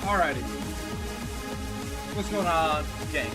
Alrighty. What's going on, gang?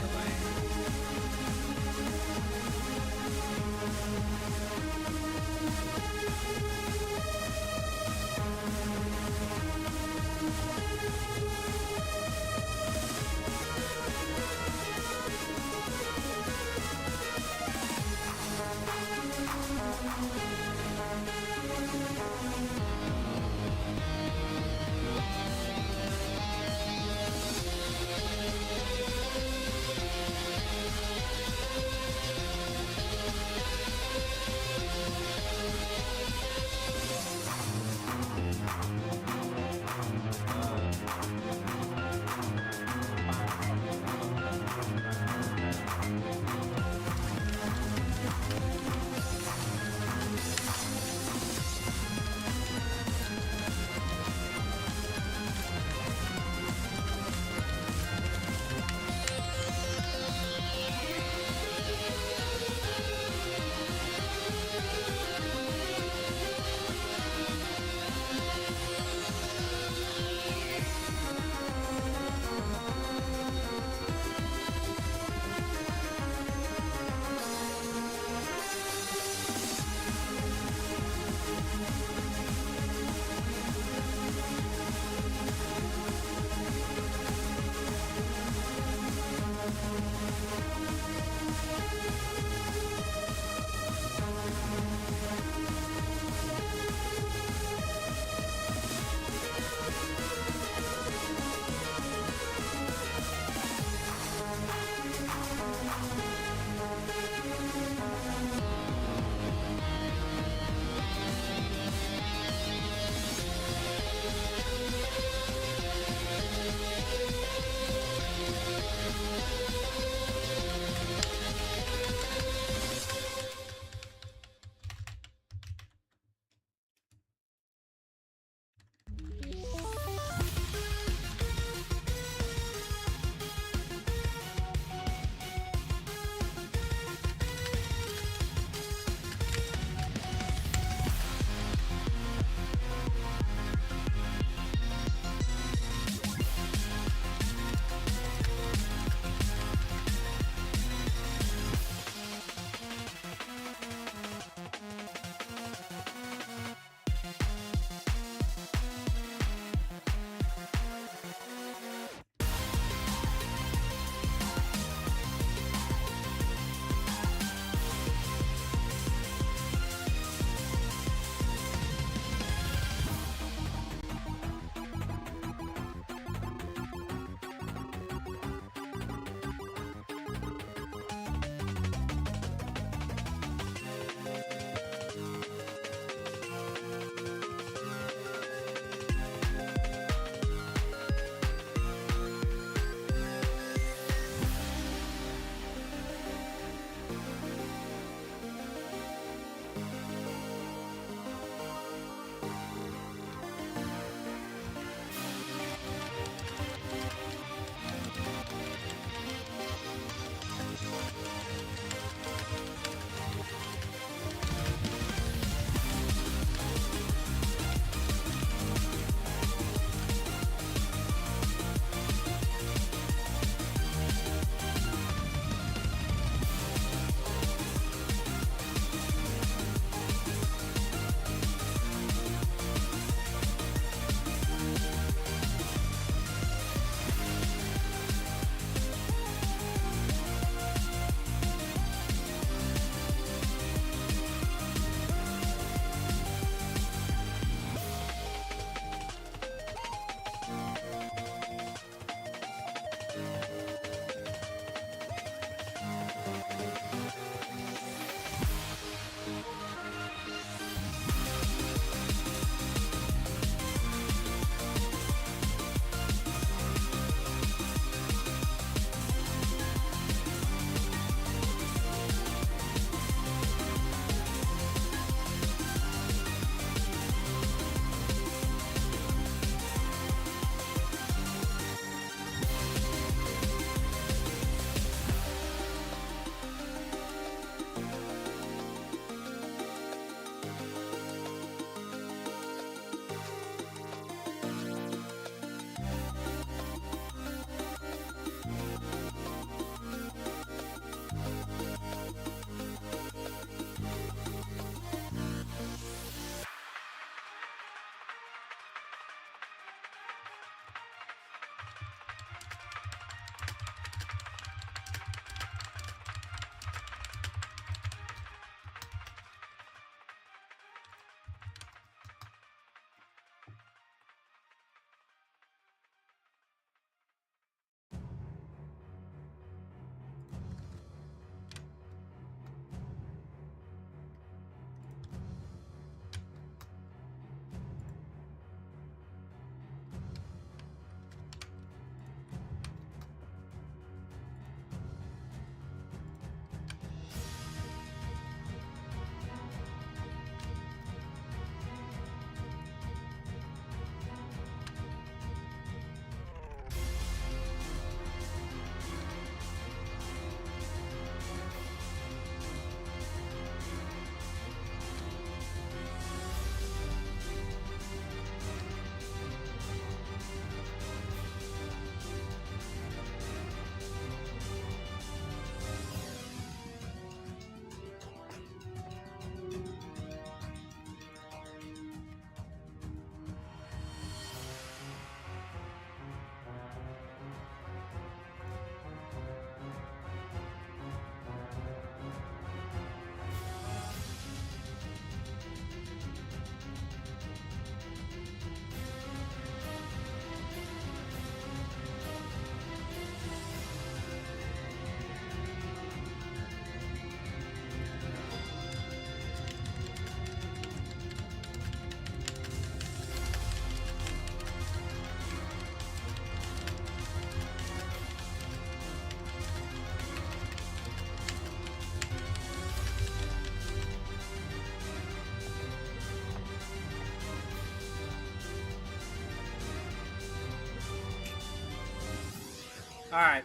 Alright.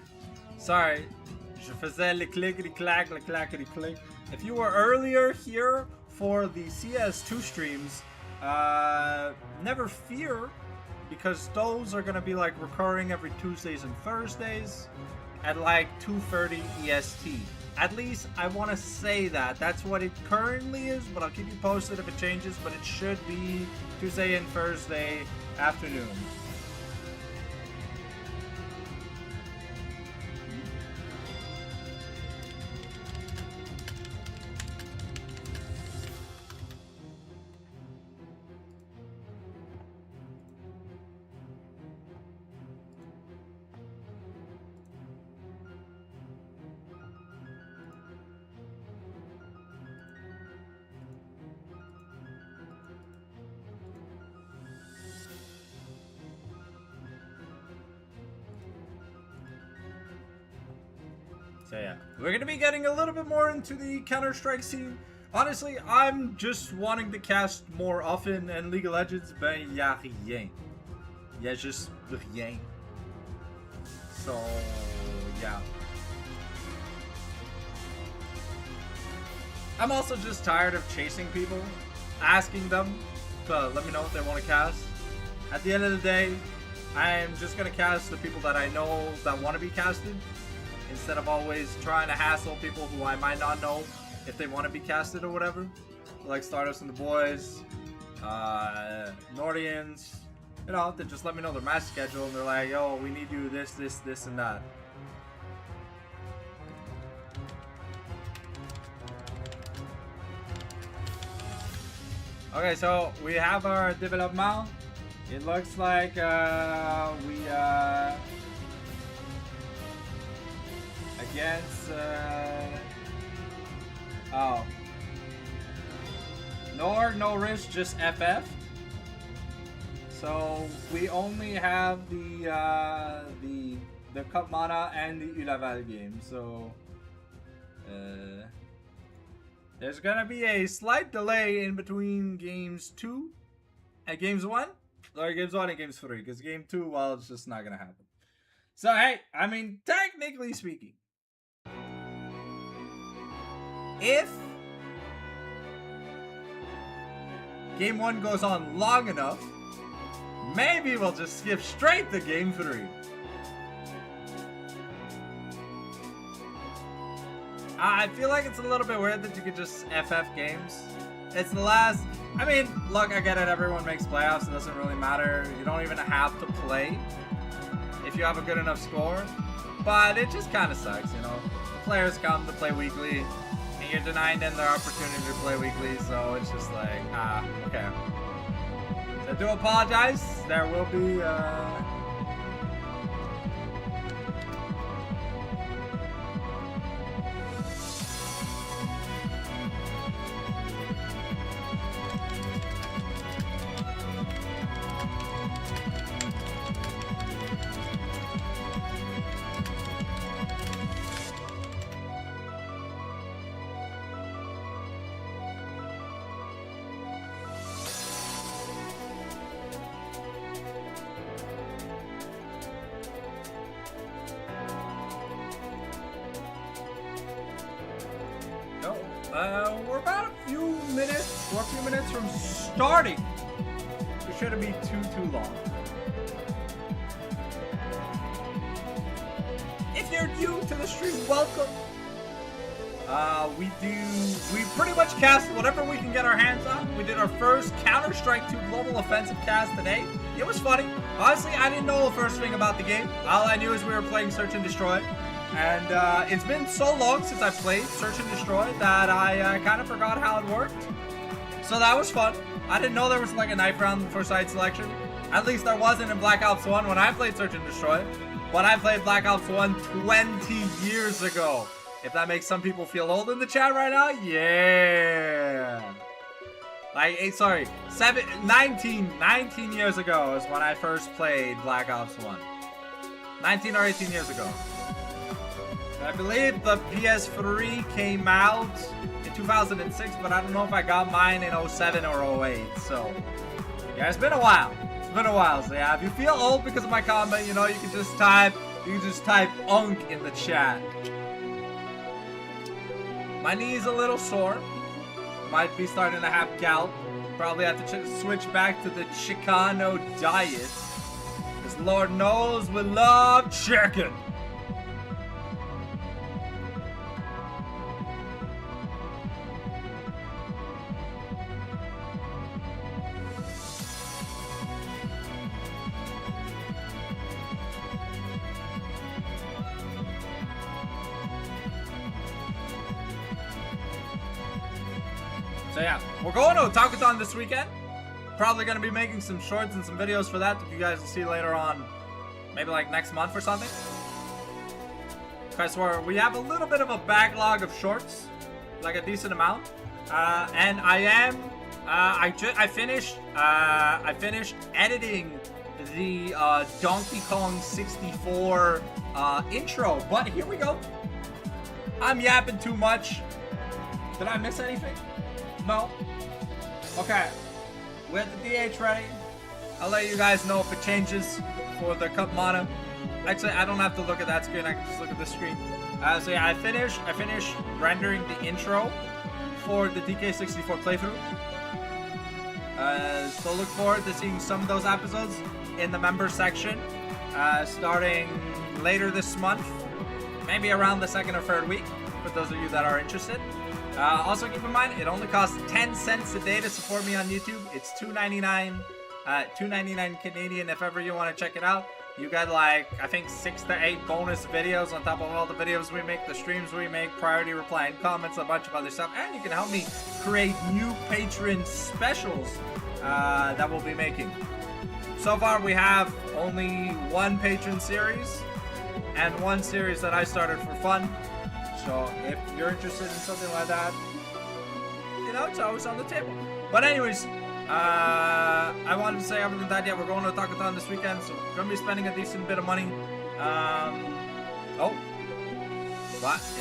Sorry. Je faisais le clickety-clack, le clackety-click. If you were earlier here for the CS2 streams, never fear, because those are gonna be like recurring every Tuesdays and Thursdays at like 2:30 EST. At least I want to say that. That's what it currently is, but I'll keep you posted if it changes, but it should be Tuesday and Thursday afternoon. So yeah, we're gonna be getting a little bit more into the Counter-Strike scene. Honestly, I'm just wanting to cast more often, and League of Legends, ben y'a rien. Y'a juste rien. So, yeah. I'm also just tired of chasing people, asking them to let me know what they want to cast. At the end of the day, I'm just gonna cast the people that I know that want to be casted, instead of always trying to hassle people who I might not know if they want to be casted or whatever. Like Stardust and the Boys, Nordians, you know, they just let me know their match schedule and they're like, yo, we need you this, and that. Okay, so we have our development. It looks like against oh, no risk, just FF. So we only have the Cup Mana and the Ulaval game. So there's gonna be a slight delay in between games 2 and games 1, or games 1 and games 3, because game 2, well, it's just not gonna happen. So hey, I mean, technically speaking, if game 1 goes on long enough, maybe we'll just skip straight to game 3. I feel like it's a little bit weird that you could just FF games. It's the last. I mean, look, I get it. Everyone makes playoffs. It doesn't really matter. You don't even have to play if you have a good enough score. But it just kind of sucks, you know. Players come to play weekly, and you're denying them their opportunity to play weekly. So it's just like, okay. So I do apologize. There will be. We're about a few minutes from starting. It shouldn't be too long. If you're new to the stream, welcome. We pretty much cast whatever we can get our hands on. We did our first Counter-Strike 2 Global Offensive cast today. It was funny. Honestly, I didn't know the first thing about the game. All I knew is we were playing Search and Destroy. And it's been so long since I played Search and Destroy that I kind of forgot how it worked. So that was fun. I didn't know there was like a knife round for side selection. At least there wasn't in Black Ops 1 when I played Search and Destroy. But I played Black Ops 1 20 years ago. If that makes some people feel old in the chat right now, yeah. Like, sorry, 19 years ago is when I first played Black Ops 1. 19 or 18 years ago. I believe the PS3 came out in 2006, but I don't know if I got mine in 07 or 08. So, yeah, it's been a while. It's been a while. So, yeah, if you feel old because of my comment, you know, you can just type You can just type unk in the chat. My knee is a little sore. Might be starting to have gout. Probably have to switch back to the Chicano diet. Because Lord knows we love chicken. So yeah, we're going to Otakuthon this weekend. Probably going to be making some shorts and some videos for that you guys will see later on. Maybe like next month or something. Because we have a little bit of a backlog of shorts. Like a decent amount. And I finished editing the Donkey Kong 64 intro. But here we go. I'm yapping too much. Did I miss anything? No. Okay. We have the DH ready. I'll let you guys know if it changes for the Cup Mana. Actually, I don't have to look at that screen. I can just look at this screen. So yeah, I finished rendering the intro for the DK64 playthrough. So look forward to seeing some of those episodes in the member section, starting later this month, maybe around the second or third week, for those of you that are interested. Also keep in mind, it only costs 10 cents a day to support me on YouTube. It's $2.99, $2.99 Canadian if ever you want to check it out. You get like, I think 6 to 8 bonus videos on top of all the videos we make, the streams we make, priority replying comments, a bunch of other stuff. And you can help me create new patron specials that we'll be making. So far we have only one patron series and one series that I started for fun. So if you're interested in something like that, you know, it's always on the table. But anyways, I wanted to say other than that, yeah, we're going to Otakuthon this weekend, so we're going to be spending a decent bit of money. But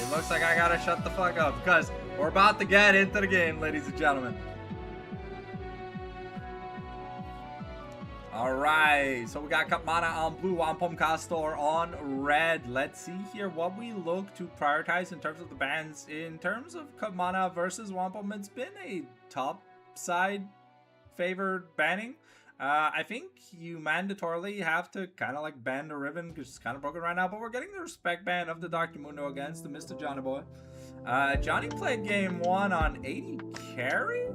it looks like I gotta shut the fuck up because we're about to get into the game, ladies and gentlemen. Alright, so we got Cup Mana on blue, Wampum Castor on red. Let's see here what we look to prioritize in terms of the bans. In terms of Cup Mana versus Wampum, it's been a top side favored banning. I think you mandatorily have to kind of like ban the Riven because it's kind of broken right now, but we're getting the respect ban of the Dr. Mundo against the Mr. Johnny Boy. Johnny played game 1 on 80 carry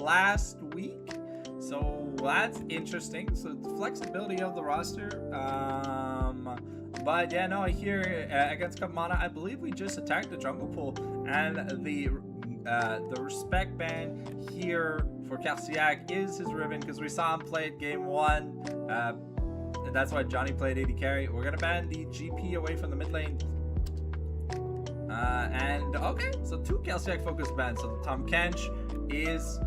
last week. So that's interesting. So the flexibility of the roster. But yeah, no, here against Cup Mana, I believe we just attacked the jungle pool, and the respect ban here for Karsiak is his Riven because we saw him play at game 1. And that's why Johnny played 80 carry. We're gonna ban the GP away from the mid lane. And okay, so 2 Karsiak focus bans. So the Tom Kench is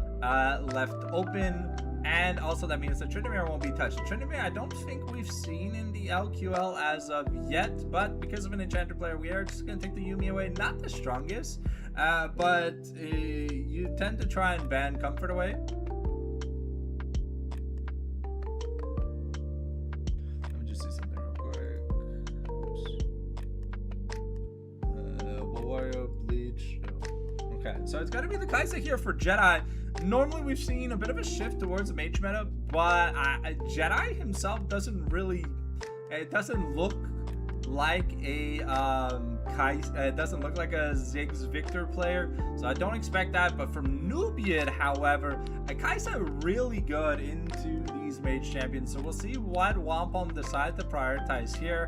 left open. And also that means that Tryndamere won't be touched. Tryndamere I don't think we've seen in the LQL as of yet, but because of an enchanter player, we are just going to take the Yuumi away. Not the strongest, but you tend to try and ban Comfort away. Let me just see something real quick. Warrior, Bleach. Oh. Okay, so it's got to be the Kaisa here for Jedi. Normally we've seen a bit of a shift towards the mage meta, but Jedi himself doesn't really, it doesn't look like a it doesn't look like a Ziggs Victor player, so I don't expect that. But from Nubian, however, Kaisa really good into these mage champions, so we'll see what Wampum decides to prioritize here.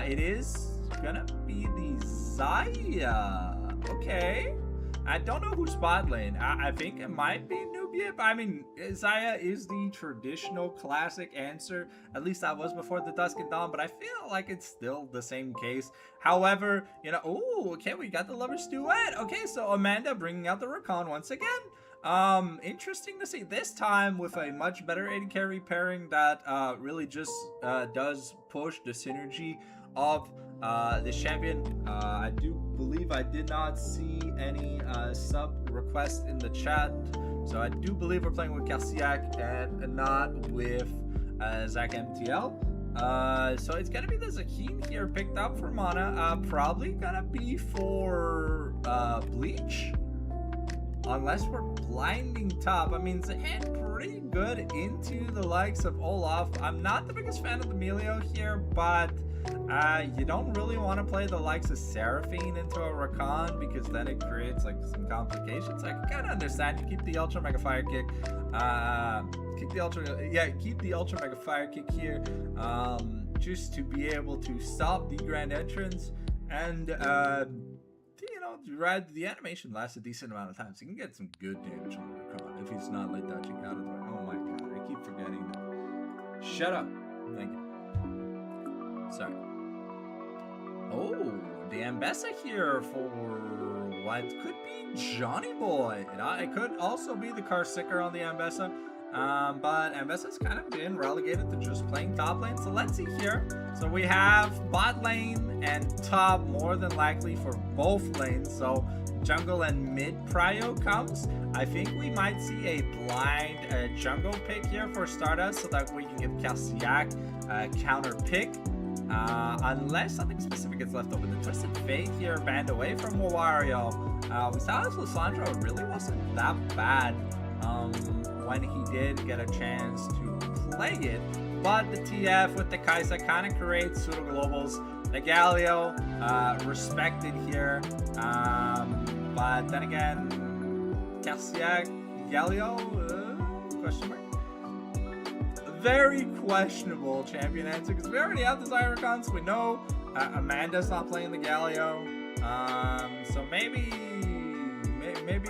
It is gonna be the Xayah. Okay. I don't know who's bot lane. I think it might be Nubia, but I mean, Xayah is the traditional classic answer. At least that was before the Dusk and Dawn, but I feel like it's still the same case. However, you know, oh, okay, we got the Lovers Duet. Okay, so Amanda bringing out the Rakan once again. Interesting to see this time with a much better AD carry pairing that really just does push the synergy of this champion. I do believe I did not see any sub requests in the chat, so I do believe we're playing with Karsiak and not with Zach MTL. So it's gonna be the Zaheen here picked up for mana. Probably gonna be for Bleach. Unless we're blinding top. I mean, Zaheen pretty good into the likes of Olaf. I'm not the biggest fan of the Melio here, but you don't really want to play the likes of Seraphine into a Rakan because then it creates like some complications. I can kind of understand. You keep the Ultra Mega Fire Kick. Keep the Ultra Mega Fire Kick here. Just to be able to stop the Grand Entrance and the animation lasts a decent amount of time, so you can get some good damage on the Rakan if he's not like dodging out of the way. Oh my god, I keep forgetting that. Shut up. Thank you. Sorry. Oh, the Ambessa here for what could be Johnny Boy. It could also be the Carsicker on the Ambessa. But Ambessa's kind of been relegated to just playing top lane. So let's see here. So we have bot lane and top more than likely for both lanes. So jungle and mid prio comes. I think we might see a blind jungle pick here for Stardust so that we can give Cassiac a counter pick. Unless something specific gets left open. The Twisted Fate here banned away from Wario. We saw as Lissandra really wasn't that bad when he did get a chance to play it. But the TF with the Kaisa kind of creates pseudo globals. The Galio respected here. But then again, Cassiac, Galio, question mark? Very questionable champion answer because we already have the Zyricon, so we know Amanda's not playing the Galio. So maybe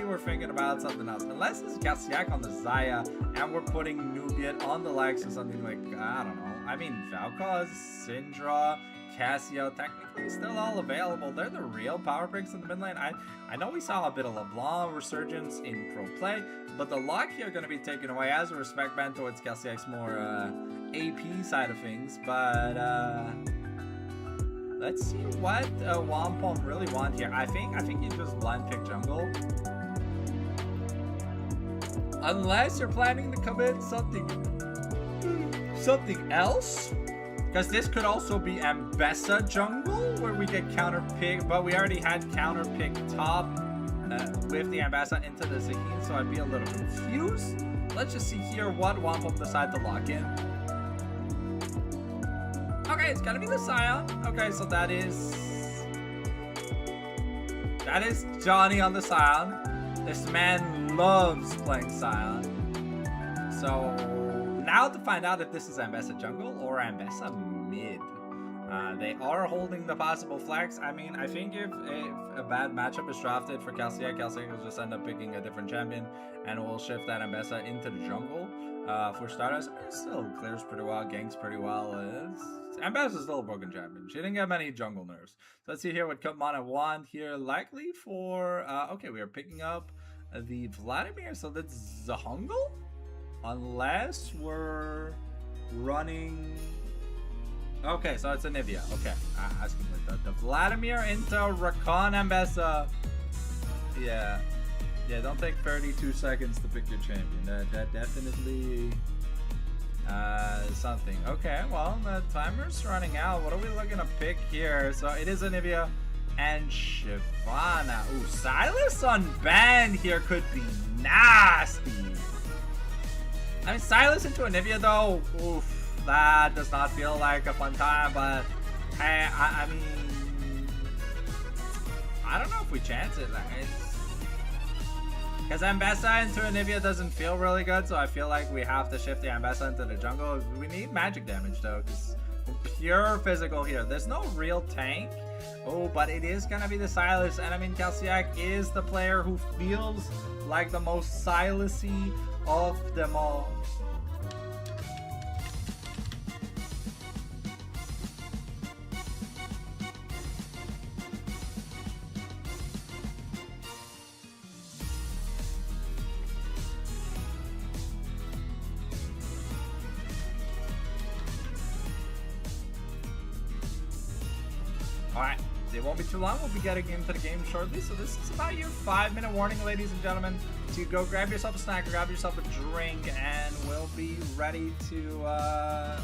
we're thinking about something else. Unless it's Cassiac on the Zaya and we're putting Nubian on the likes of something like, I don't know. I mean, Valkos, Syndra, Cassio, technically still all available. They're the real power picks in the mid lane. I know we saw a bit of LeBlanc resurgence in pro play, but the lock here going to be taken away as a respect band towards Cassiac's more AP side of things. But let's see what Wampum really want here. I think you just blind pick jungle. Unless you're planning to commit something else. Because this could also be Ambessa jungle, where we get counter pick, but we already had counter pick top with the Ambessa into the Zaheen, so I'd be a little confused. Let's just see here what Wampum decide to lock in. Okay, it's gonna be the Scion. Okay, so that is Johnny on the Scion. This man loves playing Scion. So now to find out if this is Ambessa jungle or Ambessa mid. They are holding the possible flex. I mean, I think if a bad matchup is drafted for Cassiac will just end up picking a different champion and we'll shift that Ambessa into the jungle. For Stardust, it still clears pretty well, ganks pretty well. Ambessa's still a broken champion. She didn't get many jungle nerfs. So let's see here what Mana want here. Likely for, okay, we are picking up the Vladimir, so that's Zahungle? Unless we're running... Okay, so it's a Nivea. Okay, asking like the Vladimir into Rakan Ambessa. Yeah, don't take 32 seconds to pick your champion. That definitely something. Okay, well, the timer's running out. What are we looking to pick here? So it is a Nivea and Shyvana. Ooh, Silas unbanned here could be nasty. I mean, Silas into a Nivea though, oof, that does not feel like a fun time, but hey, I mean, I don't know if we chance it. Because Ambessa into a Nivea doesn't feel really good, so I feel like we have to shift the Ambessa into the jungle. We need magic damage though, because pure physical here. There's no real tank. Oh, but it is going to be the Silas, and I mean, Cassiac is the player who feels like the most Silas-y of them all. Alright, it won't be too long. We'll be getting into the game shortly. So this is about your 5-minute warning, ladies and gentlemen. So you go grab yourself a snack or grab yourself a drink, and we'll be ready to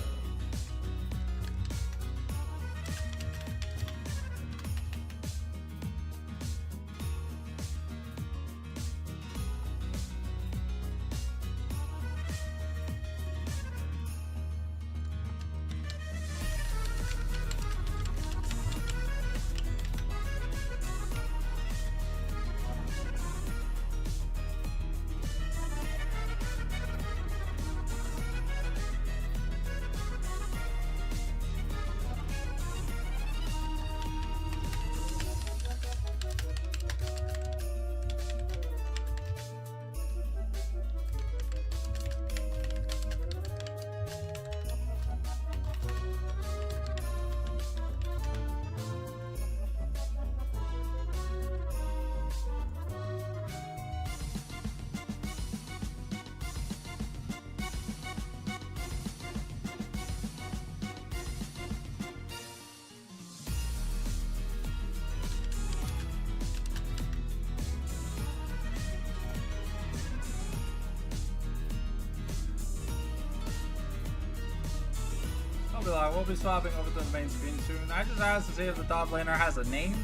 still, I will be swapping over to the main screen soon. I just asked to see if the top laner has a name.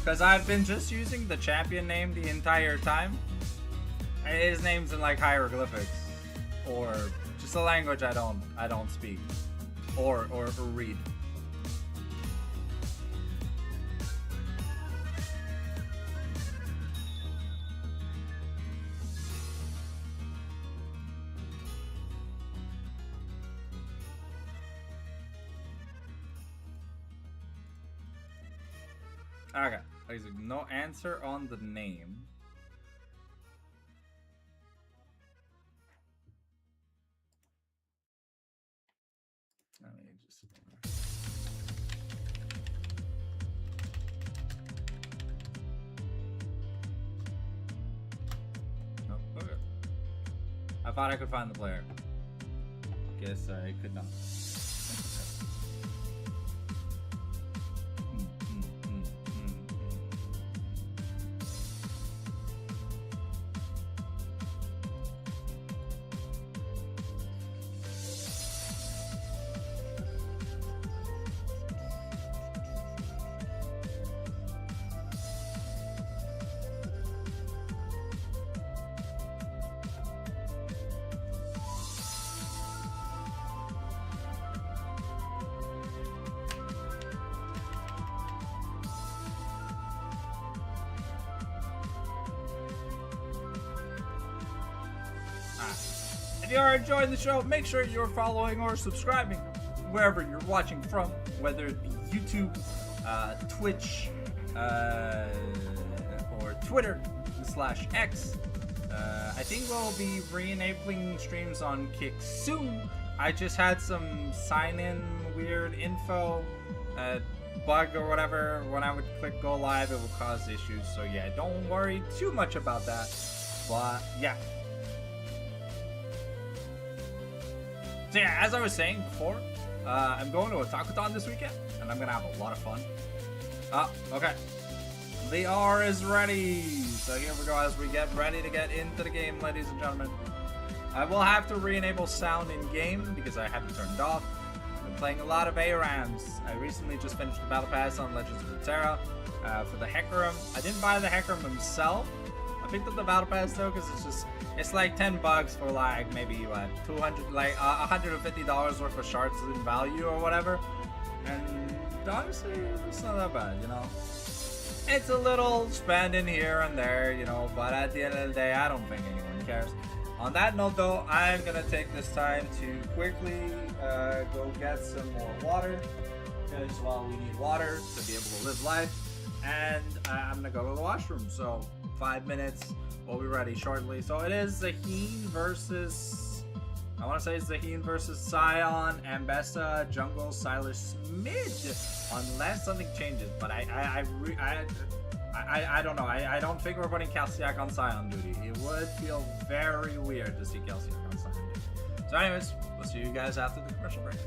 Because I've been just using the champion name the entire time. His name's in like hieroglyphics, or just a language I don't speak, or read. Okay, no answer on the name. Let me just. No, okay. I thought I could find the player. Guess I could not. If you are enjoying the show, make sure you're following or subscribing wherever you're watching from, whether it be YouTube, Twitch, or Twitter/X. I think we'll be re-enabling streams on Kick soon. I just had some sign-in weird info, bug or whatever. When I would click go live, it would cause issues. So yeah, don't worry too much about that. But yeah. So yeah, as I was saying before, I'm going to a Taco-Thon this weekend, and I'm gonna have a lot of fun. Okay. The R is ready. So here we go as we get ready to get into the game, ladies and gentlemen. I will have to re-enable sound in game because I have it turned off. I'm playing a lot of ARAMs. I recently just finished the Battle Pass on Legends of Runeterra for the Hecarim. I didn't buy the Hecarim himself. I picked up the Battle Pass though because it's like $10 for like maybe what 200 like $150 worth of shards in value or whatever. And honestly, it's not that bad, you know. It's a little spending here and there, you know, but at the end of the day, I don't think anyone cares. On that note, though, I'm gonna take this time to quickly go get some more water, because, well, we need water to be able to live life, and I'm gonna go to the washroom. So 5 minutes, we'll be ready shortly. So it is Zaheen versus, I want to say it's Zaheen versus Sion, Ambessa, Jungle, Silas, Mid, unless something changes. But I don't know. I don't think we're putting Calciac on Sion duty. It would feel very weird to see Calciac on Sion duty. So anyways, we'll see you guys after the commercial break.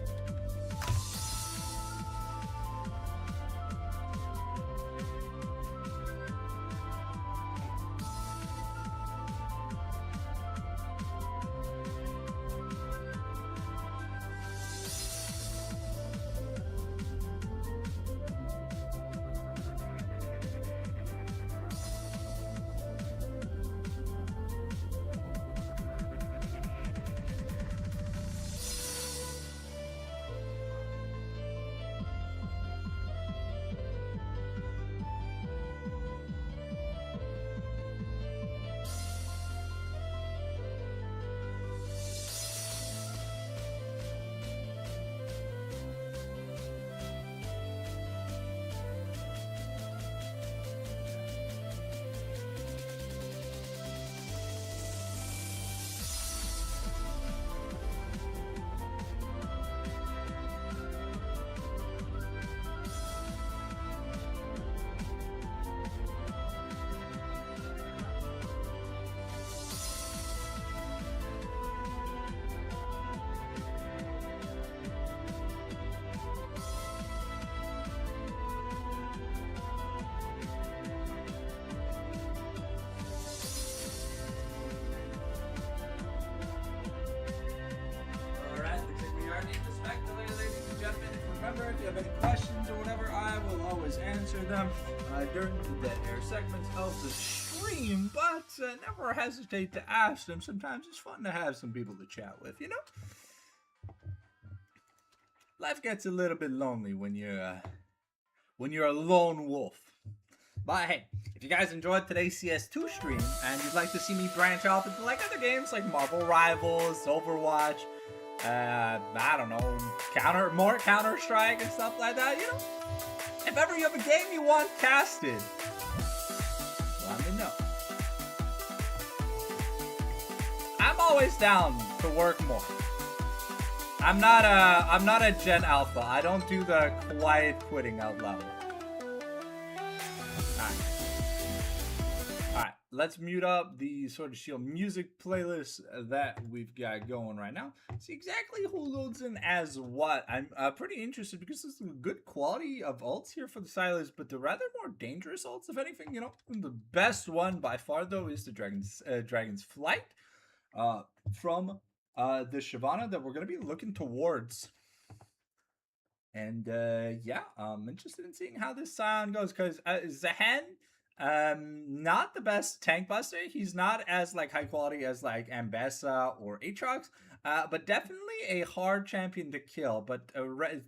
answer them during the dead air segments of the stream, but never hesitate to ask them. Sometimes it's fun to have some people to chat with, you know? Life gets a little bit lonely when you're a lone wolf. But hey, if you guys enjoyed today's CS2 stream and you'd like to see me branch off into like other games like Marvel Rivals, Overwatch, I don't know, more Counter-Strike and stuff like that, you know? If ever you have a game you want casted, let me know. I'm always down to work more. I'm not a Gen Alpha. I don't do the quiet quitting out loud. Alright, let's mute up the Sword of Shield music playlist that we've got going right now. See exactly who loads in as what. I'm pretty interested because there's some good quality of ults here for the Silas, but the rather more dangerous ults, if anything, you know. The best one by far, though, is the Dragon's Flight from the Shyvana that we're going to be looking towards. And yeah, I'm interested in seeing how this Scion goes, because Zahen, not the best tank buster. He's not as like high quality as like Ambessa or Aatrox, but definitely a hard champion to kill, but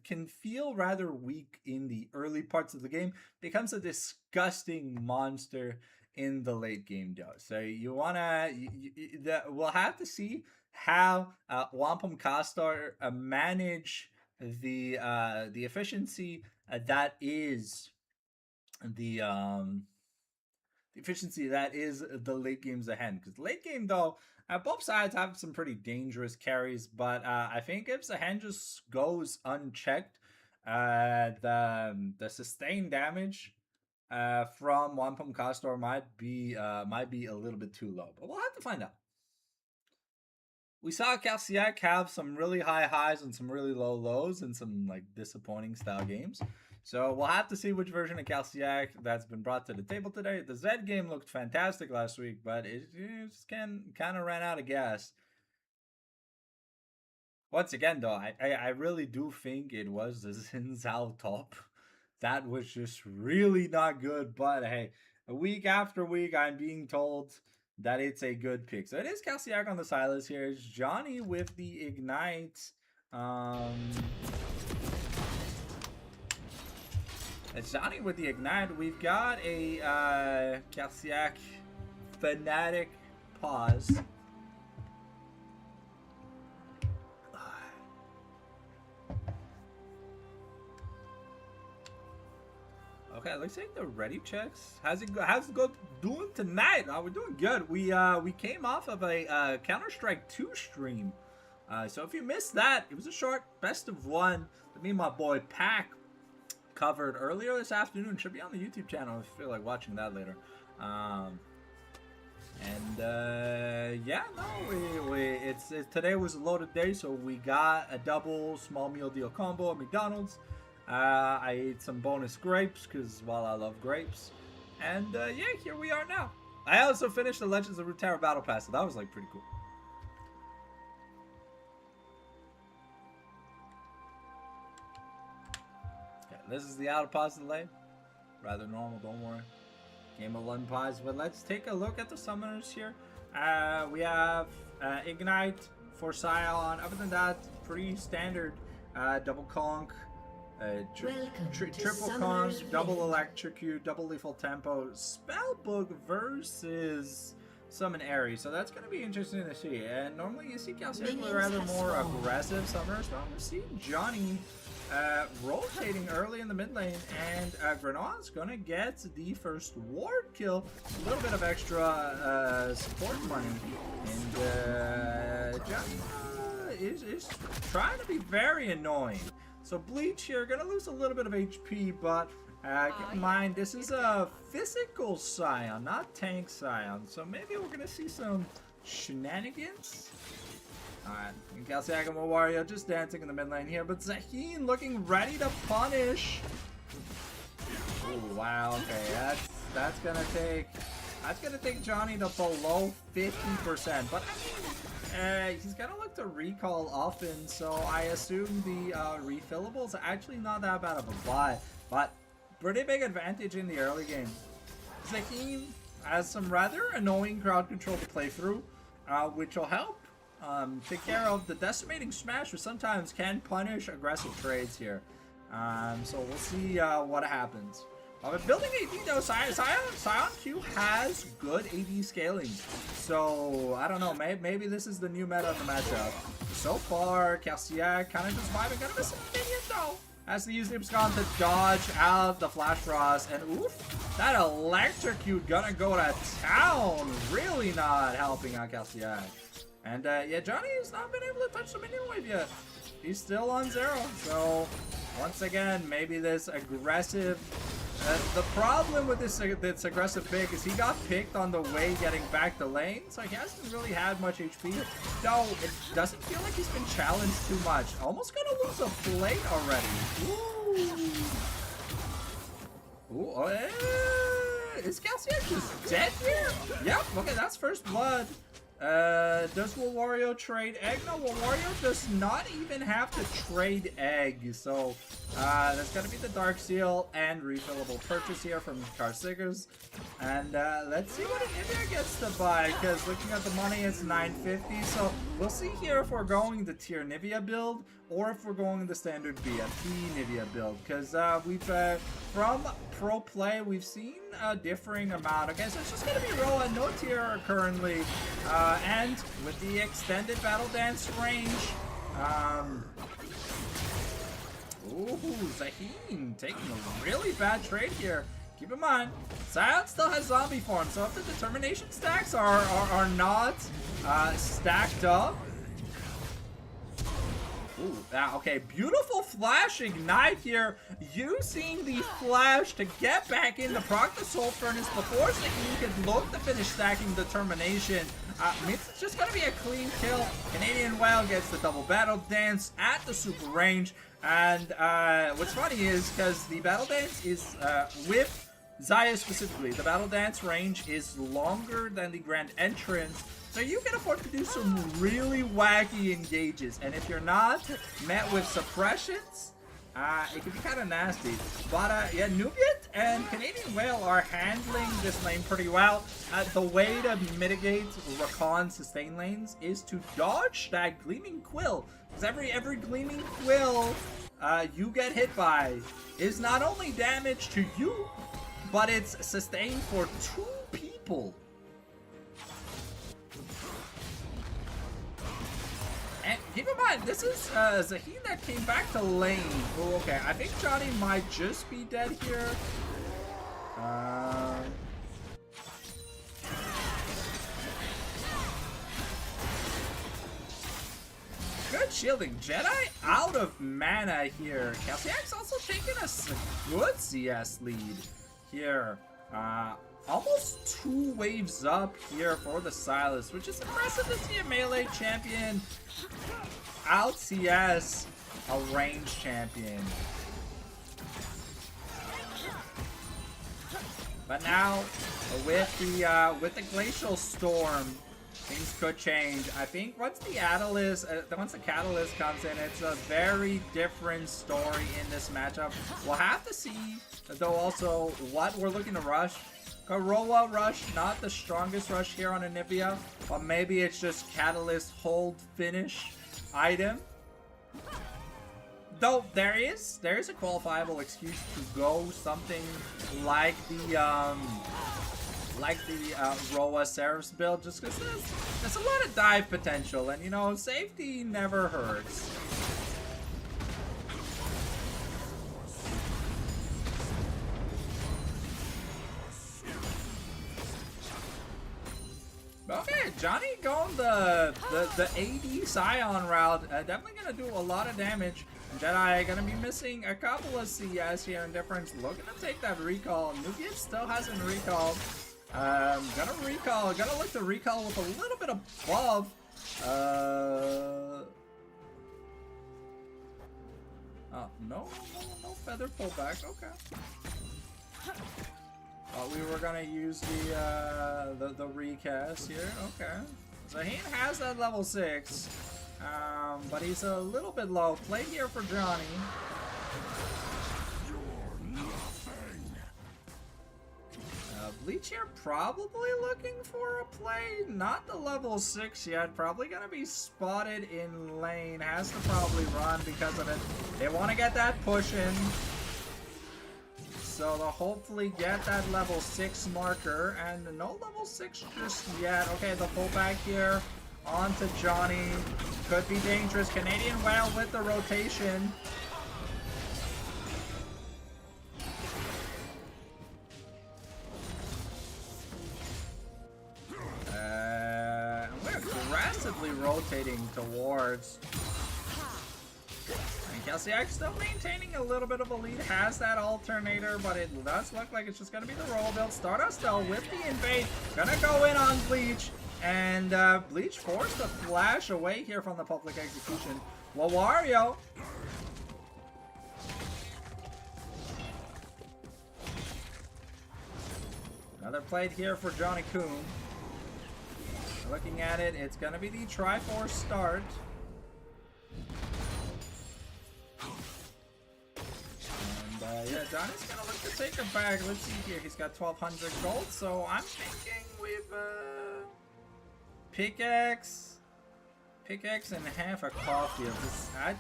can feel rather weak in the early parts of the game. Becomes a disgusting monster in the late game though. So you wanna, we'll have to see how Wampum Castor manage the efficiency that is the efficiency that is the late games ahead. Because late game though, both sides have some pretty dangerous carries, but I think if Zahen just goes unchecked, the sustained damage from Wampum Castor might be a little bit too low. But we'll have to find out. We saw Calciac have some really high highs and some really low lows in some like disappointing style games. So we'll have to see which version of Calciac that's been brought to the table today. The Z game looked fantastic last week, but it just kind of ran out of gas. Once again, though, I really do think it was the Xin Zhao top. That was just really not good. But hey, week after week, I'm being told that it's a good pick. So it is Calciac on the Silas here. It's Johnny with the Ignite. It's Johnny with the Ignite. We've got a Calciac Fanatic pause. Okay, looks like the ready checks. How's it go doing tonight? We're doing good. We came off of a Counter-Strike 2 stream. So if you missed that, it was a short best of one that me and my boy Pac covered earlier this afternoon. Should be on the YouTube channel if you feel like watching that later. Yeah, no, it's today was a loaded day, so we got a double small meal deal combo at McDonald's. I ate some bonus grapes because, well, I love grapes. And yeah, here we are now. I also finished the Legends of Runeterra Battle Pass, so that was like pretty cool. Okay, this is the auto pause delay. Rather normal, don't worry. Game of 11 pause, but let's take a look at the summoners here. We have Ignite for Scion. Other than that, pretty standard. Double conk. Triple conk, double electrocute, double lethal tempo, spellbook versus summon Ares. So that's going to be interesting to see. And normally you see Calciac with rather more aggressive summoners, but we're seeing Johnny rotating early in the mid lane, and Grenon's going to get the first ward kill. A little bit of extra support money, and Johnny is trying to be very annoying. So Bleach here, gonna lose a little bit of HP, but keep in mind, this is a physical Scion, not tank Scion. So maybe we're gonna see some shenanigans. Alright, Calciac and Wario just dancing in the mid lane here, but Zaheen looking ready to punish. Oh wow, okay, that's gonna take Johnny to below 50%, but I mean, he's gonna look to recall often, so I assume the refillables are actually not that bad of a buy. But pretty big advantage in the early game. Zaheen has some rather annoying crowd control to play through, which will help take care of the decimating smash, which sometimes can punish aggressive trades here. So we'll see what happens. But building AD though, Scion Q has good AD scaling. So I don't know, maybe this is the new meta of the matchup. So far, Castor kind of just vibing. Gonna miss a minion though. As the Useep's gone to dodge out the Flash Frost, and oof, that electrocute gonna go to town. Really not helping out Castor. And yeah, Johnny has not been able to touch the minion wave yet. He's still on 0. So once again, maybe this aggressive. The problem with this aggressive pick is he got picked on the way getting back to lane, so he hasn't really had much HP. No, it doesn't feel like he's been challenged too much. Almost gonna lose a plate already. Ooh. Ooh, is Castor just dead here? Yep, okay, that's first blood. Does Wario trade egg? No, Wario does not even have to trade egg. So, that's gonna be the Dark Seal and refillable purchase here from Carsiggers. And, let's see what Nivea gets to buy, because looking at the money, it's 950. So, we'll see here if we're going the tier Nivea build, or if we're going the standard BFT Nivea build. Because, we've, from pro play, we've seen a differing amount. Okay, so it's just gonna be Roa, no tier currently. And with the extended battle dance range, ooh, Zaheen taking a really bad trade here. Keep in mind, Scion still has zombie form, so if the determination stacks are not stacked up. Ooh, okay, beautiful flash ignite here, using the flash to get back in the proc the soul furnace before Zaheen could look to finish stacking determination. Means it's just gonna be a clean kill. Canadian Whale gets the double battle dance at the super range, and what's funny is because the battle dance is with Xayah specifically, the battle dance range is longer than the grand entrance. So you can afford to do some really wacky engages, and if you're not met with suppressions, it can be kind of nasty. But yeah, Nubiet and Canadian Whale are handling this lane pretty well. The way to mitigate Rakan's sustain lanes is to dodge that Gleaming Quill, because every Gleaming Quill you get hit by is not only damage to you, but it's sustained for 2 people. And keep in mind, this is Zaheen that came back to lane. Oh, okay, I think Johnny might just be dead here. Good shielding. Jedi out of mana here. Calciac's also taking a good CS lead here. Almost 2 waves up here for the Silas, which is impressive to see a melee champion out CS a range champion. But now with the glacial storm, things could change. I think once the catalyst comes in, it's a very different story in this matchup. We'll have to see though also what we're looking to rush. Corolla rush, not the strongest rush here on Anivia, but maybe it's just catalyst hold finish item. Though there is a qualifiable excuse to go something like the Roa Seraph's build, just because there's a lot of dive potential, and you know, safety never hurts. Okay, Johnny going the AD Scion route, definitely gonna do a lot of damage. Jedi gonna be missing a couple of CS here in difference, looking to take that recall. Nubian still hasn't recalled. Gonna look to recall with a little bit above. No feather pullback, okay. We were gonna use the recast here. Okay, Zaheen has that level 6, but he's a little bit low. Play here for Johnny. Bleach here probably looking for a play. Not the level 6 yet. Probably going to be spotted in lane. Has to probably run because of it. They want to get that push in. So they'll hopefully get that level 6 marker. And no level 6 just yet. Okay, the pullback here onto Johnny. Could be dangerous. Canadian Whale with the rotation. We're aggressively rotating towards. And Kelsiak still maintaining a little bit of a lead. Has that alternator, but it does look like it's just going to be the roll build. Stardust though with the invade. Gonna go in on Bleach. And Bleach forced to flash away here from the public execution. Wario. Another plate here for Johnny Coon. Looking at it, it's going to be the Triforce start. And yeah, Johnny's going to look to take a bag. Let's see here. He's got 1,200 gold, so I'm thinking we've pickaxe and half a coffee. I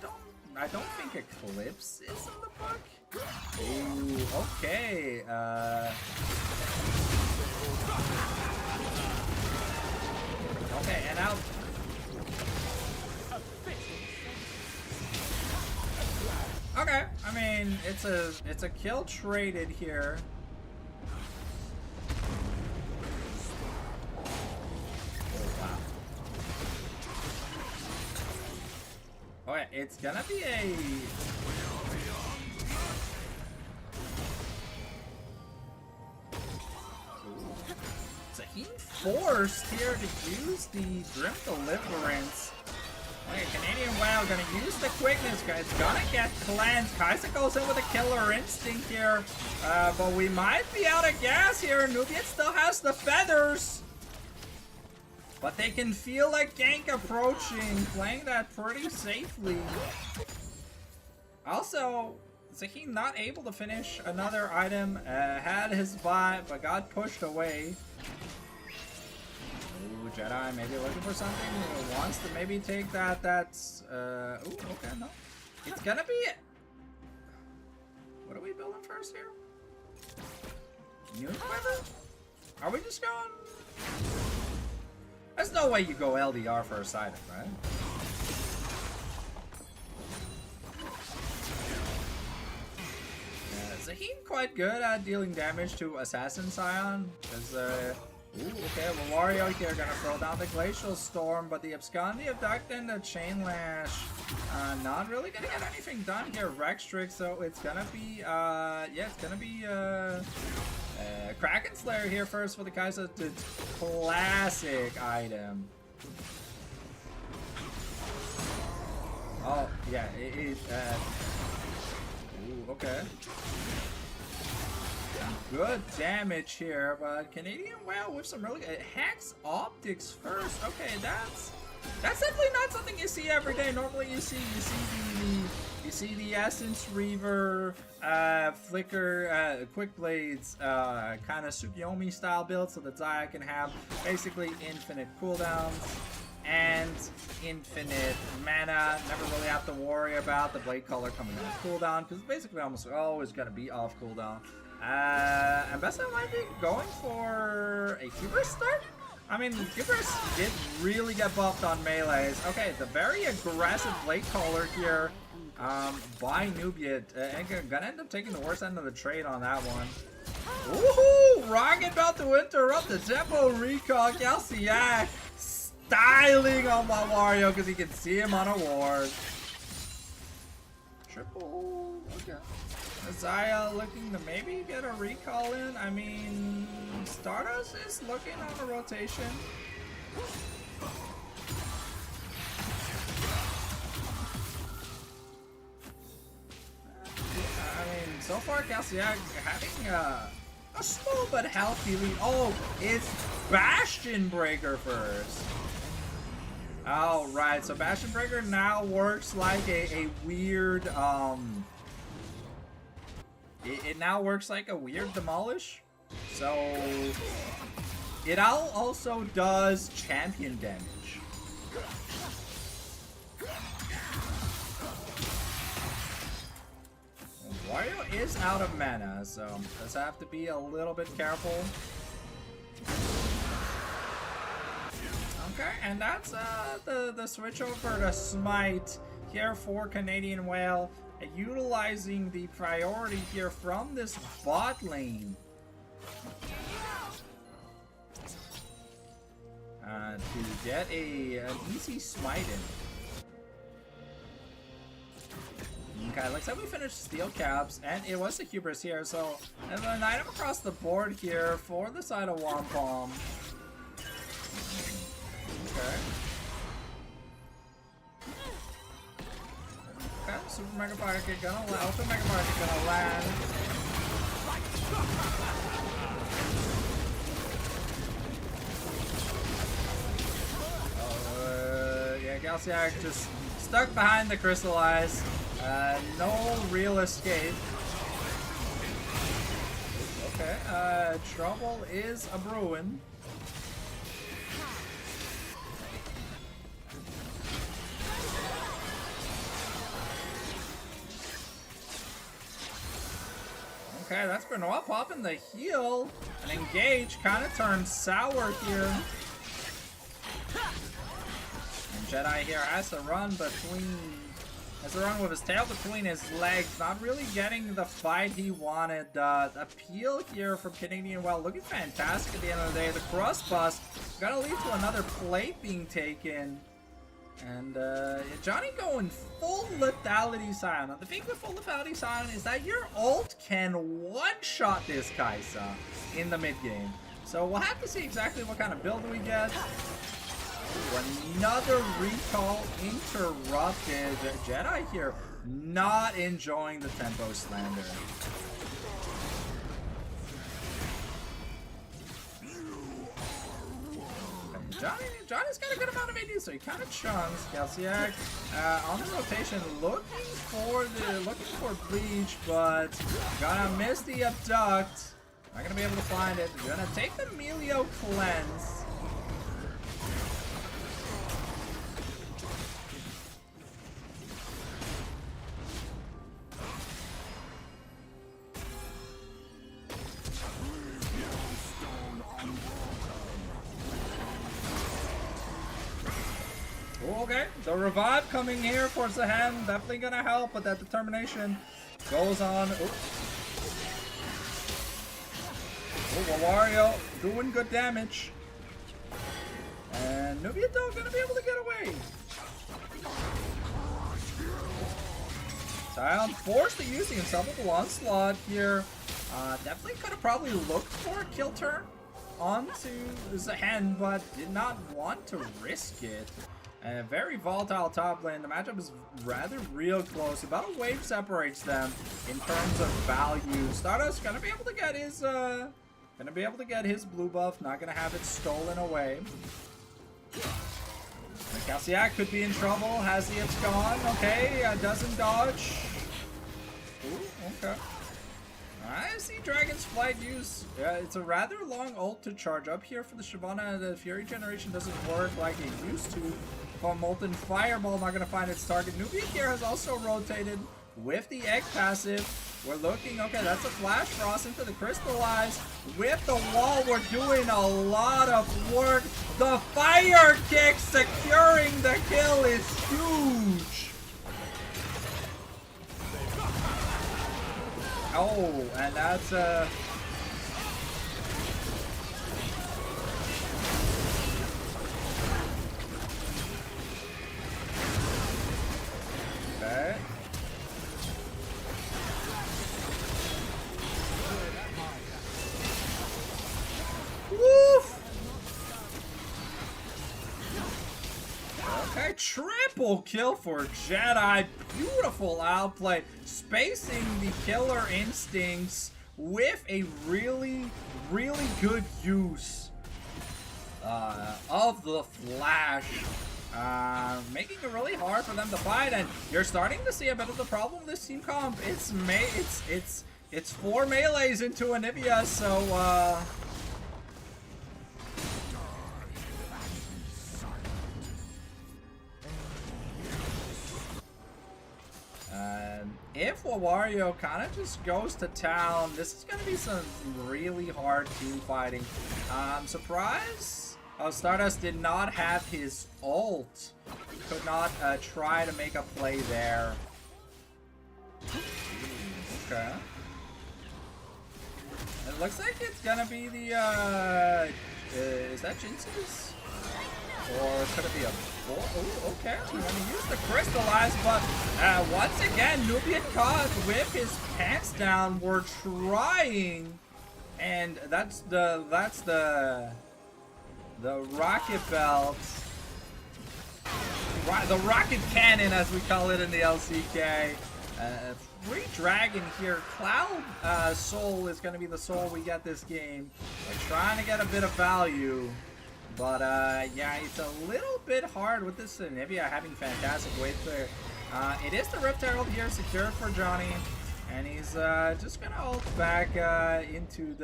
don't think Eclipse is in the book. Ooh, okay. Okay, and now. Okay, I mean it's a kill traded here. Okay, it's gonna be a... So he forced here to use the Grim Deliverance. Okay, Canadian WoW gonna use the quickness, guys. Gonna get cleansed. Kaisa goes in with a killer instinct here. But we might be out of gas here. Nubian still has the feathers. But they can feel a gank approaching, playing that pretty safely. Also, Zahin not able to finish another item, had his buy, but got pushed away. Ooh, Jedi maybe looking for something, wants to maybe take that, ooh, okay, no. It's gonna be... What are we building first here? New equipment? Are we just going... There's no way you go LDR first item, right? Zahin quite good at dealing damage to Assassin Scion. Because, ooh, okay, well, Wario here gonna throw down the Glacial Storm, but the Abscondi Abduct and the Chain Lash, not really gonna get anything done here. Rextrix, so it's gonna be, yeah, it's gonna be, Kraken Slayer here first for the Kaiser. Classic item. Oh, yeah, ooh, okay. Good damage here, but Canadian WoW with some really good Hex Optics first. Okay, that's definitely not something you see every day. Normally you see the Essence Reaver, Flicker, Quick Blades, kind of Tsukiyomi style build, so that Zaya can have basically infinite cooldowns and infinite mana. Never really have to worry about the blade color coming off cooldown, because it's basically almost always going to be off cooldown. And Bessa might be going for a Hubris start? I mean, Hubris did really get buffed on melees. Okay, the very aggressive blade color here by Nubia. Gonna end up taking the worst end of the trade on that one. Woohoo! Rocket about to interrupt the tempo recall. Kelsiak styling on my Wario because he can see him on a ward. Triple. Okay. Zaya looking to maybe get a recall in. I mean, Stardust is looking on a rotation. I mean, so far, Kelsiak having a small but healthy lead. Oh, it's Bastion Breaker first. Oh, right. So Bastion Breaker now works like a weird, it now works like a weird Demolish. So it also does champion damage. Wario is out of mana, so does have to be a little bit careful. Okay, and that's the switch over to Smite here for Canadian Whale, utilizing the priority here from this bot lane. To get an easy smite in. Okay, looks like we finished steel caps, and it was the hubris here, so there's an item across the board here for the side of Wampum. Okay. Okay, Super Mega Pocket gonna land, Ultra Mega Pocket gonna land. Yeah, Galciac just stuck behind the Crystallize. No real escape. Okay, trouble is a brewing. Okay, that's Benoit popping the heal. And Engage kind of turned sour here. And Jedi here has to run with his tail between his legs, not really getting the fight he wanted. Appeal here from Canadian Well looking fantastic at the end of the day. The cross bust gonna lead to another plate being taken. And Johnny going full lethality silent. Now, the thing with full lethality silent is that your ult can one-shot this Kaisa in the mid-game. So we'll have to see exactly what kind of build we get. Ooh, another recall interrupted. Jedi here not enjoying the tempo slander. Johnny's got a good amount of AD, so he kind of chunks. Galciac on the rotation, looking for Bleach, but gonna miss the abduct. Not gonna be able to find it. Gonna take the Melio cleanse. Okay, the revive coming here towards the hand, definitely gonna help, but that determination goes on. Oh, Wario doing good damage. And Nubiato gonna be able to get away. Zion forced to use the Inseparable Onslaught here. Definitely could have probably looked for a kill turn onto Zahen, but did not want to risk it. A very volatile top lane. The matchup is rather real close. About a wave separates them in terms of value. Stardust gonna be able to get his blue buff. Not gonna have it stolen away. Galciac could be in trouble. Has the Ips gone? Okay, doesn't dodge. Ooh, okay. I see Dragon's Flight use. It's a rather long ult to charge up here for the Shyvana. The Fury generation doesn't work like it used to. Molten Fireball not going to find its target. Nubia here has also rotated with the Egg passive. We're looking, okay, that's a Flash Frost into the Crystallize. With the wall, we're doing a lot of work. The Fire Kick securing the kill is huge. Oh, and that's okay. Woof. Okay, triple kill for Jedi. Beautiful outplay. Spacing the killer instincts with a really, really good use of the flash. Making it really hard for them to fight, and you're starting to see a bit of the problem with this team comp. It's It's 4 melees into Anivia, so if Wawario kind of just goes to town, this is going to be some really hard team fighting. I'm surprised Stardust did not have his ult. Could not try to make a play there. Okay. It looks like it's going to be the, is that Jinx's? Or could it be a bull? Oh, okay. We're going to use the crystallize, but once again, Nubian Cause with his pants down. We're trying, and that's the rocket belt, the rocket cannon, as we call it in the LCK. Free dragon here. Cloud soul is going to be the soul we get this game. We're trying to get a bit of value. But, yeah, it's a little bit hard with this Anivia having fantastic weight clear. It is the Rift Herald here, secured for Johnny. And he's just going to ult back into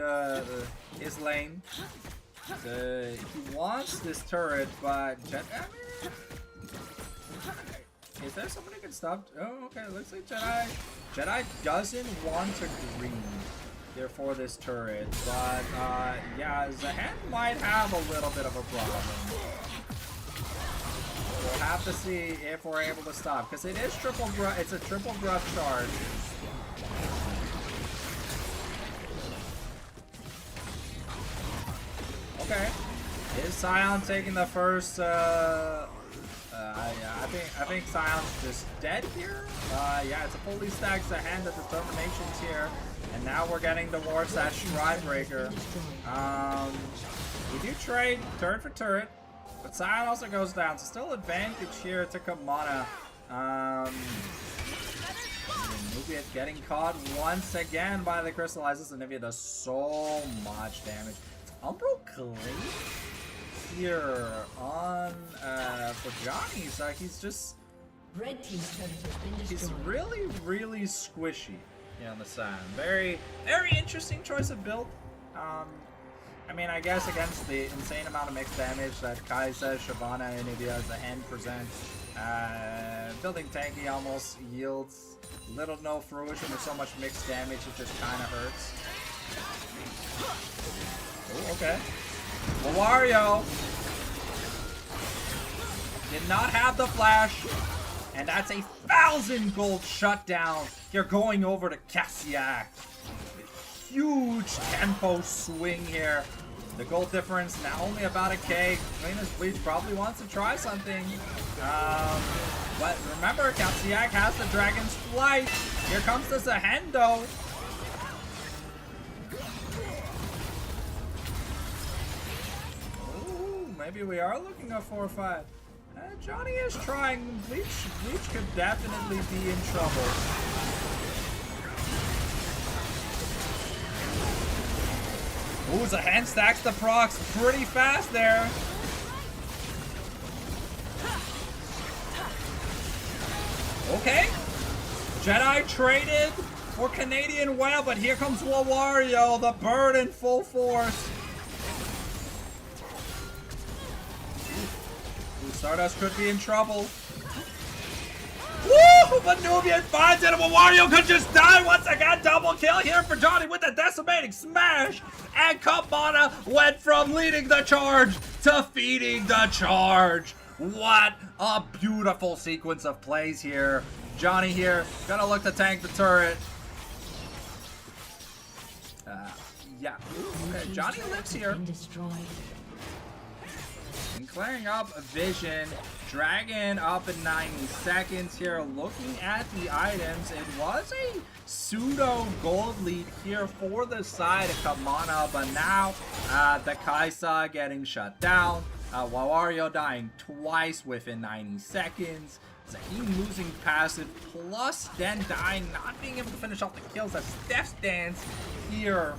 his lane. He wants this turret, but... is there somebody who can stop? Oh, okay, looks like Jedi doesn't want to green here for this turret, but yeah, Zahan might have a little bit of a problem. We'll have to see if we're able to stop, because it is it's a triple gruff charge. Okay, is Sion taking the first? I think Sion's just dead here. Yeah, it's a fully stacked Zahan. The determination's here. And now we're getting the Warsash Stridebreaker. We do trade turret for turret, but Sion also goes down, so still advantage here to Kamana. Nubia getting caught once again by the crystallizers. Nubia does so much damage. Umbro clean here on for Johnny, so he's just Red team's turret has been destroyed. he's really squishy. On the side. Very interesting choice of build. I mean, I guess against the insane amount of mixed damage that Kaisa, Shyvana, and Anivia as the end present, building tanky almost yields little no fruition with so much mixed damage, it just kind of hurts. Oh, okay. Wario did not have the flash. And that's a 1,000 gold shutdown. You're going over to Castor. Huge tempo swing here. The gold difference now only about a K. Cleanest Bleach probably wants to try something. But remember, Castor has the Dragon's Flight. Here comes the Zahendo. Ooh, maybe we are looking at 4-5. Johnny is trying. Bleach could definitely be in trouble. Ooh, Zahan stacks the procs pretty fast there. Okay. Jedi traded for Canadian Whale, but here comes Wawario, the bird in full force. Stardust could be in trouble. Woo! But Nubian finds it, and Wario could just die once again. Double kill here for Johnny with the decimating smash. And Kamana went from leading the charge to feeding the charge. What a beautiful sequence of plays here. Johnny here, gonna look to tank the turret. Yeah. Okay, Johnny lives here. And clearing up a vision. Dragon up in 90 seconds here. Looking at the items, it was a pseudo gold lead here for the side of Kamana, but now the Kaisa getting shut down. Wawario dying twice within 90 seconds. Zahin losing passive, plus then dying, not being able to finish off the kills. That's Death Dance here.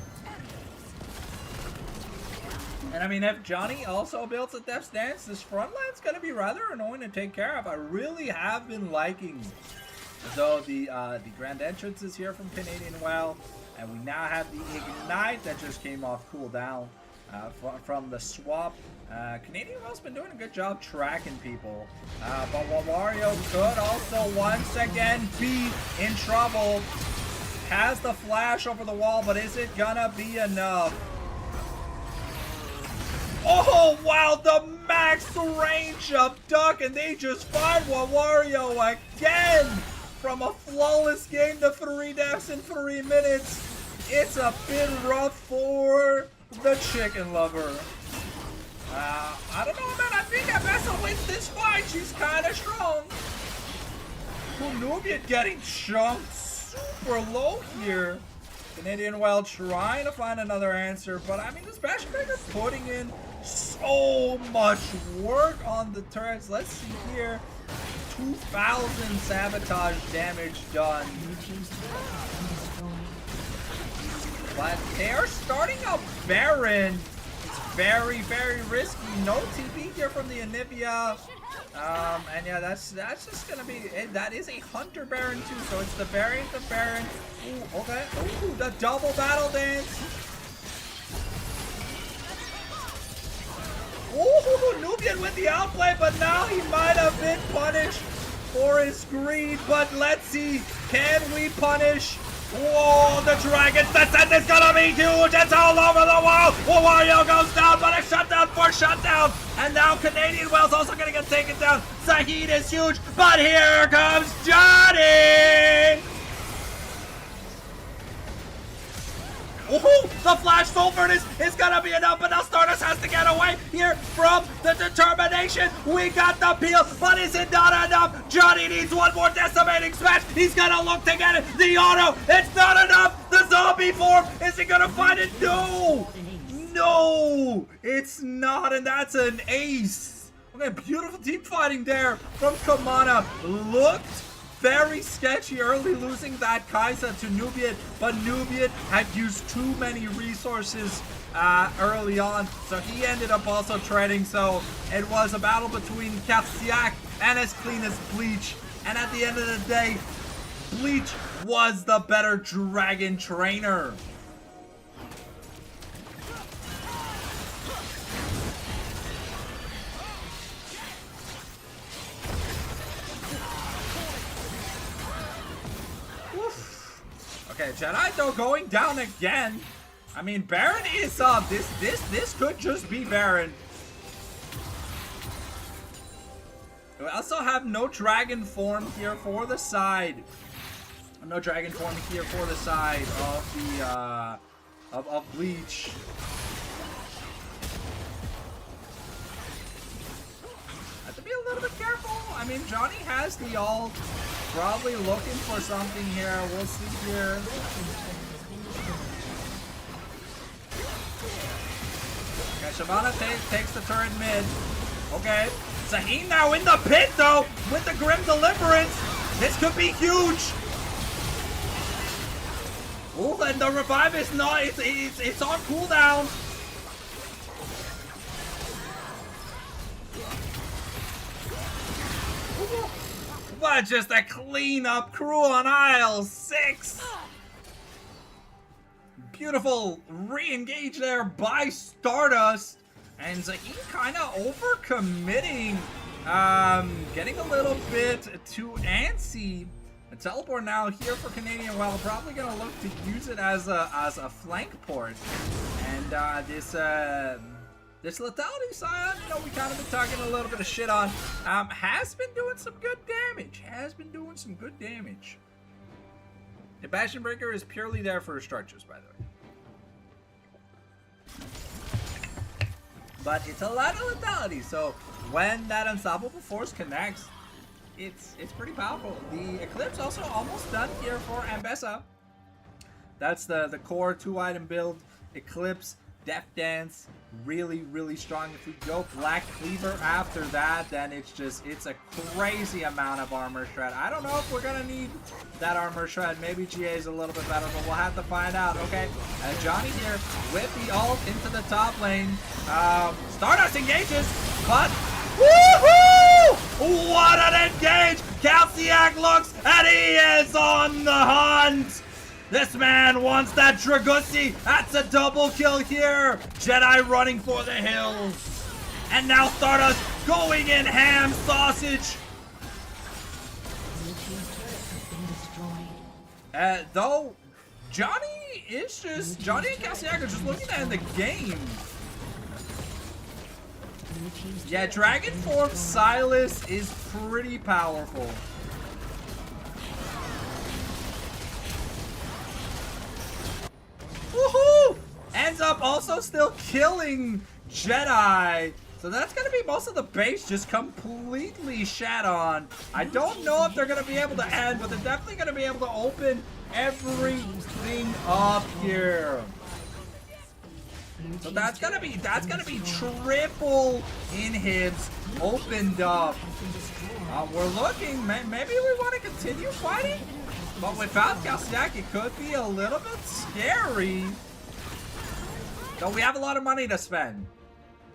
And I mean, if Johnny also builds a Death's Dance, this front line's going to be rather annoying to take care of. I really have been liking So the grand entrance is here from Canadian Well, and we now have the Ignite that just came off cooldown from the swap. Canadian Well's been doing a good job tracking people, but Wario could also once again be in trouble. Has the flash over the wall, but is it gonna be enough? Oh wow, the max range of Duck, and they just find Wario again from a flawless game to 3 deaths in 3 minutes. It's a bit rough for the chicken lover. I don't know, man. I think Abessa wins this fight. She's kind of strong. Nubian getting chunked super low here. Canadian Well trying to find another answer, but I mean, this Bashmaker putting in so much work on the turrets. Let's see here. 2,000 sabotage damage done. But they're starting a Baron. It's very, very risky. No TP here from the Anivia. And yeah, that's just gonna be it. That is a Hunter Baron too, so it's the variant of Baron. Ooh, okay. Ooh, the double battle dance. Ooh, Nubian with the outplay, but now he might have been punished for his greed. But let's see, can we punish? Whoa, the Dragon's Descent is gonna be huge. It's all over the wall. Wario goes down, but a shutdown for shutdown. And now Canadian Well's also gonna get taken down. Zahid is huge, but here comes Johnny. Ooh, the Flash Soul Furnace is gonna be enough, but now Stardust has to get away here from the determination. We got the peel, but is it not enough? Johnny needs one more decimating smash. He's gonna look to get it. The auto, it's not enough. The zombie form, is he gonna find it? No! No! It's not, and that's an ace. Okay, beautiful team fighting there from Kamana. Looked very sketchy early, losing that Kai'Sa to Nubian, but Nubian had used too many resources early on, so he ended up also trading. So it was a battle between Kafsiak and as clean as Bleach, and at the end of the day, Bleach was the better dragon trainer. Okay, Jedi though going down again. I mean, Baron is up. This could just be Baron. We also have no dragon form here for the side. No dragon form here for the side of the of Bleach. Have to be a little bit careful. I mean, Johnny has the ult. Probably looking for something here. We'll see here. Okay, Shyvana takes the turret mid. Okay. Zahid now in the pit though with the Grim Deliverance. This could be huge. Oh, and the revive is not. It's on cooldown. But just a clean-up crew on aisle 6. Beautiful re-engage there by Stardust. And Zahid kind of over-committing. Getting a little bit too antsy. A teleport now here for Canadian Well. Probably going to look to use it as a flank port. And this Lethality Scion, you know, we kind of been talking a little bit of shit on, has been doing some good damage. The Bastion Breaker is purely there for structures, by the way. But it's a lot of lethality, so when that Unstoppable Force connects, it's pretty powerful. The Eclipse also almost done here for Ambessa. That's the core 2-item build. Eclipse, Death Dance, really strong. If we go Black Cleaver after that, then it's a crazy amount of armor shred. I don't know if we're gonna need that armor shred. Maybe GA is a little bit better, but we'll have to find out. Okay, Johnny here with the ult into the top lane. Stardust engages, but woohoo! What an engage! Calciac looks and he is on the hunt! This man wants that Dragusi. That's a double kill here. Jedi running for the hills. And now Stardust going in ham sausage. Though Johnny and Calciac are just looking at the game. Yeah, Dragon Form Silas is pretty powerful. Woohoo! Ends up also still killing Jedi. So that's going to be most of the base just completely shat on. I don't know if they're going to be able to end, but they're definitely going to be able to open everything up here. So that's gonna be triple inhibs opened up. We're looking, maybe we want to continue fighting, but without Calciac it could be a little bit scary. So we have a lot of money to spend.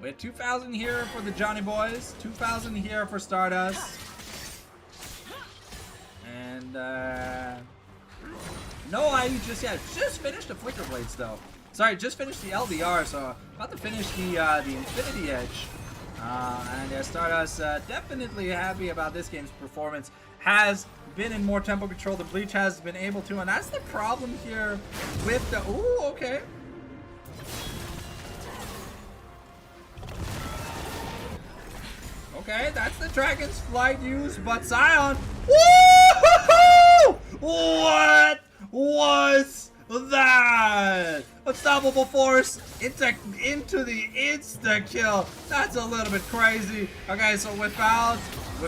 We have 2,000 here for the Johnny boys, 2,000 here for Stardust, and no, I just finished the Flicker Blades though. Sorry, just finished the LDR, so about to finish the Infinity Edge. And Stardust definitely happy about this game's performance. Has been in more tempo control than Bleach has been able to, and that's the problem here with the... Ooh, okay. Okay, that's the Dragon's Flight use, but Scion... Woo-hoo-hoo! What was that? Unstoppable force into the insta kill. That's a little bit crazy. Okay, so without the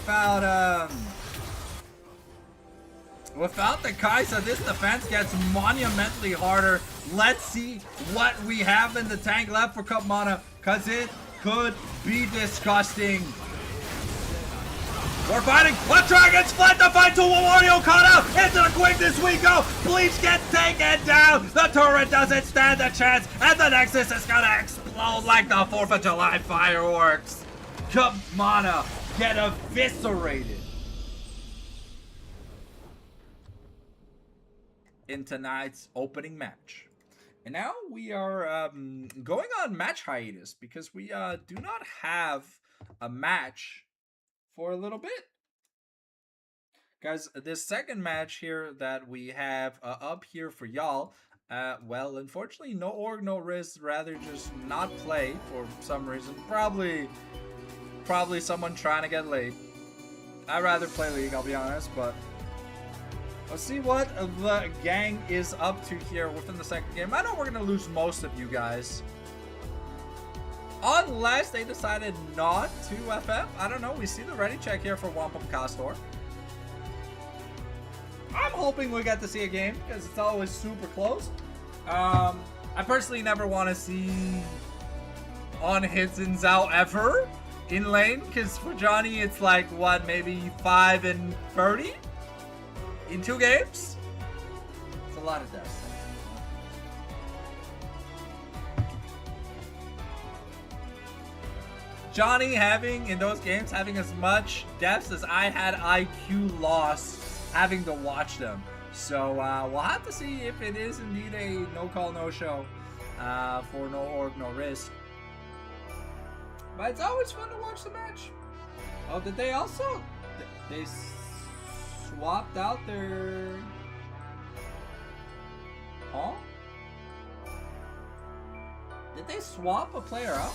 Kai'Sa, this defense gets monumentally harder. Let's see what we have in the tank left for Cup Mana, cause it could be disgusting. We're fighting. What Dragons fled the fight to Wario caught out into the quickness we go. Bleach gets taken down. The turret doesn't stand a chance, and the Nexus is gonna explode like the 4th of July fireworks. Cup Mana get eviscerated in tonight's opening match. And now we are going on match hiatus because we do not have a match for a little bit. Guys, this second match here that we have up here for y'all, well, unfortunately, no org, no risk, rather just not play for some reason. Probably someone trying to get late. I'd rather play League, I'll be honest, but let's see what the gang is up to here within the second game. I know we're going to lose most of you guys, unless they decided not to FF. I don't know. We see the ready check here for Wampum Castor. I'm hoping we get to see a game because it's always super close. I personally never want to see on hits and Zhao ever in lane, because for Johnny it's like what, maybe 5 and 30 in 2 games. It's a lot of deaths. Johnny having in those games having as much deaths as I had IQ loss having to watch them. So we'll have to see if it is indeed a no call, no show for no org, no risk. But it's always fun to watch the match. Oh, did they also? They swapped out their... Huh? Did they swap a player out?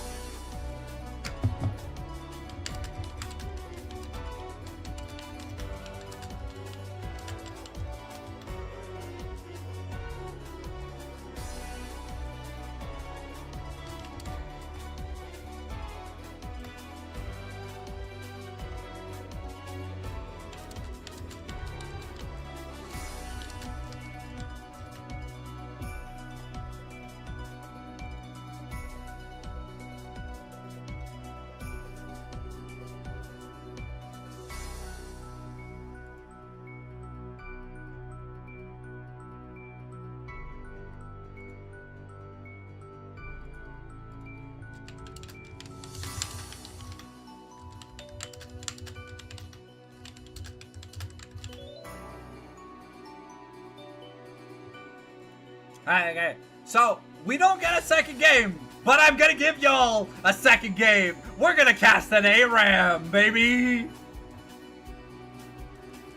Okay, so we don't get a second game, but I'm gonna give y'all a second game. We're gonna cast an ARAM, baby.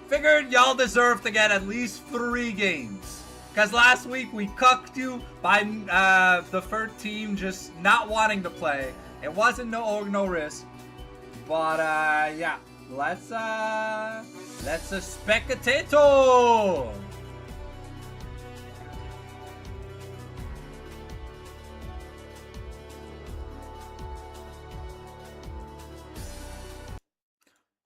Figured y'all deserve to get at least 3 games. Because last week we cucked you by the third team just not wanting to play. It wasn't no risk. But yeah, let's a spectator.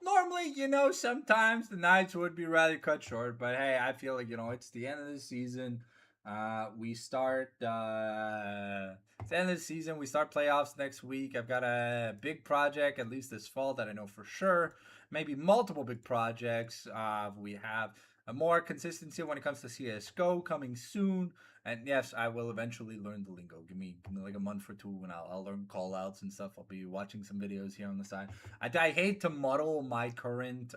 Normally, you know, sometimes the nights would be rather cut short, but hey, I feel like, you know, it's the end of the season. We start, it's the end of the season. We start playoffs next week. I've got a big project, at least this fall, that I know for sure. Maybe multiple big projects. We have more consistency when it comes to CSGO coming soon. And yes, I will eventually learn the lingo. Give me like a month or 2 and I'll learn call outs and stuff. I'll be watching some videos here on the side. I hate to muddle my current,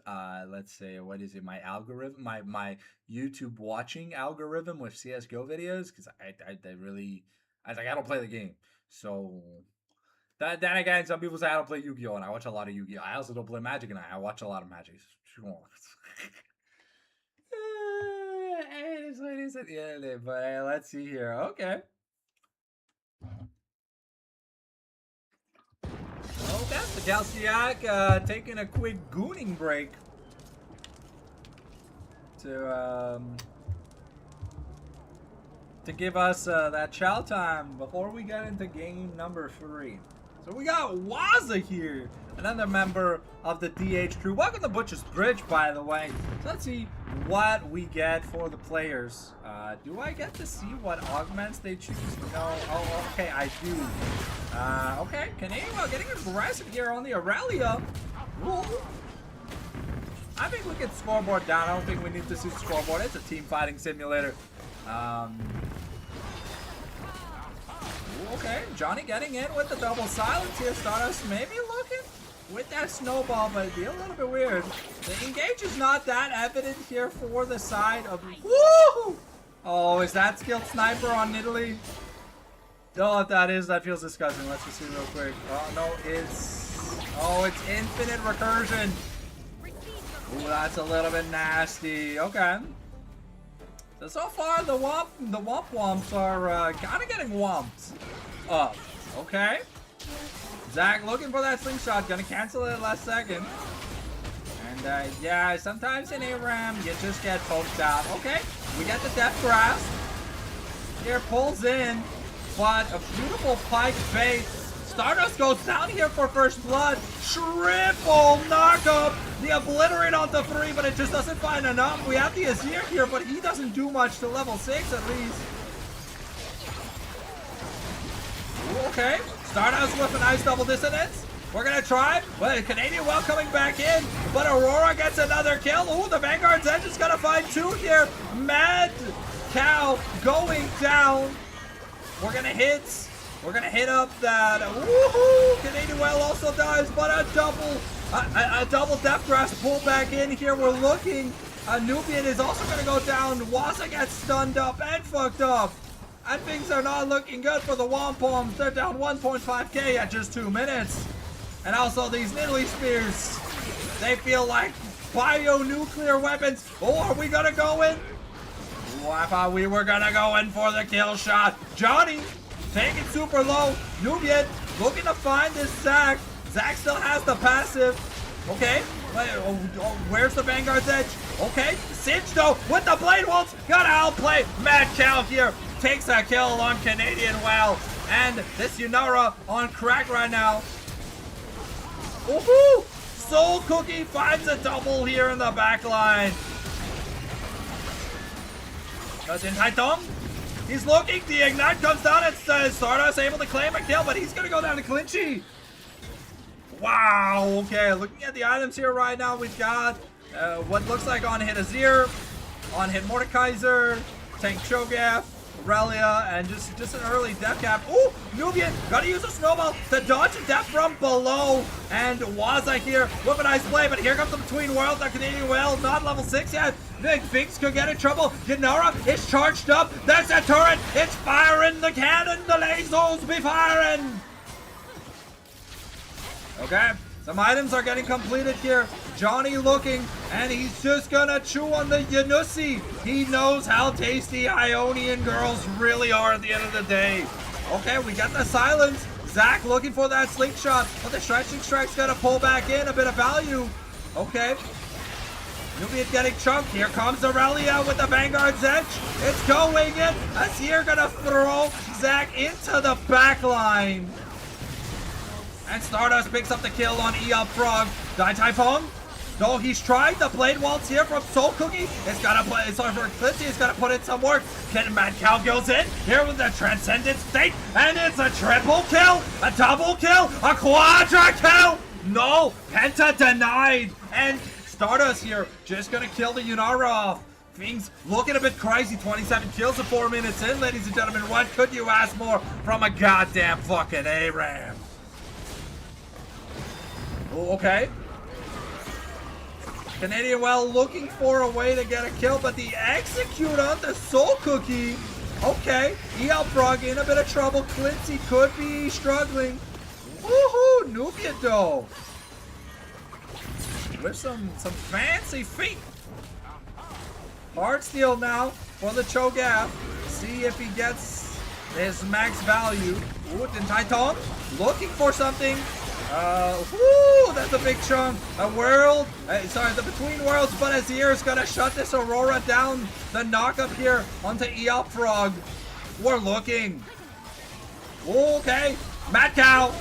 let's say, what is it, my algorithm, my YouTube watching algorithm with CSGO videos, because I don't play the game. So, then again, some people say I don't play Yu-Gi-Oh! And I watch a lot of Yu-Gi-Oh! I also don't play Magic, and I watch a lot of Magic. It is what it is at the end of the day, but let's see here. Okay. Okay, the Calciac taking a quick gooning break to give us that chow time before we get into game number 3. So we got Waza here, another member of the DH crew. Welcome to Butcher's Bridge, by the way. So let's see what we get for the players. Do I get to see what augments they choose? No. Oh, okay, I do. Okay, Canadian getting aggressive here on the Aurelia. Ooh. I think we can scoreboard down. I don't think we need to see scoreboard. It's a team fighting simulator. Okay, Johnny getting in with the double silence here. Stardust maybe looking with that snowball, but it'd be a little bit weird. The engage is not that evident here for the side of... Woo! Oh, is that skilled sniper on Italy? Don't know what that is. That feels disgusting. Let's just see real quick. Oh, no, it's... Oh, it's infinite recursion. Ooh, that's a little bit nasty. Okay. So far, the Womps are kind of getting womped up. Okay. Zach looking for that slingshot. Gonna cancel it last second. And yeah, sometimes in ARAM, you just get poked out. Okay. We get the Death Grasp. Here pulls in. But a beautiful pike bait. Stardust goes down here for first blood. Triple knockup. The Obliterate onto 3, but it just doesn't find enough. We have the Azir here, but he doesn't do much to level 6 at least. Ooh, okay. Stardust with a nice double dissonance. We're gonna try. But Canadian well coming back in. But Aurora gets another kill. Ooh, the Vanguard's Edge is gonna find 2 here. Mad Cow going down. We're gonna hit up that. Woohoo! Canadian well also dies, but a double Death Grasp pull back in here. We're looking. Nubian is also gonna go down. Waza gets stunned up and fucked up. And things are not looking good for the Wampums. They're down 1.5k at just 2 minutes. And also these Nidalee Spears. They feel like bio-nuclear weapons. Oh, are we gonna go in? Ooh, I thought we were gonna go in for the kill shot. Johnny taking super low. Nubian looking to find this Zac. Zac still has the passive. Okay. Where's the Vanguard's Edge? Okay. Singe though with the Blade Waltz. Gotta outplay. Mad Cow here takes a kill on Canadian well. And this Yunara on crack right now. Woohoo! Soul Cookie finds a double here in the back line. Does Taitung? He's looking. The Ignite comes down. It's Stardust able to claim a kill, but he's gonna go down to Clinchy. Wow. Okay. Looking at the items here right now, we've got what looks like on hit Azir, on hit Mordekaiser, Tank Cho'Gath, Relia, and just an early death cap. Ooh, Nubian, gotta use a snowball to dodge a death from below. And Waza here with a nice play, but here comes the Between Worlds. The Canadian Whale, not level 6 yet. Big Finks could get in trouble. Yanara is charged up. There's a turret. It's firing the cannon. The lasers be firing. Okay, some items are getting completed here. Johnny looking, and he's just gonna chew on the Yanusi. He knows how tasty Ionian girls really are at the end of the day. Okay, we got the silence. Zach looking for that slingshot, but the stretching strike's gonna pull back in a bit of value. Okay. Nubian getting chunked. Here comes Aurelia with the Vanguard's Edge. It's going in. Azir gonna throw Zach into the back line. And Stardust picks up the kill on Eop Frog. Die Typhoon. No, he's tried the Blade Waltz here from Soul Cookie. It's gotta put, sorry for Eclipse, it's gotta put in some work. Mad Cow goes in here with the Transcendent State, and it's a triple kill, a double kill, a quadra kill. No, Penta denied. And Stardust here just gonna kill the Yunara off. Things looking a bit crazy. 27 kills in 4 minutes in, ladies and gentlemen. What could you ask more from a goddamn fucking ARAM? Okay. Canadian Well looking for a way to get a kill, but the execute on the Soul Cookie. Okay, EL Frog in a bit of trouble. Clincy could be struggling. Woohoo, Nubia though. With some fancy feet. Hard steal now for the Cho'Gath. See if he gets his max value. Ooh, Titan looking for something. Whoo, that's a big chunk. A world, sorry, the Between Worlds, but Azir is gonna shut this Aurora down. The knockup here onto Eop Frog. We're looking. Okay, Mad Cow.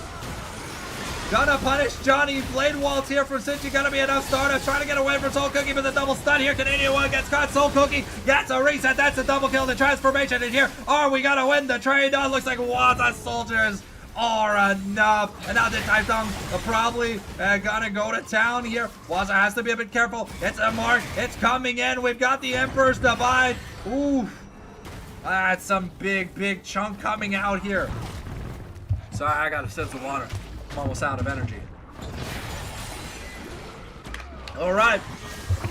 Gonna punish Johnny. Blade Waltz here from Cincy. Gonna be enough. Stardust trying to get away from Soul Cookie, but the double stun here. Canadian One gets caught. Soul Cookie gets a reset. That's a double kill. The transformation in here. Are we gonna win the trade? Done. Looks like Waza soldiers are enough. And now the Typhon probably gonna go to town here. Waza has to be a bit careful. It's a mark. It's coming in. We've got the Emperor's Divide. Ooh. That's some big chunk coming out here. Sorry, I got a sip of water. I'm almost out of energy. Alright.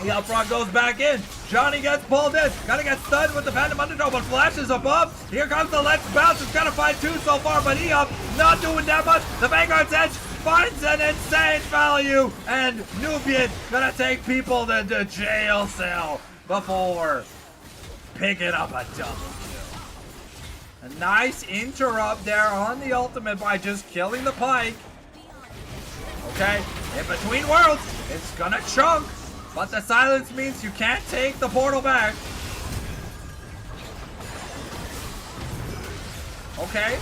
The Frog goes back in. Johnny gets pulled in. Gotta get stunned with the Phantom Undertow, but Flash is above. Here comes the Let's Bounce. It's gotta find 2 so far, but Eop not doing that much. The Vanguard's Edge finds an insane value, and Nubian gonna take people to the jail cell before picking up a double kill. A nice interrupt there on the ultimate by just killing the Pike. Okay, in Between Worlds, it's gonna chunk, but the silence means you can't take the portal back. Okay,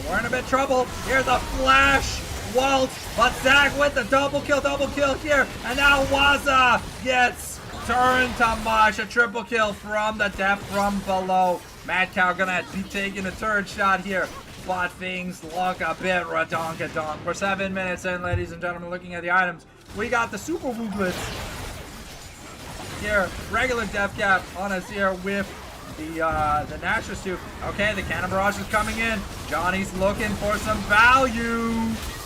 we're in a bit of trouble. Here's a Flash Waltz, but Zach with the double kill here, and now Waza gets turned to mush. A triple kill from the depth from below. Mad Cow gonna be taking a turret shot here. But things look a bit redonka-donk. We're 7 minutes in, ladies and gentlemen, looking at the items. We got the Super Wooglets here. Regular Death Cap on us here with the Nashor suit. Okay, the Cannon Barrage is coming in. Johnny's looking for some value.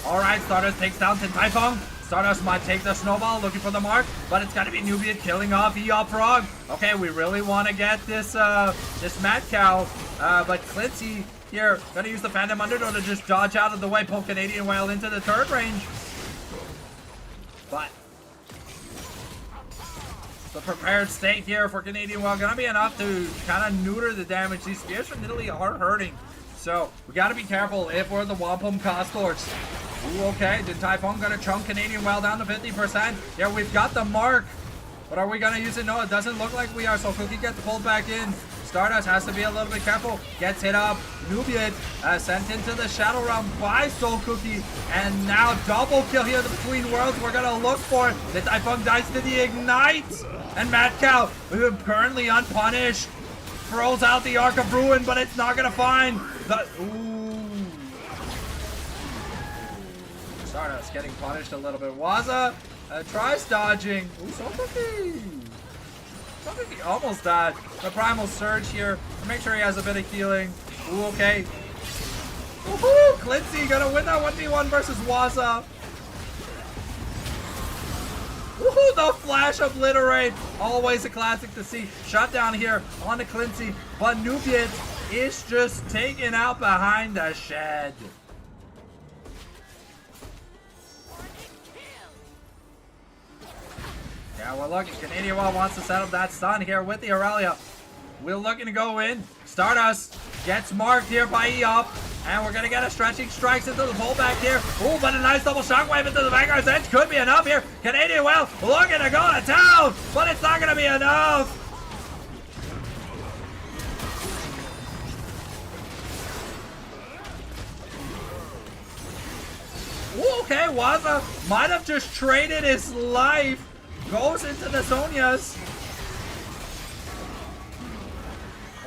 Alright, Stardust takes down Typhon. Stardust might take the snowball, looking for the mark, but it's gotta be Nubian killing off Eop Frog. Okay, we really want to get this this Mad Cow, but Clincy here gonna use the Phantom Undertow to just dodge out of the way, pull Canadian Whale into the turret range. But the prepared state here for Canadian Whale gonna be enough to kind of neuter the damage. These spears from Italy are hurting, so we gotta be careful if we're the Wampum Castors. Ooh, okay, the Typhon gonna chunk Canadian Whale down to 50%. Yeah, we've got the mark, but are we gonna use it? No, it doesn't look like we are, so Cookie gets pulled back in. Stardust has to be a little bit careful. Gets hit up. Nubian sent into the Shadow Realm by Soul Cookie. And now double kill here in the Between Worlds. We're going to look for it. The Typhon dies to the Ignite. And Mad Cow, who is currently unpunished, throws out the Arc of Ruin, but it's not going to find the... Ooh. Stardust getting punished a little bit. Waza tries dodging. Ooh, Soul Cookie. I think he almost died. The Primal Surge here. Make sure he has a bit of healing. Ooh, okay. Woohoo! Clincy gonna win that 1v1 versus Waza. Woohoo! The Flash Obliterate. Always a classic to see. Shut down here on the Clincy. But Nubian is just taken out behind the shed. Yeah, we're looking. Canadian Well wants to set up that stun here with the Aurelia. We're looking to go in. Stardust gets marked here by Eop. And we're going to get a stretching strikes into the pullback here. Ooh, but a nice double shockwave into the Vanguard's edge. Could be enough here. Canadian Well looking to go to town. But it's not going to be enough. Ooh, okay, Waza might have just traded his life. Goes into the Sonias.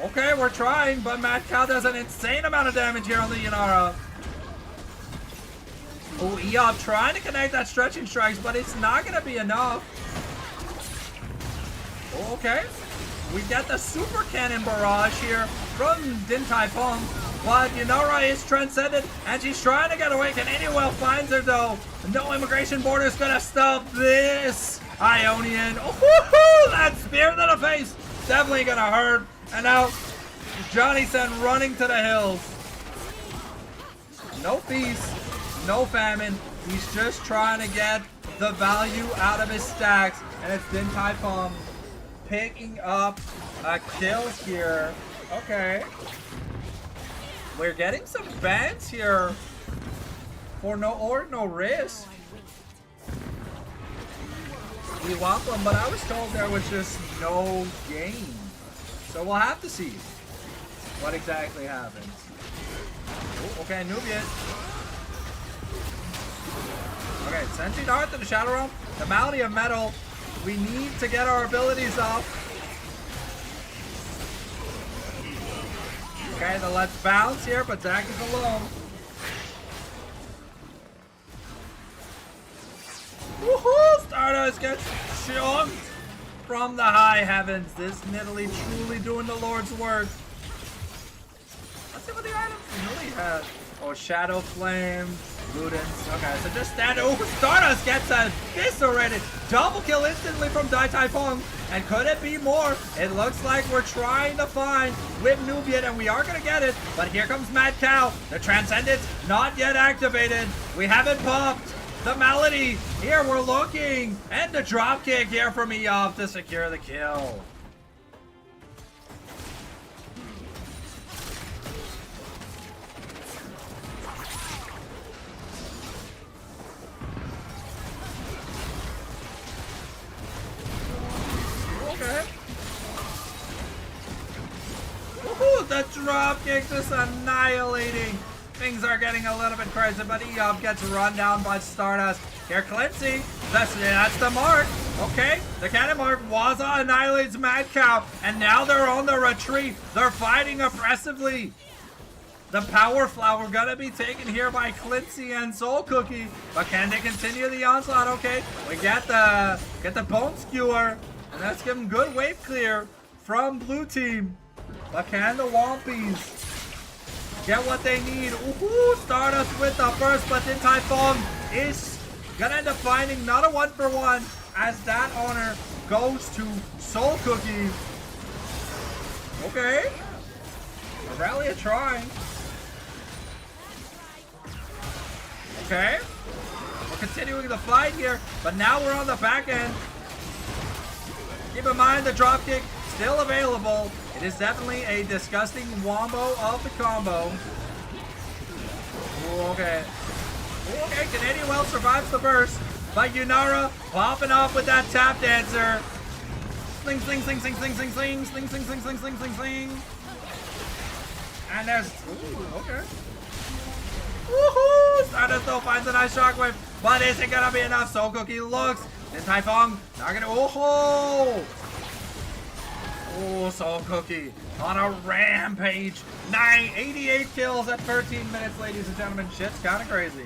Okay, we're trying, but Mad Cow does an insane amount of damage here on the Yanara. Oh, Eop trying to connect that stretching strikes, but it's not going to be enough. Okay. We get the Super Cannon Barrage here from Din Tai Fung, but Yanara is transcended, and she's trying to get away. Canadian Well finds her, though. No immigration border is going to stop this. Ionian. Oh, that spear to the face. Definitely going to hurt. And now, Johnny Sen running to the hills. No feast, no famine. He's just trying to get the value out of his stacks. And it's Din Tai Fung picking up a kill here. Okay. We're getting some bans here for no or no risk. We Wampum, but I was told there was just no game. So we'll have to see what exactly happens. Ooh, okay, Nubian. Okay, Sentry Dart to the Shadow Realm. The Malady of Metal. We need to get our abilities up. Okay, the Let's Bounce here, but Zach is alone. Woohoo! Stardust gets chunked from the high heavens. This Nidalee truly doing the Lord's work. Let's see what the items really has. Oh, Shadow Flame, Ludens. Okay, so just stand. Oh, Stardust gets eviscerated. Double kill instantly from Din Tai Fung. And could it be more? It looks like we're trying to find with Nubian, and we are going to get it. But here comes Mad Cow. The Transcendence not yet activated. We haven't popped the Malady. Here we're looking. And the drop kick here from Eop to secure the kill. Okay. Woohoo! The drop kick just annihilating. Things are getting a little bit crazy, but Eop gets run down by Stardust. Here, Clincy. That's the mark. Okay, the cannon mark. Waza annihilates Mad Cow, and now they're on the retreat. They're fighting oppressively. The Power Flower gonna be taken here by Clincy and Soul Cookie, but can they continue the onslaught? Okay, we get the Bone Skewer, and that's giving good wave clear from blue team. But can the Wampies get what they need? Ooh, Stardust with the first, but Din Tai Fung is gonna end up finding not a 1-for-1 as that honor goes to Soul Cookie. Okay. Aurelia trying. Okay. We're continuing the fight here, but now we're on the back end. Keep in mind the dropkick still available. It is definitely a disgusting wombo of the combo. Ooh, okay. Ooh, okay, Canadian Well survives the burst, but Yunara popping off with that tap dancer. Sling, sling, sling, sling, sling, sling, sling, sling, sling, sling, sling, sling, sling, sling. And there's, ooh, okay. Woohoo! Stardust still finds a nice shockwave, but is it gonna be enough? Soul Cookie looks. Din Tai Fung not gonna. Oh! Oh, Soul Cookie on a rampage. 88 kills at 13 minutes, ladies and gentlemen. Shit's kind of crazy.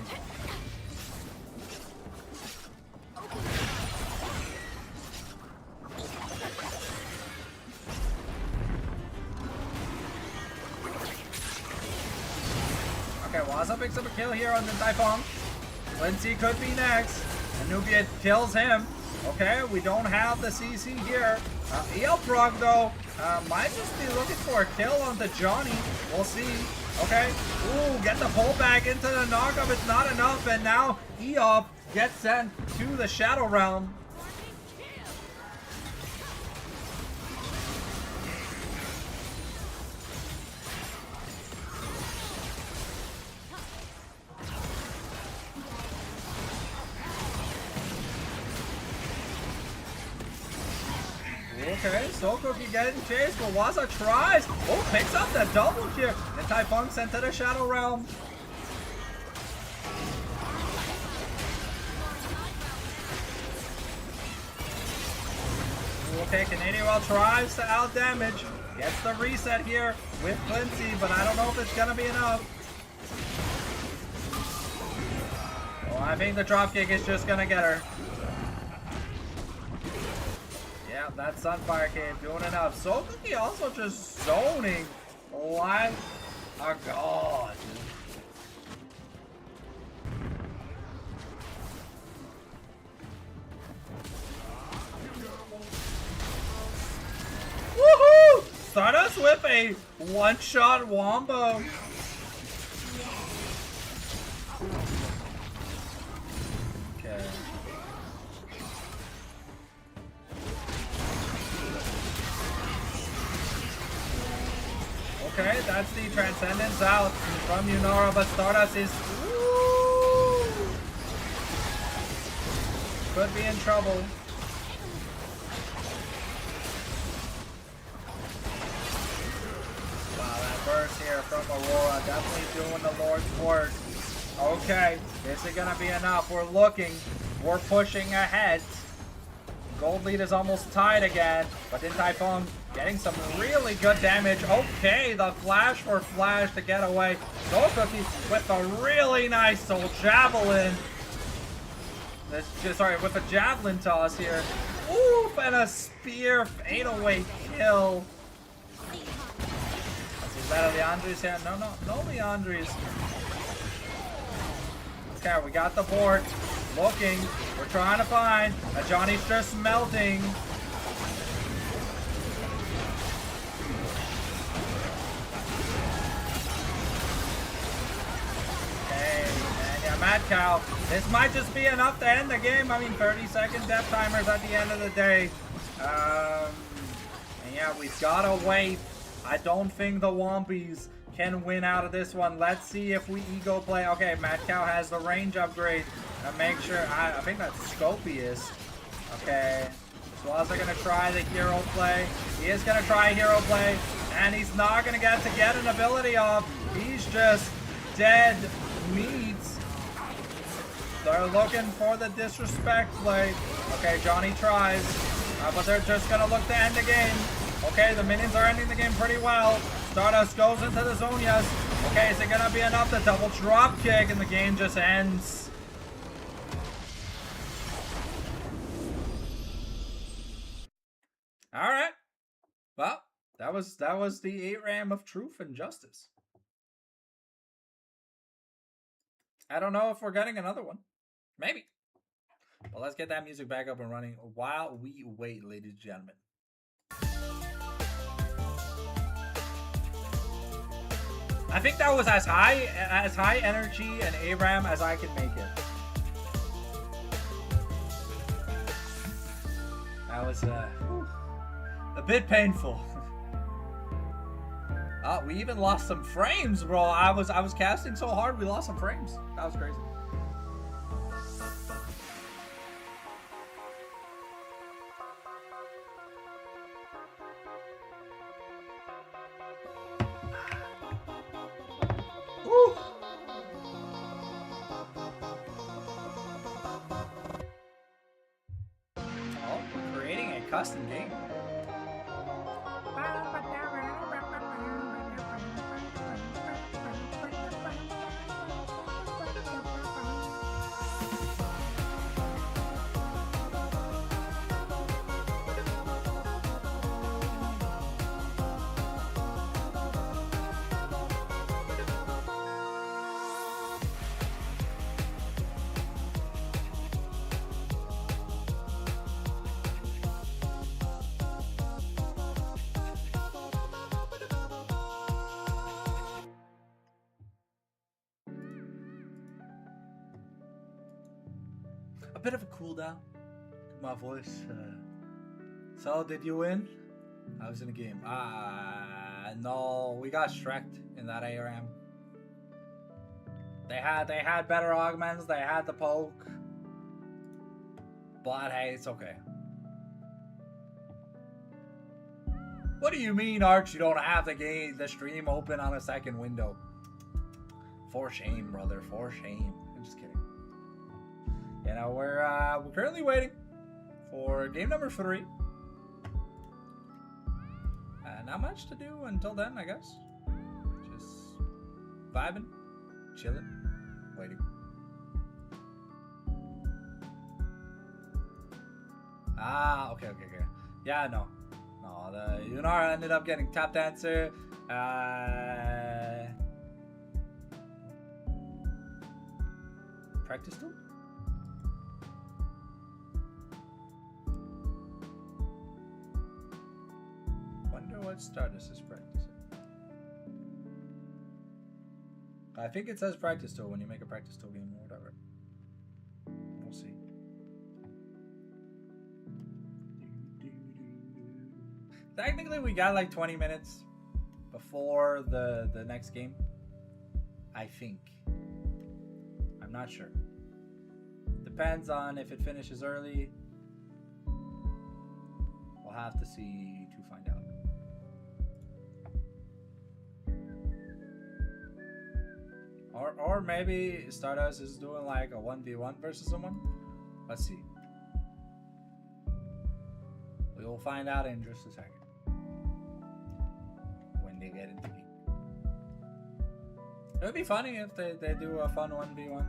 picks up a kill here on the Typhon. Lindsay could be next. Anubia kills him. Okay, we don't have the CC here. EL Prog, though, might just be looking for a kill on the Johnny. We'll see. Okay. Ooh, get the pullback into the knockup. It's not enough. And now Eop gets sent to the Shadow Realm. Okay, Sokoki getting chased, but Waza tries. Oh, picks up the double kick. And Typhon sent to the Shadow Realm. Okay, Canadian tries to out damage. Gets the reset here with Lindsay, but I don't know if it's gonna be enough. Oh, I think the dropkick is just gonna get her. Yeah, that Sunfire Cave doing enough. Sokoki also just zoning like a god. Woohoo! Start us with a one-shot wombo. Okay. Okay, that's the Transcendence out from Yunara, but Stardust is... Woo! Could be in trouble. Wow, that burst here from Aurora, definitely doing the Lord's work. Okay, this is gonna be enough. We're looking, we're pushing ahead. Gold lead is almost tied again, but then Typhon getting some really good damage. Okay, the flash for Flash to get away. Sokoki with a really nice soul javelin. Sorry, with a javelin toss here. Oof, and a spear fadeaway kill. Is that Leandri's here? No Leandri's. Okay, we got the board. Looking. We're trying to find. Johnny's just melting. Okay, and yeah, Mad Cow. This might just be enough to end the game. I mean, 30-second death timers at the end of the day. And yeah, we've gotta wait. I don't think the Wompies can win out of this one. Let's see if we ego play. Okay, Mad Cow has the range upgrade. Make sure, I think that's Scopius. Okay, Swaza gonna try the hero play. He is gonna try hero play, and he's not gonna get an ability off. He's just dead meat. They're looking for the disrespect play. Okay, Johnny tries, but they're just gonna look to end the game. Okay, the minions are ending the game pretty well. Stardust goes into the Zonias. Okay, is it gonna be enough? The double drop kick, and the game just ends. All right. Well, that was the 8 RAM of truth and justice. I don't know if we're getting another one. Maybe. Well, let's get that music back up and running while we wait, ladies and gentlemen. I think that was as high energy and ARAM as I can make it. That was a bit painful. Oh, we even lost some frames, bro. I was casting so hard we lost some frames. That was crazy. Woo. Oh, we're creating a custom game. a bit of a cooldown. My voice. So, did you win? I was in a game. No, we got Shrek'd in that ARM. They had better augments. They had the poke. But hey, it's okay. What do you mean, Arch? You don't have the stream open on a second window? For shame, brother. For shame. I'm just kidding. You know, we're currently waiting for game number 3. Not much to do until then, I guess. Just vibing, chilling, waiting. Okay. Yeah, no, the Yunara ended up getting top dancer. Practice tool? Wonder what Stardust is practicing. I think it says practice tool when you make a practice tool game or whatever. We'll see. Technically, we got like 20 minutes before the next game. I think. I'm not sure. Depends on if it finishes early. We'll have to see to find out. Or maybe Stardust is doing like a 1v1 versus someone. Let's see. We will find out in just a second. When they get into game. It would be funny if they do a fun 1v1.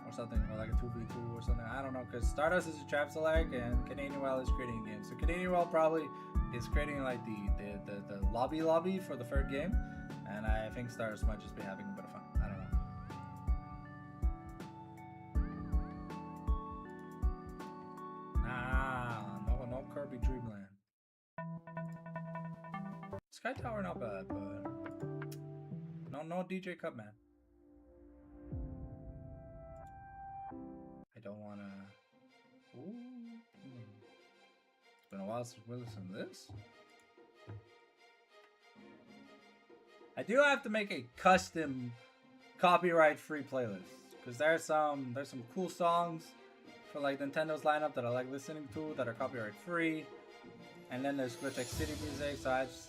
Or something, or like a 2v2 or something. I don't know, because Stardust is a trap select and Canadian Well is creating games. So Canadian Well probably is creating like the lobby for the third game. And I think Stardust might just be having a bit of fun. I don't know. No Kirby Dreamland. Sky Tower not bad, but no DJ Cupman. I don't wanna. Ooh. It's been a while since we listened to this. I do have to make a custom copyright-free playlist because there's some cool songs for like Nintendo's lineup that I like listening to that are copyright-free, and then there's Glitch X City music.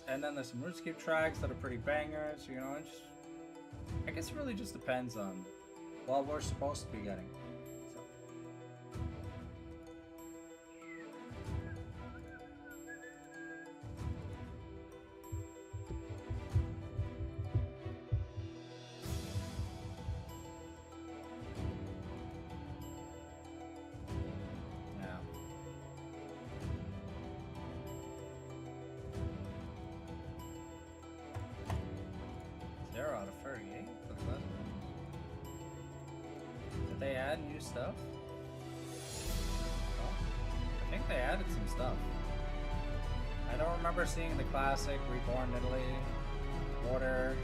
And then there's some RuneScape tracks that are pretty bangers. You know, I guess it really just depends on what we're supposed to be getting. Did they add new stuff? Oh, I think they added some stuff. I don't remember seeing the classic Reborn Italy order.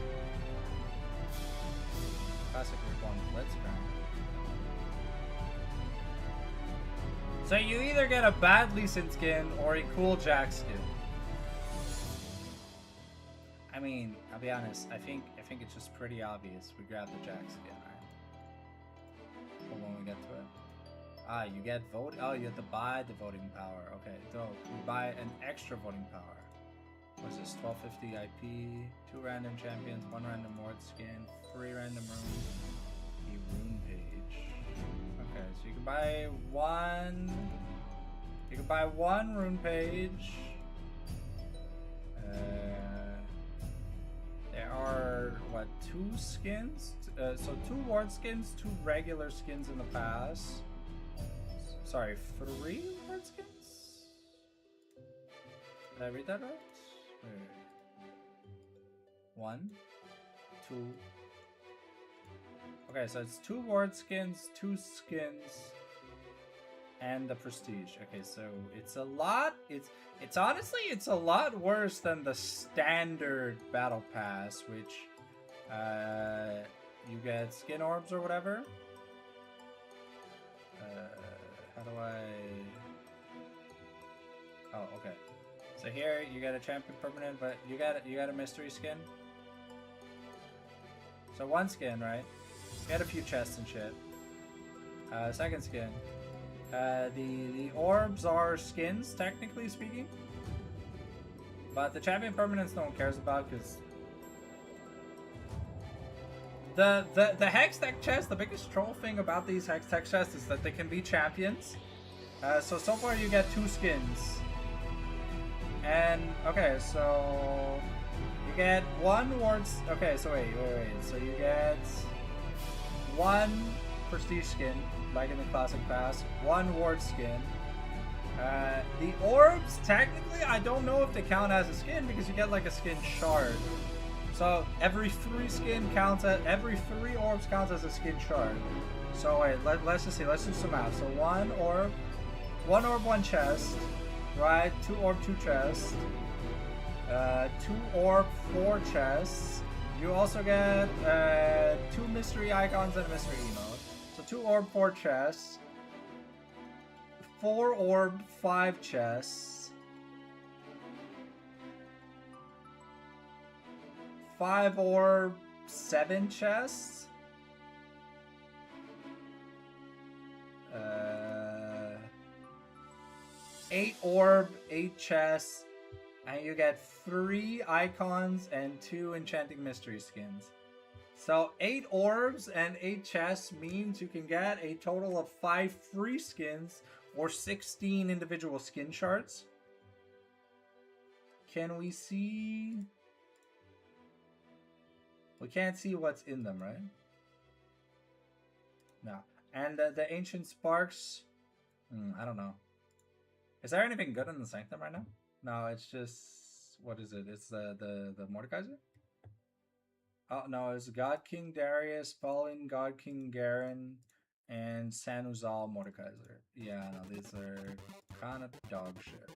Classic Reborn Blitzcrank. So you either get a bad Lee Sin skin or a cool Jack skin. I mean, I'll be honest. I think it's just pretty obvious. We grab the Jack skin, right? But when we get to it, you get vote. Oh, you have to buy the voting power. Okay, so we buy an extra voting power. What's this? 1250 IP, 2 random champions, 1 random ward skin, 3 random runes, a rune page. Okay, so you can buy one. You can buy 1 rune page. There are, what, 2 skins? So 2 ward skins, 2 regular skins in the pass. Sorry, 3 ward skins? Did I read that right? Wait. 1, 2. Okay, so it's 2 ward skins, 2 skins, and the prestige. Okay, so it's a lot. It's honestly, it's a lot worse than the standard battle pass, which you get skin orbs or whatever. How do I... Oh, okay. So here you get a champion permanent, but you got a mystery skin. So one skin, right? You got a few chests and shit. Second skin. The orbs are skins, technically speaking. But the champion permanents no one cares about because the hex tech chest, the biggest troll thing about these hex tech chests is that they can be champions. So far you get 2 skins. And okay, so you get 1 wards. Okay, so wait. So you get 1 prestige skin, like in the classic pass, 1 ward skin. The orbs, technically, I don't know if they count as a skin because you get like a skin shard. So every 3 skin counts as, every 3 orbs counts as a skin shard. So wait, let's just see. Let's do some math. So 1 orb, 1 chest, right? 2 orb, 2 chests. 2 orb, 4 chests. You also get 2 mystery icons and a mystery emote. So 2 orb, 4 chests. 4 orb, 5 chests. 5 orb, 7 chests. 8 orb, 8 chests. And you get 3 icons and 2 enchanting mystery skins. So 8 orbs and 8 chests means you can get a total of 5 free skins or 16 individual skin shards. Can we see? We can't see what's in them, right? No. And the ancient sparks, I don't know. Is there anything good in the sanctum right now? No, it's just, what is it? It's the Mordekaiser? Oh no, it's God King Darius, Fallen God King Garen, and Sanuzal Mordekaiser. Yeah, no, these are kind of dog shit.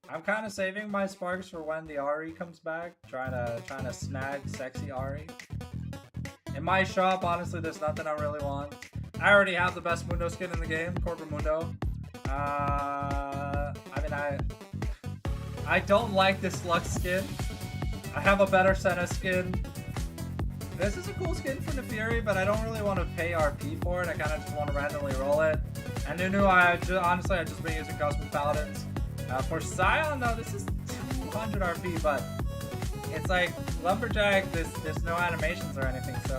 I'm kind of saving my sparks for when the Ari comes back, trying to snag sexy Ari. In my shop, honestly, there's nothing I really want. I already have the best Mundo skin in the game, Corporate Mundo. I mean, I don't like this Lux skin. I have a better Senna skin. This is a cool skin for Neferi, but I don't really want to pay RP for it. I kind of just want to randomly roll it. And Nunu, honestly, I've just been using Cosmic Paladins. For Scion, though, this is 200 RP, but it's like Lumberjack, there's no animations or anything, so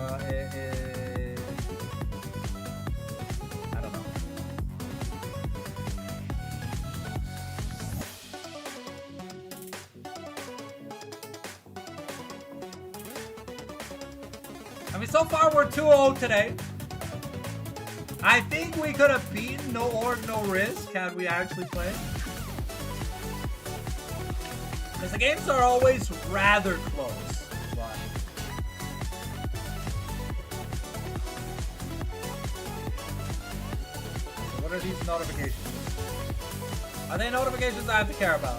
I don't know. I mean, so far we're 2-0 today. I think we could have beaten No Org, No Risk had we actually played. Because the games are always rather close. But so what are these notifications? Are they notifications I have to care about?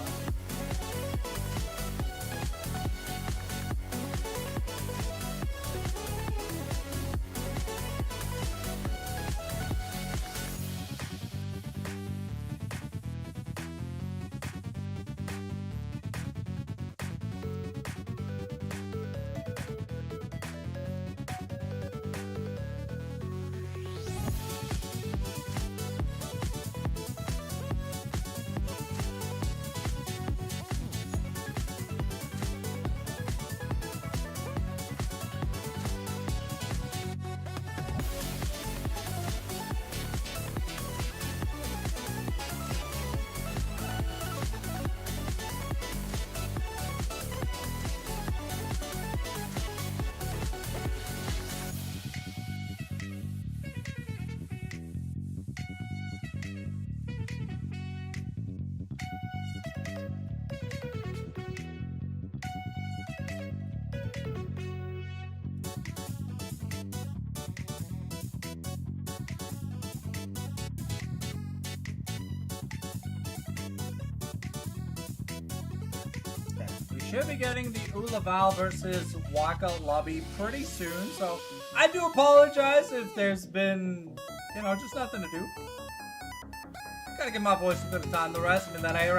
Should be getting the Ulaval versus Waka lobby pretty soon, so I do apologize if there's been you know, just nothing to do. Gotta give my voice a bit of time to rest. I mean, that A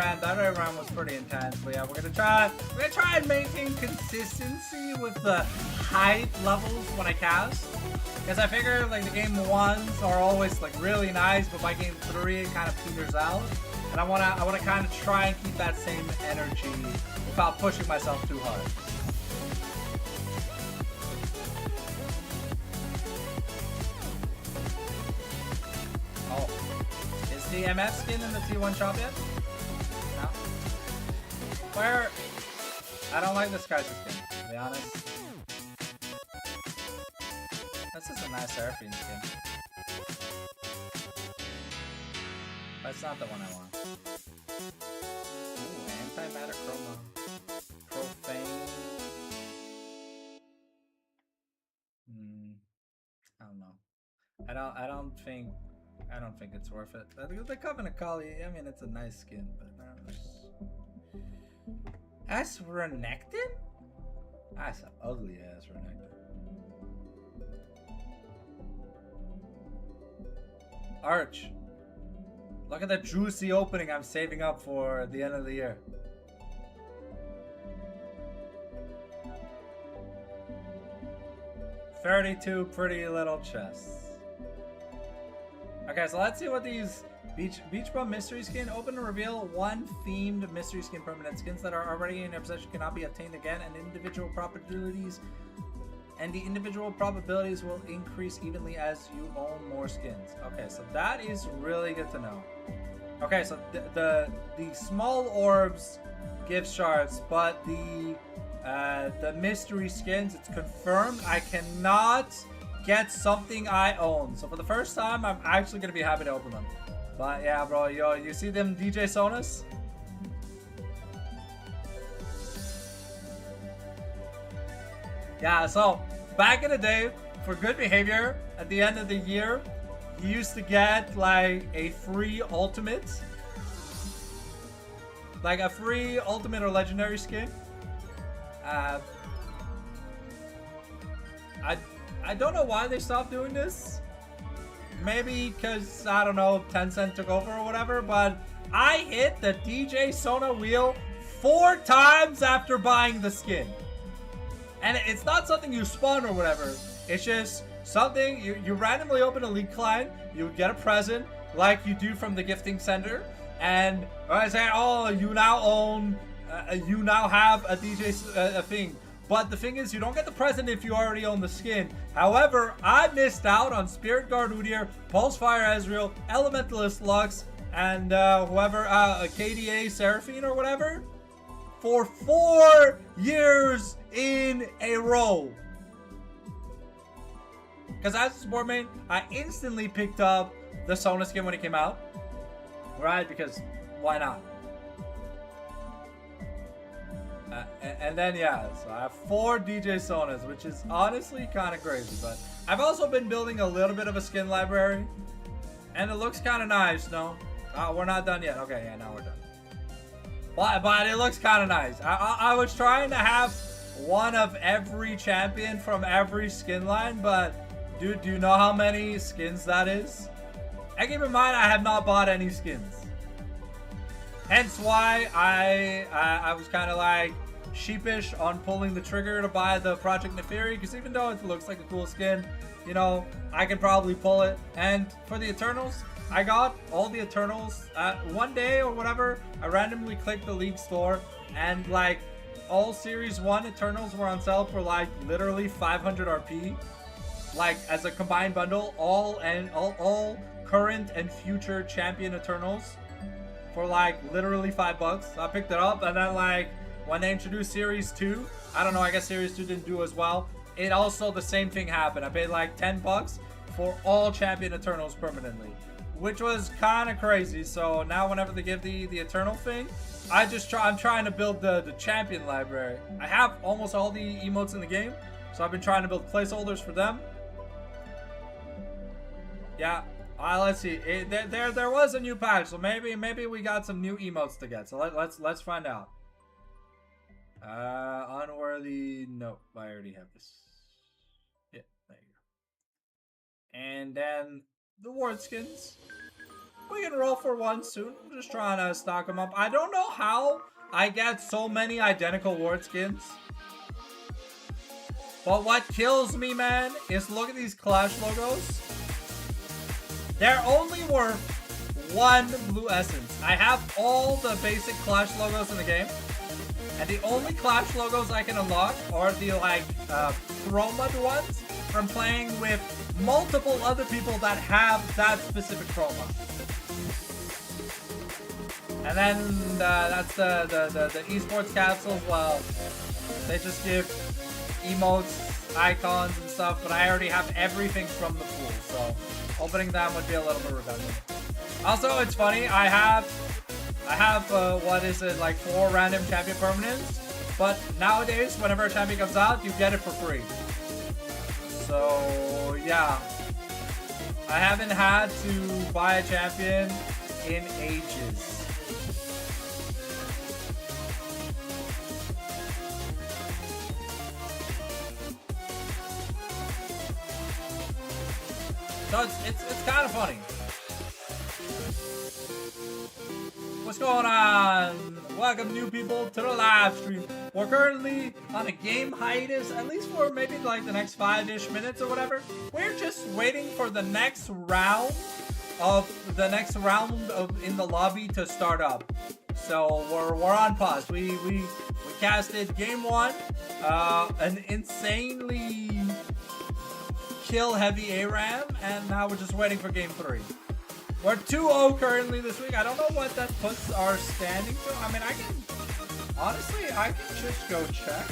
round was pretty intense. But yeah, we're gonna try and maintain consistency with the hype levels when I cast. Because I figure like the game 1s are always like really nice, but by game 3 it kind of peters out. And I wanna kind of try and keep that same energy without pushing myself too hard. Oh. Is the MF skin in the T1 shop yet? No. Where? I don't like this guy's skin, to be honest. This is a nice Seraphine skin. But it's not the one I want. Ooh, antimatter chroma. Profane. I don't know. I don't think it's worth it. The Covenant Kali, I mean, it's a nice skin, but as Renekton? That's an ugly ass Renekton. Arch. Look at that juicy opening I'm saving up for the end of the year. $32 pretty little chests. Okay, so let's see what these Beach Bum mystery skin. Open and reveal one themed mystery skin permanent. Skins that are already in your possession cannot be obtained again, and individual probabilities will increase evenly as you own more skins. Okay, so that is really good to know. Okay, so the small orbs give shards, but the mystery skins, it's confirmed I cannot get something I own. So for the first time, I'm actually gonna be happy to open them. But yeah, bro, yo, you see them DJ Sonas? Yeah, so back in the day, for good behavior, at the end of the year, you used to get like a free ultimate. Like a free ultimate or legendary skin. I don't know why they stopped doing this. Maybe because, I don't know, Tencent took over or whatever, but I hit the DJ Sona wheel 4 times after buying the skin. And it's not something you spawn or whatever. It's just something, you randomly open a League client, you get a present, like you do from the gifting center, and I say, oh, you now own, you now have a DJ thing. But the thing is, you don't get the present if you already own the skin. However, I missed out on Spirit Guard Udyr, Pulsefire Ezreal, Elementalist Lux, and whoever, KDA Seraphine or whatever, for 4 years in a row. Because as a support main, I instantly picked up the Sona skin when it came out. Right? Because why not? And then yeah, so I have 4 DJ Sonas, which is honestly kind of crazy. But I've also been building a little bit of a skin library, and it looks kind of nice. No, we're not done yet. Okay, yeah, now we're done. But it looks kind of nice. I was trying to have one of every champion from every skin line, but dude, do you know how many skins that is? And keep in mind, I have not bought any skins. Hence why I was kind of like sheepish on pulling the trigger to buy the Project Neferi, because even though it looks like a cool skin, you know, I could probably pull it. And for the Eternals, I got all the Eternals one day or whatever. I randomly clicked the League store, and like all Series 1 Eternals were on sale for like literally 500 RP. Like as a combined bundle, all current and future champion Eternals for like literally $5. So I picked it up, and then like when they introduced Series 2, I don't know, I guess Series 2 didn't do as well. It also, the same thing happened. I paid like $10 for all champion Eternals permanently, which was kind of crazy. So now whenever they give the Eternal thing, I'm trying to build the champion library. I have almost all the emotes in the game, so I've been trying to build placeholders for them. Yeah. Let's see. There was a new patch, so maybe we got some new emotes to get. So let's find out. Unworthy. Nope, I already have this. Yeah, there you go. And then the ward skins. We can roll for one soon. I'm just trying to stock them up. I don't know how I get so many identical ward skins. But what kills me, man, is look at these Clash logos. They're only worth one blue essence. I have all the basic Clash logos in the game. And the only Clash logos I can unlock are the, like, chroma'd ones from playing with multiple other people that have that specific chroma. And then that's the esports capsules. Well, they just give emotes, icons, and stuff, but I already have everything from the pool, so opening them would be a little bit redundant. Also, it's funny, I have what is it, like 4 random champion permanents, but nowadays, whenever a champion comes out, you get it for free. So, yeah. I haven't had to buy a champion in ages. So it's kind of funny. What's going on? Welcome new people to the live stream. We're currently on a game hiatus, at least for maybe like the next 5-ish minutes or whatever. We're just waiting for the next round in the lobby to start up. So we're on pause. We casted game 1, an insanely kill heavy ARAM, and now we're just waiting for game 3. We're 2-0 currently this week. I don't know what that puts our standing to. I mean, honestly, I can just go check.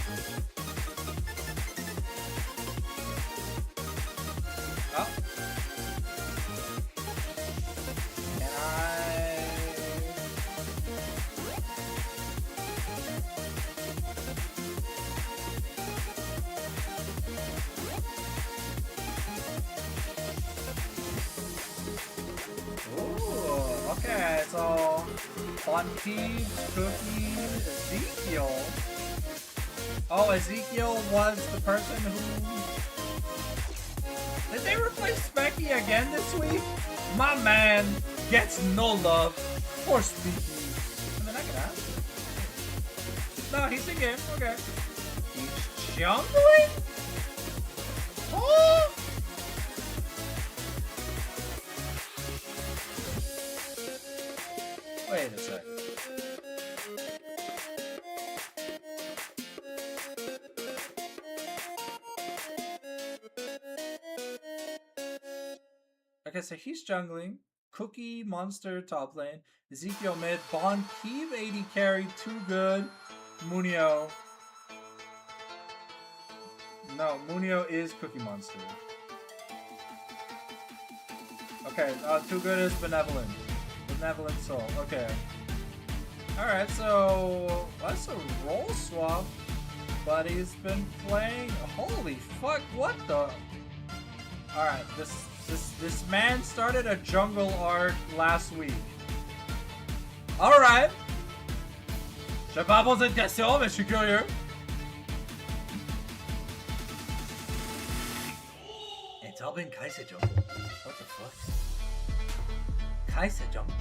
Oh. Can I... Okay, so Wampum, Cookie, Ezekiel. Oh, Ezekiel was the person who... Did they replace Specky again this week? My man gets no love for Speaky. I mean, I can ask. No, he's in game. Okay. He's jungling? Oh! Wait a sec. Okay, so he's jungling. Cookie, Monster, top lane. Ezekiel mid. Bon Keeve 80 carry, too good. Munio. No, Munio is Cookie Monster. Okay, too good is Benevolent. Benevolent Soul. Okay. Alright, so that's a role swap. But he's been playing. Holy fuck, what the? Alright, this man started a jungle arc last week. Alright. Je vais pas poser de questions, mais je suis curieux. It's all been Kaiser jungle. What the fuck? Kaiser jungle.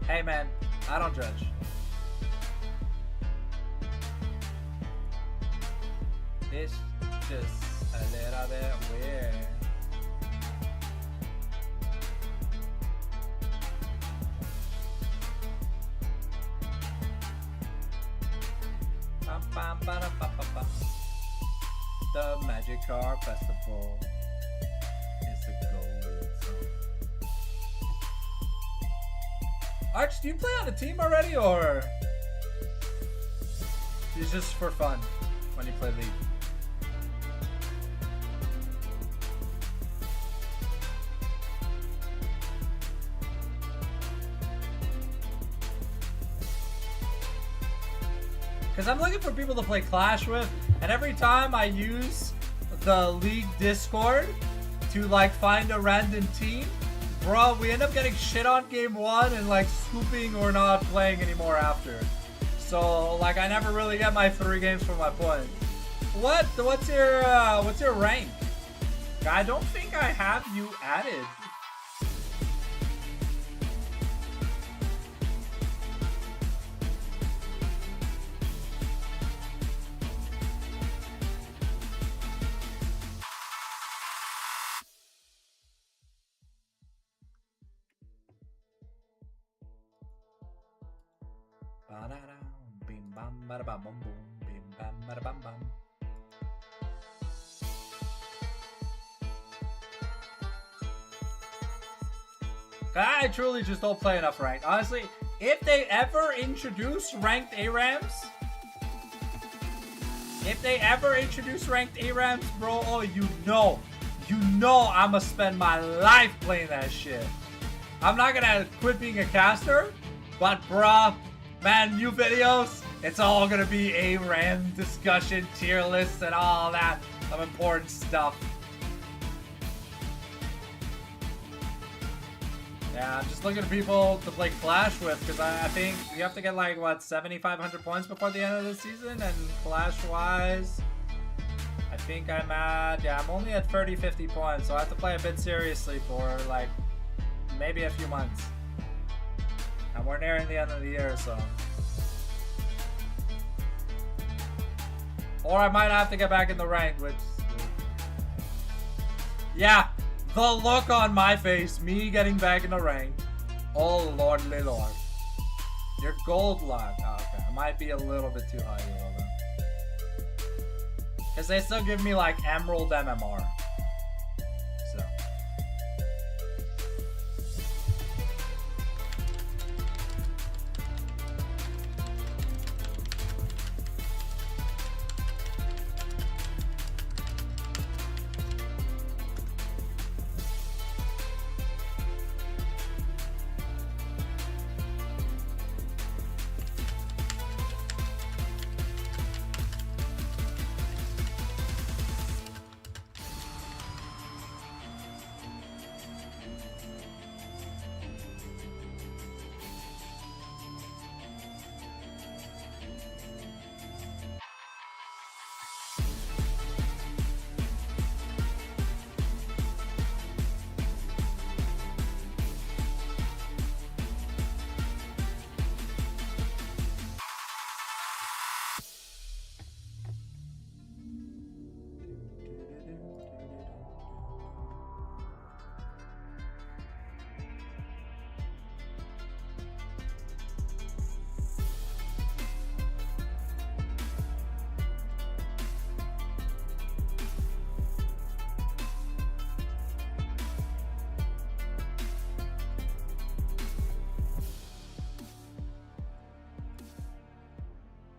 Hey man, I don't judge. It's just a little bit weird. The Magic Car Festival is the golden song. Arch, do you play on a team already, or it's just for fun when you play League? Because I'm looking for people to play Clash with, and every time I use the League Discord to like find a random team, bro, we end up getting shit on game 1 and like scooping or not playing anymore after. So like I never really get my 3 games for my points. What's your rank? I don't think I have you added. Bim bam bada bam bum boom. Bim bam bada bam bam. I truly just don't play enough ranked. Honestly, if they ever introduce ranked ARAMs, bro, oh, you know I'ma spend my life playing that shit. I'm not gonna quit being a caster, but bruh, man, new videos, it's all gonna be ARAM discussion, tier lists, and all that of important stuff. Yeah, I'm just looking at people to play Clash with, because I think you have to get like, what, 7,500 points before the end of the season, and Clash-wise, I think I'm at, yeah, I'm only at 30, 50 points, so I have to play a bit seriously for like, maybe a few months. And we're nearing the end of the year, so. Or I might have to get back in the rank, which, yeah. The look on my face, me getting back in the rank. Oh, lordly lord. Your gold luck. Oh, okay. It might be a little bit too high here, though. Because they still give me, like, emerald MMR. So.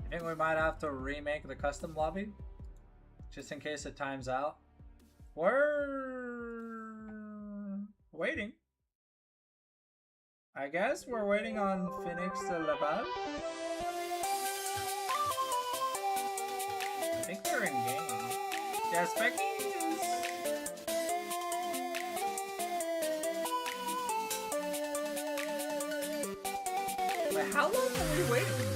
I think we might have to remake the custom lobby, just in case it times out. We're waiting. I guess we're waiting on Phoenix to Laval. I think they're in game. Yeah, Specky is... Wait, how long are we waiting?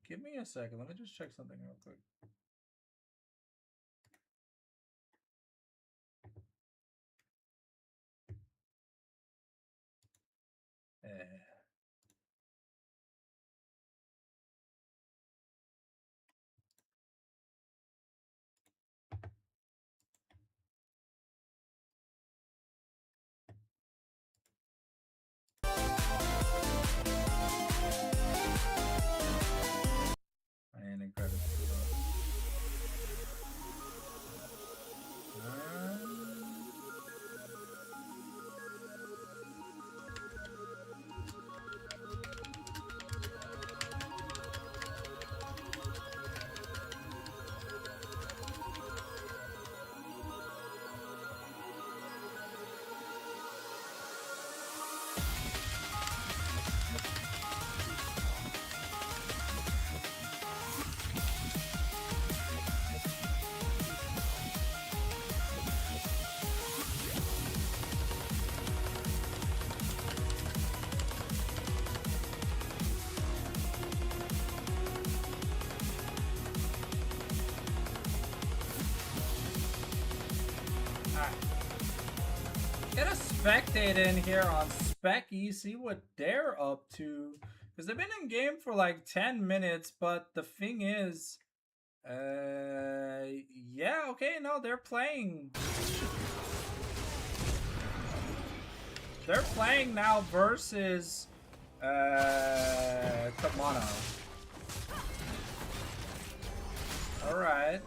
Give me a second. Let me just check something real quick. I ain't incredible. spectating here on Specky, see what they're up to. Because they've been in game for like 10 minutes, but the thing is, yeah, okay, no, they're playing. They're playing now versus, Kamano. Alright.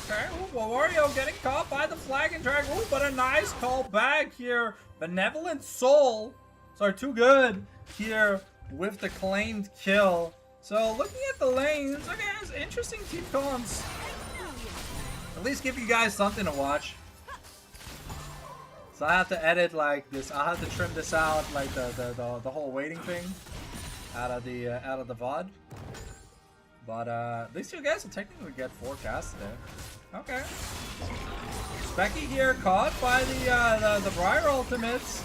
Okay, ooh, Wario getting caught by the flag and drag. Ooh, but a nice call back here. Benevolent Soul. Sorry, too good here with the claimed kill. So looking at the lanes, okay, it's interesting team comps. At least give you guys something to watch. So I have to edit like this. I'll have to trim this out, like the whole waiting thing out of the VOD. But at least you guys will technically get 4 casts today. Okay. Specky here caught by the Briar ultimates.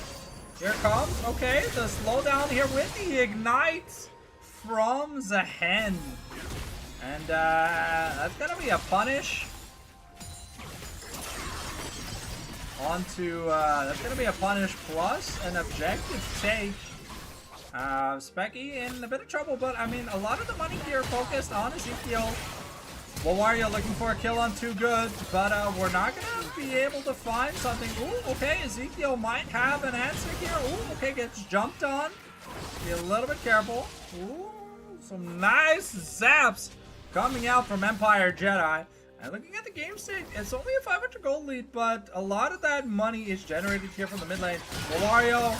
Here comes, okay, the slowdown here with the ignite from Zahen. And that's gonna be a punish. Onto that's gonna be a punish plus an objective take. Specky in a bit of trouble, but I mean a lot of the money here focused on Ezekiel. Wario looking for a kill on Too Good, but we're not gonna be able to find something. Ooh, okay, Ezekiel might have an answer here. Ooh, okay, gets jumped on. Be a little bit careful. Ooh, some nice zaps coming out from Empire Jedi. And looking at the game state, it's only a 500 gold lead, but a lot of that money is generated here from the mid lane. Wario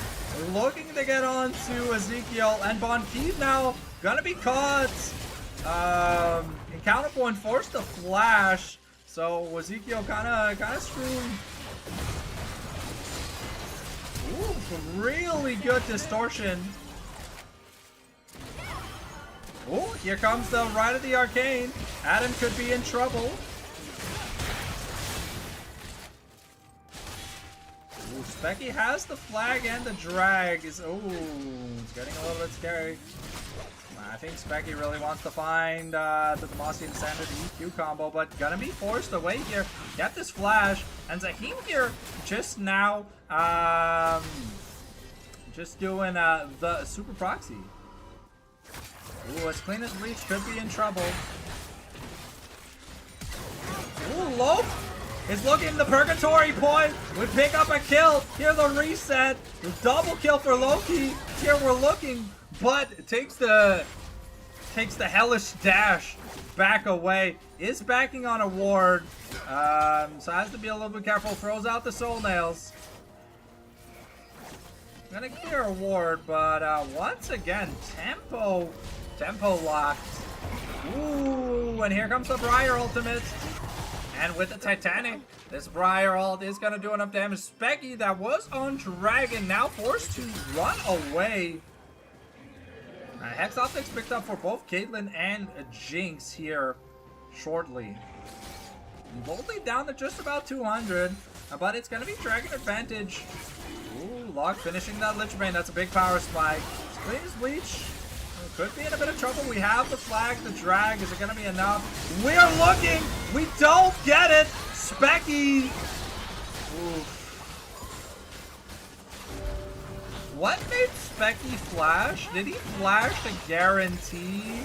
looking to get on to Ezekiel, and Bon Keith now gonna be caught. In counterpoint, forced to flash, so Ezekiel kinda screwed. Ooh, some really good distortion. Oh, here comes the Rite of the Arcane. Adam could be in trouble. Ooh, Specky has the flag and the drag. It's getting a little bit scary. I think Specky really wants to find the Demacian Standard EQ combo, but gonna be forced away here. Get this flash, and Zaheem here just now just doing the super proxy. Ooh, as clean as Leech could be in trouble. Ooh, Lope is looking the purgatory point. We pick up a kill. Here the reset. The double kill for Loki. Here we're looking, but it takes the hellish dash back away. Is backing on a ward. So has to be a little bit careful. Throws out the soul nails. Gonna clear a ward, but once again, tempo locked. Ooh, and here comes the Briar ultimate. And with the Titanic, this Briar ult is gonna do enough damage. Specky, that was on Dragon, now forced to run away. Hex Optics picked up for both Caitlyn and Jinx here shortly. Gold lead down to just about 200, but it's gonna be Dragon advantage. Ooh, Locke finishing that Lich Bane. That's a big power spike. Please, Leech. Could be in a bit of trouble. We have the flag, the drag. Is it going to be enough? We're looking. We don't get it. Specky. Oof. What made Specky flash? Did he flash to guarantee?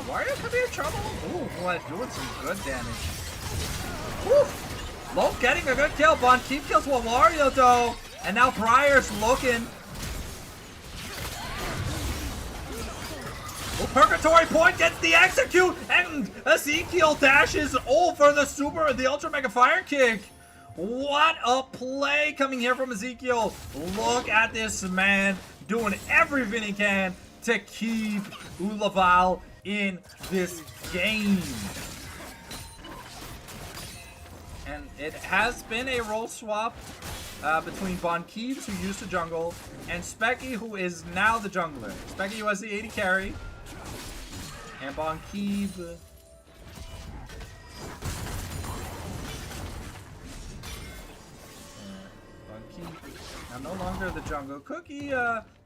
Wario could be in trouble. Ooh, boy, doing some good damage. Woo! Lope getting a good kill. Bon Keith kills Wario though. And now Briar's looking. Well, Purgatory Point gets the execute. And Ezekiel dashes over the Ultra Mega Fire Kick. What a play coming here from Ezekiel. Look at this man doing everything he can to keep Ulaval in this game. And it has been a role swap between Bon Keeves, who used to jungle, and Specky, who is now the jungler. Specky, who has the 80 carry, and Bon Keeves. Bon Keeves now no longer the jungle. Cookie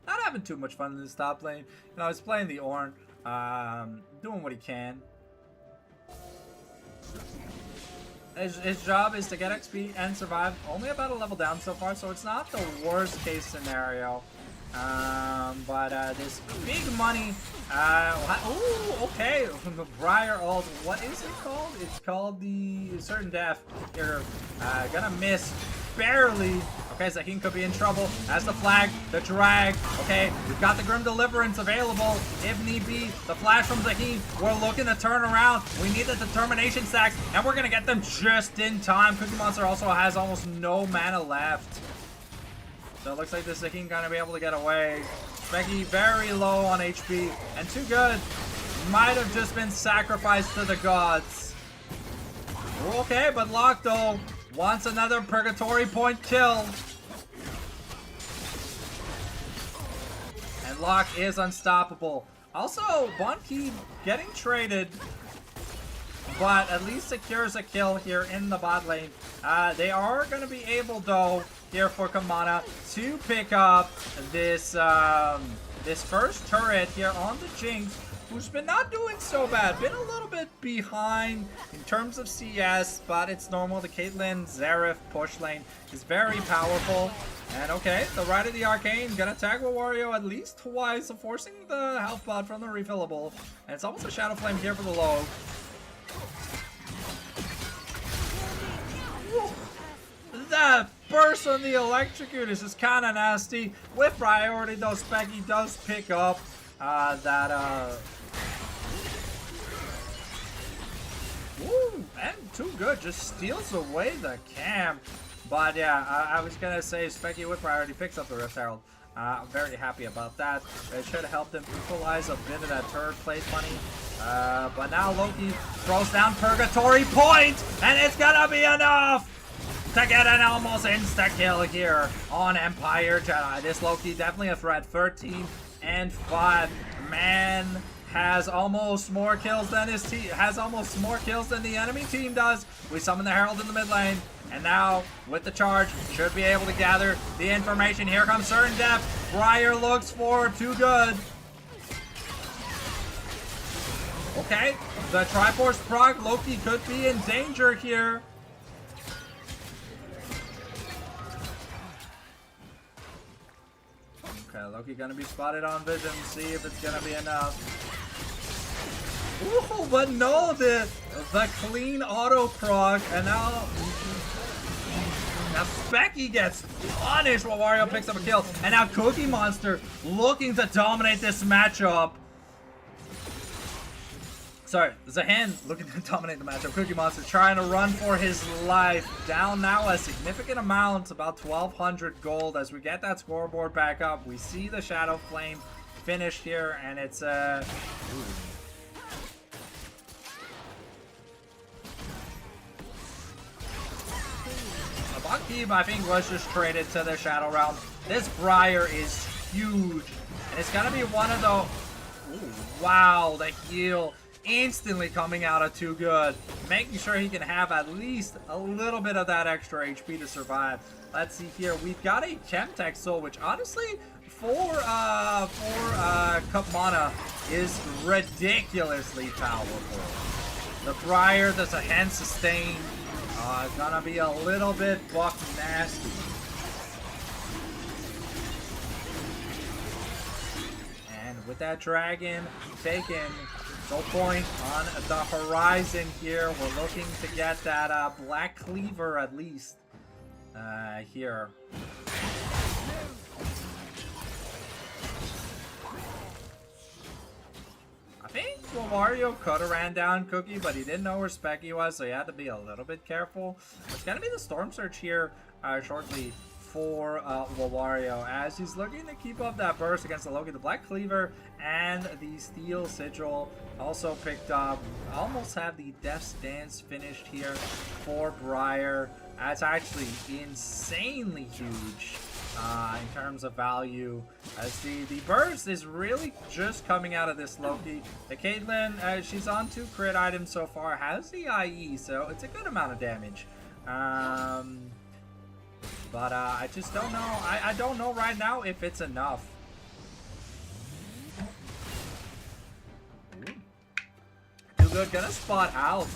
not having too much fun in this top lane. You know, he's playing the Ornn, doing what he can. His job is to get XP and survive. Only about a level down so far, so it's not the worst case scenario. But this big money. Ooh, okay. The Briar ult. What is it called? It's called the Certain Death. You're gonna miss barely. Okay, Zahin could be in trouble. As the flag, the drag. Okay, we've got the Grim Deliverance available if need be. The flash from Zahin. We're looking to turn around. We need the determination stacks, and we're gonna get them just in time. Cookie Monster also has almost no mana left. So it looks like this Zahin gonna be able to get away. Becky very low on HP and too good. Might have just been sacrificed to the gods. Okay, but Lockdo wants another Purgatory Point kill. And Locke is unstoppable. Also, Bonki getting traded, but at least secures a kill here in the bot lane. They are going to be able, though, here for Kamana to pick up this this first turret here on the Jinx, who's been not doing so bad. Been a little bit behind in terms of CS, but it's normal. The Caitlyn Xerath push lane is very powerful. And okay, the Rite of the Arcane gonna tag Wario at least twice, forcing the health pot from the refillable. And it's almost a Shadow Flame here for the low. That burst on the Electrocute is just kind of nasty. With priority, though, Specky does pick up Ooh, and too good. Just steals away the camp. But yeah, I was going to say Specky with priority picks up the Rift Herald. I'm very happy about that. It should help them equalize a bit of that third place money. But now Loki throws down Purgatory Point, and it's going to be enough to get an almost insta-kill here on Empire Jedi. This Loki definitely a threat. 13 and 5. Man has almost more kills than his team. Has almost more kills than the enemy team does. We summon the Herald in the mid lane. And now, with the charge, should be able to gather the information. Here comes Certain Death. Briar looks for too good. Okay, the Triforce proc. Loki could be in danger here. Okay, Loki gonna be spotted on vision. See if it's gonna be enough. Ooh, but no, the clean auto proc, and now Specky gets punished while Wario picks up a kill. And now Cookie Monster looking to dominate this matchup. Sorry, Zahin looking to dominate the matchup. Cookie Monster trying to run for his life. Down now a significant amount, about 1,200 gold. As we get that scoreboard back up, we see the Shadow Flame finished here, and it's Buckkeep, I think, was just traded to the Shadow Realm. This Briar is huge, and it's gonna be one of the... Ooh, wow, the heal instantly coming out of too good, making sure he can have at least a little bit of that extra HP to survive. Let's see here. We've got a Chemtech Soul, which honestly, for Cup Mana, is ridiculously powerful. The Briar, there's a hand sustain. Gonna be a little bit buck nasty. And with that dragon taken, no point on the horizon here. We're looking to get that Black Cleaver at least here. I think Wario could have ran down Cookie, but he didn't know where Specky was, so he had to be a little bit careful. It's going to be the Storm Surge here shortly for Wario, as he's looking to keep up that burst against the Loki. The Black Cleaver and the Steel Sigil also picked up. Almost have the Death's Dance finished here for Briar. That's actually insanely huge in terms of value, as the burst is really just coming out of this Loki. The Caitlyn, she's on 2 crit items so far, has the IE, so it's a good amount of damage. But I just don't know. I don't know right now if it's enough. good. Gonna spot out.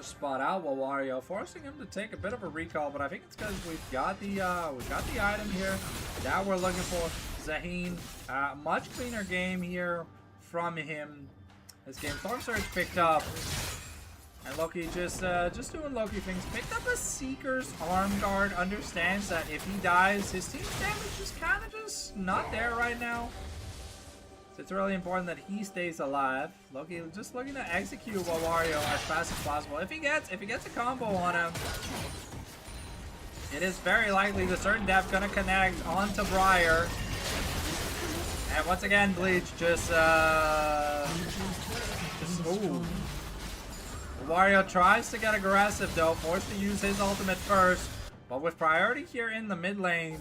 Spot out Wawario, forcing him to take a bit of a recall, but I think it's because we've got the item here that we're looking for. Zaheen, much cleaner game here from him. This game, Storm Surge picked up, and Loki just doing Loki things. Picked up a Seeker's Arm Guard. Understands that if he dies, his team's damage is kind of just not there right now. So it's really important that he stays alive. Loki just looking to execute Wawario as fast as possible. If he gets a combo on him, it is very likely the certain death gonna connect onto Briar. And once again, Bleach just ooh. Wawario tries to get aggressive though, forced to use his ultimate first, but with priority here in the mid lane.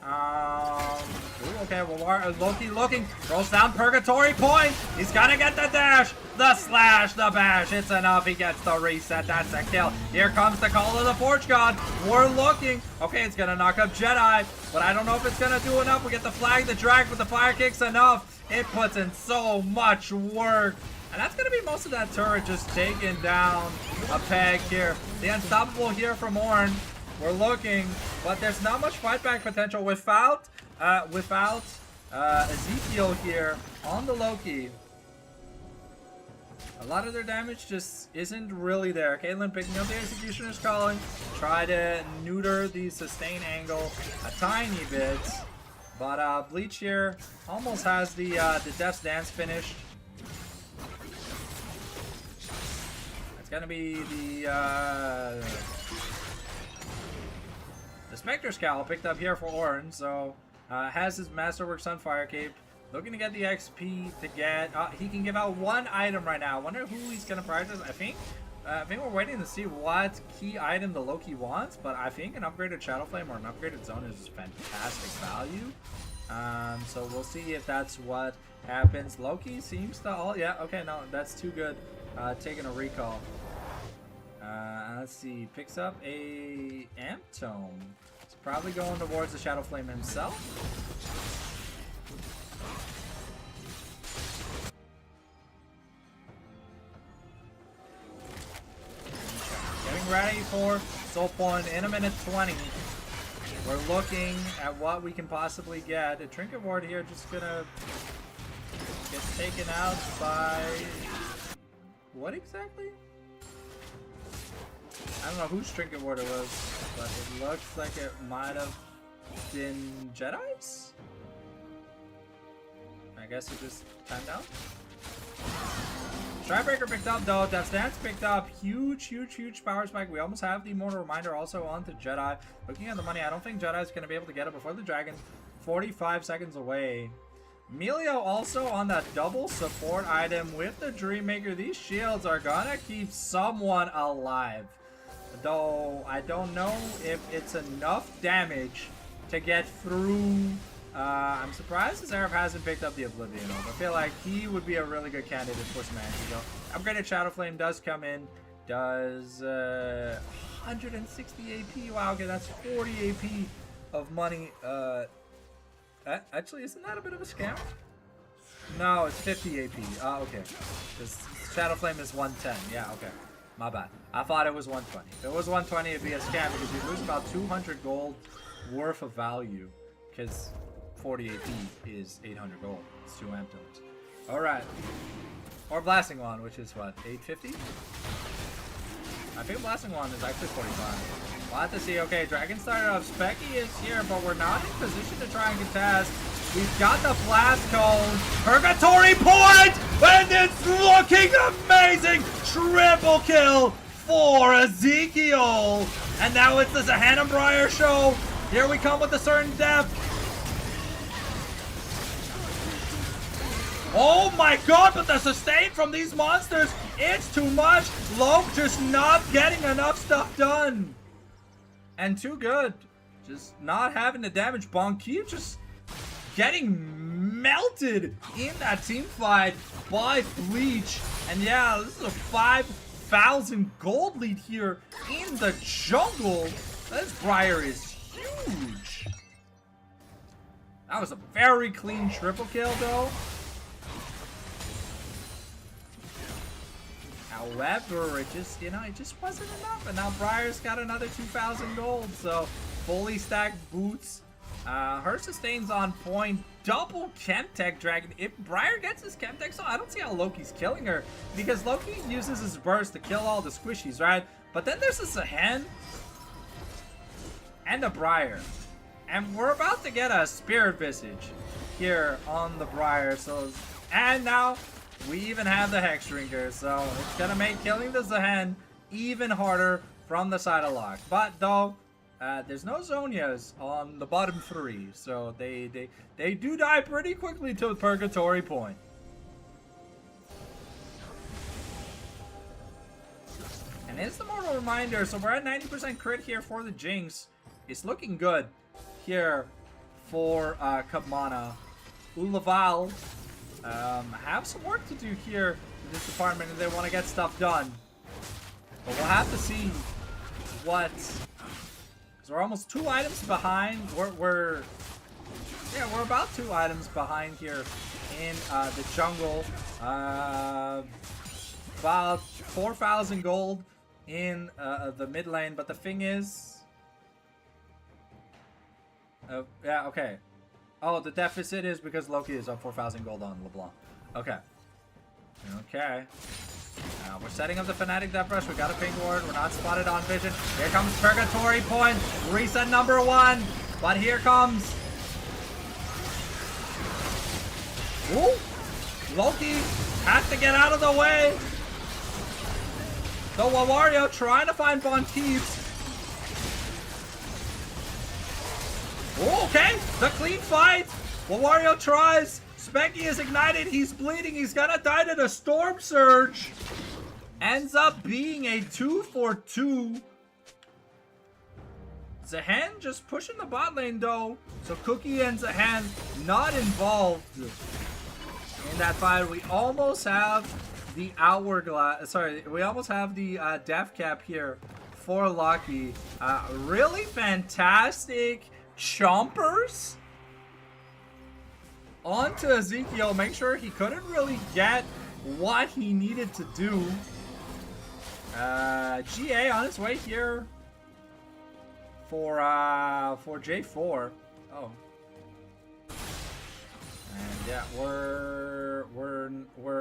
Ooh, okay, well, Loki looking, throws down Purgatory Point. He's gonna get the dash, the slash, the bash. It's enough. He gets the reset. That's a kill. Here comes the call of the Forge God. We're looking. Okay, it's gonna knock up Jedi, but I don't know if it's gonna do enough. We get the flag, the drag, but the fire kick's enough. It puts in so much work. And that's gonna be most of that turret just taking down a peg here. The unstoppable here from Ornn. We're looking, but there's not much fight back potential without Ezekiel here on the Loki. A lot of their damage just isn't really there. Caitlyn picking up the Executioner's Calling, try to neuter the sustain angle a tiny bit, but Bleach here almost has the Death's Dance finished. It's gonna be the Spectre's Cowl picked up here for Ornn, so has his Masterwork Sunfire Cape. Looking to get the XP to get. He can give out one item right now. I wonder who he's gonna prioritize. I think we're waiting to see what key item the Loki wants, but I think an upgraded Shadow Flame or an upgraded Zone is fantastic value. So we'll see if that's what happens. Loki seems to yeah, okay, no, that's too good. Taking a recall. Let's see, picks up a Amp Tome. It's probably going towards the Shadow Flame himself. Getting ready for Soul Point in a minute 20. We're looking at what we can possibly get. A Trinket Ward here just gonna get taken out by what exactly? I don't know whose Trinket Ward it was, but it looks like it might have been Jedi's? I guess it just timed out. Stridebreaker picked up though, Death's Dance picked up. Huge power spike. We almost have the Immortal Reminder also onto Jedi. Looking at the money, I don't think Jedi's going to be able to get it before the Dragon. 45 seconds away. Melio also on that double support item with the Dreammaker. These shields are gonna keep someone alive. Though I don't know if it's enough damage to get through. I'm surprised Zeref hasn't picked up the Oblivion. I feel like he would be a really good candidate for some antidote. Upgraded Shadow Flame does come in. Does 160 AP. Wow, okay, that's 40 AP of money. Actually, isn't that a bit of a scam? No, it's 50 AP. Okay. This Shadow Flame is 110. Yeah, okay. My bad. I thought it was 120. If it was 120, it'd be a scam because you lose about 200 gold worth of value. Because 40 AP is 800 gold. It's 2 amp tones. Alright. Or Blasting Wand, which is what? 850? I think Blasting Wand is actually 45. We'll have to see. Okay, Dragon started off. Specky is here, but we're not in position to try and contest. We've got the Blast Cone. Purgatory Point! And it's looking amazing! Triple kill for Ezekiel! And now it's the Zahan and Briar show. Here we come with a certain depth. Oh my god, but the sustain from these monsters, it's too much. Loke just not getting enough stuff done. And too good. Just not having the damage. Bonkeep just getting melted in that team fight by Bleach. And yeah, this is a 5,000 gold lead here in the jungle. This Briar is huge. That was a very clean triple kill though. However, it just, you know, it just wasn't enough. And now Briar's got another 2,000 gold. So fully stacked boots. Her sustain's on point. Double Chemtech Dragon. If Briar gets his Chemtech, so I don't see how Loki's killing her. Because Loki uses his burst to kill all the squishies, right? But then there's a Sahen and a Briar. And we're about to get a Spirit Visage here on the Briar. So, and now we even have the Hex Drinker. So it's going to make killing the Sahen even harder from the side of Locke. But though, there's no Zonias on the bottom 3. So they do die pretty quickly to Purgatory Point. And it's the mortal reminder. So we're at 90% crit here for the Jinx. It's looking good here for Kabmana. Ulaval have some work to do here in this department if they want to get stuff done. But we'll have to see what... Because we're almost 2 items behind. We're about 2 items behind here in the jungle. About 4,000 gold in the mid lane. But the thing is... yeah, okay. Oh, the deficit is because Loki is up 4,000 gold on LeBlanc. Okay. Okay. Now we're setting up the Fnatic Death Rush. We got a ping ward. We're not spotted on vision. Here comes Purgatory Point. Reset number 1. But here comes... Ooh! Loki has to get out of the way. So Wawario trying to find Bonteeves. Okay, the clean fight. Wawario tries. Specky is ignited. He's bleeding. He's gonna die to the Storm Surge. Ends up being a 2-for-2. Zahan just pushing the bot lane though. So Cookie and Zahan not involved in that fight. We almost have the hourglass. Sorry, we almost have the death cap here for Lucky. Really fantastic chompers onto Ezekiel. Make sure he couldn't really get what he needed to do. GA on his way here for J4. Oh. And yeah, we're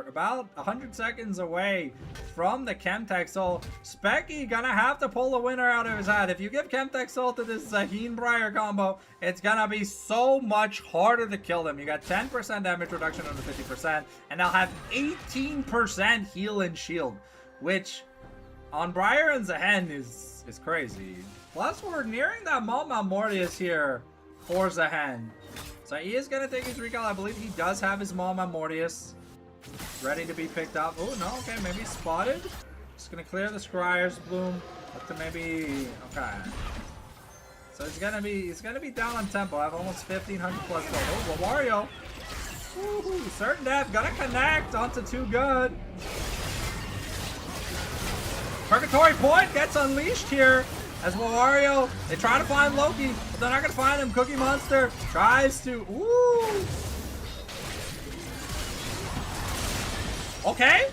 about 100 seconds away from the Chemtech Soul. Specky gonna have to pull a winner out of his hat. If you give Chemtech Soul to this Zaheen Briar combo, it's gonna be so much harder to kill them. You got 10% damage reduction on the 50%, and they'll have 18% heal and shield, which on Briar and Zahen is crazy. Plus, we're nearing that Malma Mortius here for Zahen. So he is going to take his recall. I believe he does have his Malma Mortius ready to be picked up. Oh, no. Okay, maybe spotted. Just going to clear the Scryer's Bloom. Look to maybe... Okay. So he's going to be down on tempo. I have almost 1,500 plus gold. Oh, Wario. Woohoo. Certain Death. Gonna connect onto Too Good. Purgatory Point gets unleashed here. As Wario, they try to find Loki, but they're not going to find him. Cookie Monster tries to... Ooh! Okay.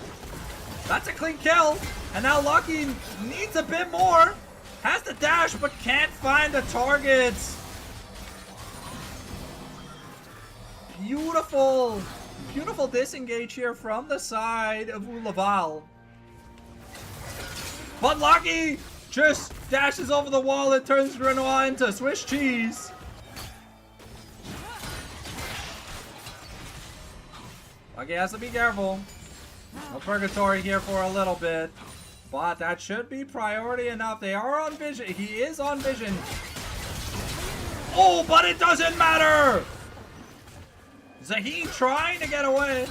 That's a clean kill. And now Lucky needs a bit more. Has the dash, but can't find the targets. Beautiful. Beautiful disengage here from the side of Ulaval. But Lucky just dashes over the wall and turns Renoir into Swiss cheese. Lucky has to be careful. No Purgatory here for a little bit. But that should be priority enough. They are on vision. He is on vision. Oh, but it doesn't matter! Zaheen trying to get away.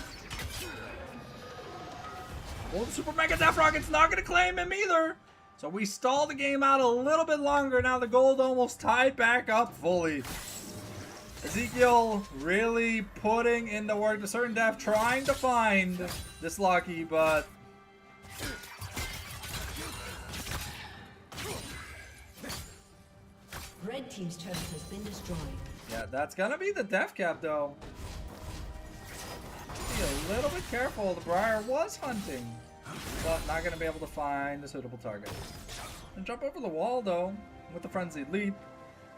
Well, the Super Mega Death Rocket's not going to claim him either. So we stall the game out a little bit longer. Now the gold almost tied back up fully. Ezekiel really putting in the work. The Certain Death trying to find this Lucky, but... Red team's turret has been destroyed. Yeah, that's gonna be the death cap though. Be a little bit careful. The Briar was hunting. but not gonna be able to find a suitable target. And jump over the wall though with the frenzied leap.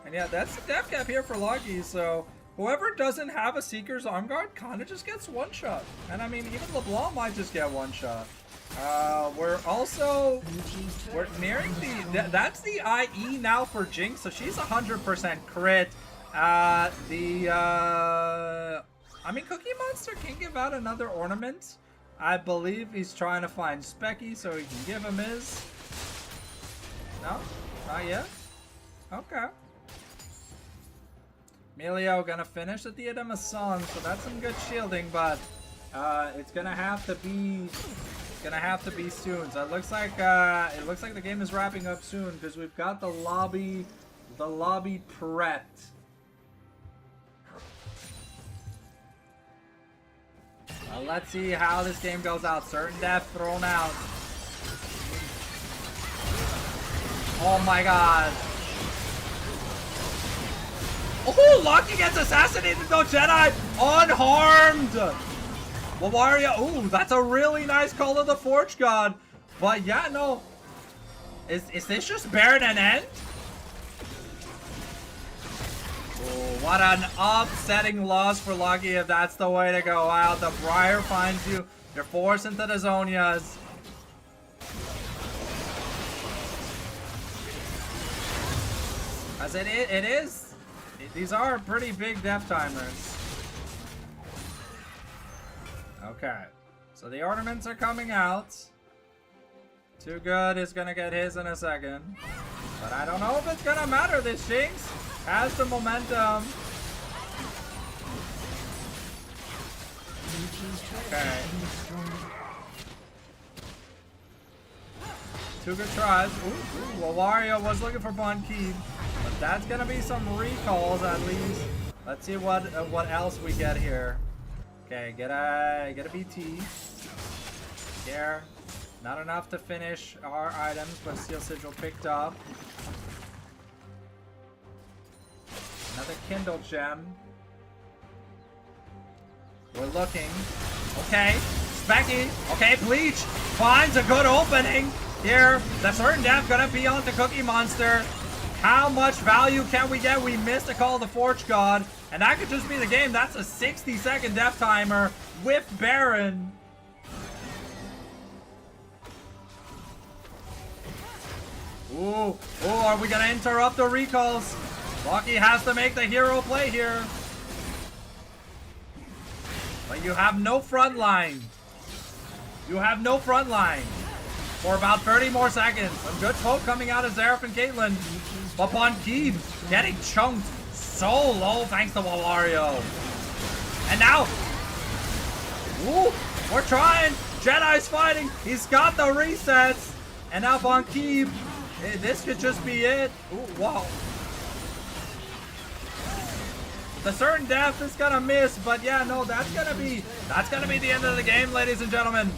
And yeah, that's the death cap here for Lucky, so whoever doesn't have a Seeker's Arm Guard kind of just gets one shot. And I mean, even LeBlanc might just get one shot. We're nearing that's the IE now for Jinx, so she's 100% crit. I mean, Cookie Monster can give out another ornament. I believe he's trying to find Specky so he can give him his. No? Not yet? Okay. Emilio gonna finish the Diadem of Sun, so that's some good shielding, but it's gonna have to be soon. So it looks like the game is wrapping up soon because we've got the lobby prepped. Let's see how this game goes out. Certain death thrown out. Oh my god. Oh, Lucky gets assassinated though, Jedi! Unharmed! Wawaria, ooh, that's a really nice call of the Forge God. But yeah, no. Is this just Baron and end? Oh, what an upsetting loss for Lucky if that's the way to go out. The Briar finds you. You're forced into the Zonias. As it is. These are pretty big death timers. Okay. So the ornaments are coming out. Too Good is gonna get his in a second. But I don't know if it's gonna matter. This Jinx has the momentum. Okay. Too Good tries. Ooh, well, Wario was looking for Bon Keep. But that's gonna be some recalls at least. Let's see what else we get here. Okay, get a BT. Here. Not enough to finish our items, but Steel Sigil picked up. Another Kindle Gem. We're looking. Okay. Specky. Okay, Bleach finds a good opening here. The certain death gonna be on the Cookie Monster. How much value can we get? We missed a call of the Forge God. And that could just be the game. That's a 60-second death timer with Baron. Ooh, are we gonna interrupt the recalls? Lucky has to make the hero play here. But you have no front line. You have no front line. For about 30 more seconds. Some good poke coming out of Xerath and Caitlyn. But Bonkeeb getting chunked so low thanks to Wawario. And now, ooh, we're trying. Jedi's fighting. He's got the resets. And now Bonkeeb. This could just be it. Ooh, wow. The certain death is gonna miss, but yeah, no, that's gonna be the end of the game, ladies and gentlemen.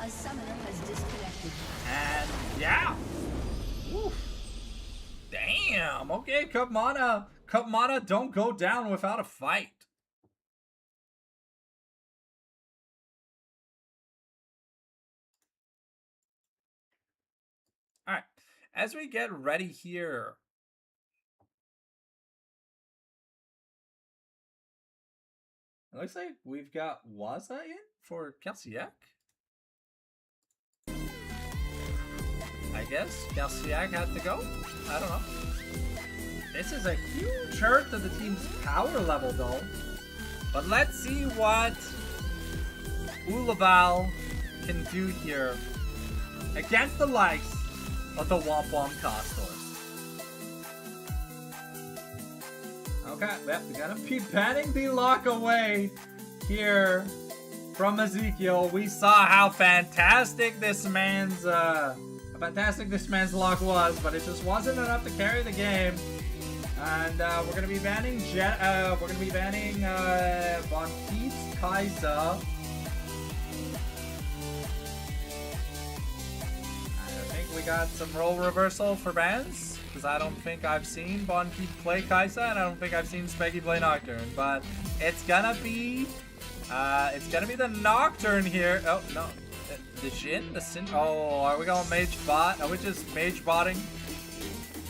A summoner has disconnected. And yeah. Woo. Damn. Okay, Cup Mana don't go down without a fight. All right, as we get ready here, it looks like we've got Waza in for Kelsiak. I guess Kelsiak had to go. I don't know. This is a huge hurt to the team's power level, though. But let's see what Ulaval can do here against the likes of the Wampum Castors. Okay, yep, we're gonna be banning the lock away here from Ezekiel. We saw how fantastic this man's lock was, but it just wasn't enough to carry the game. And we're gonna be banning Von Keats Kaisa. We got some role reversal for bans, because I don't think I've seen Bon Keep play Kaisa, and I don't think I've seen Speggy play Nocturne, but it's gonna be It's gonna be the Nocturne here. Oh, no. The Jhin? The Sin? Oh, are we going Mage Bot? Are we just Mage Botting?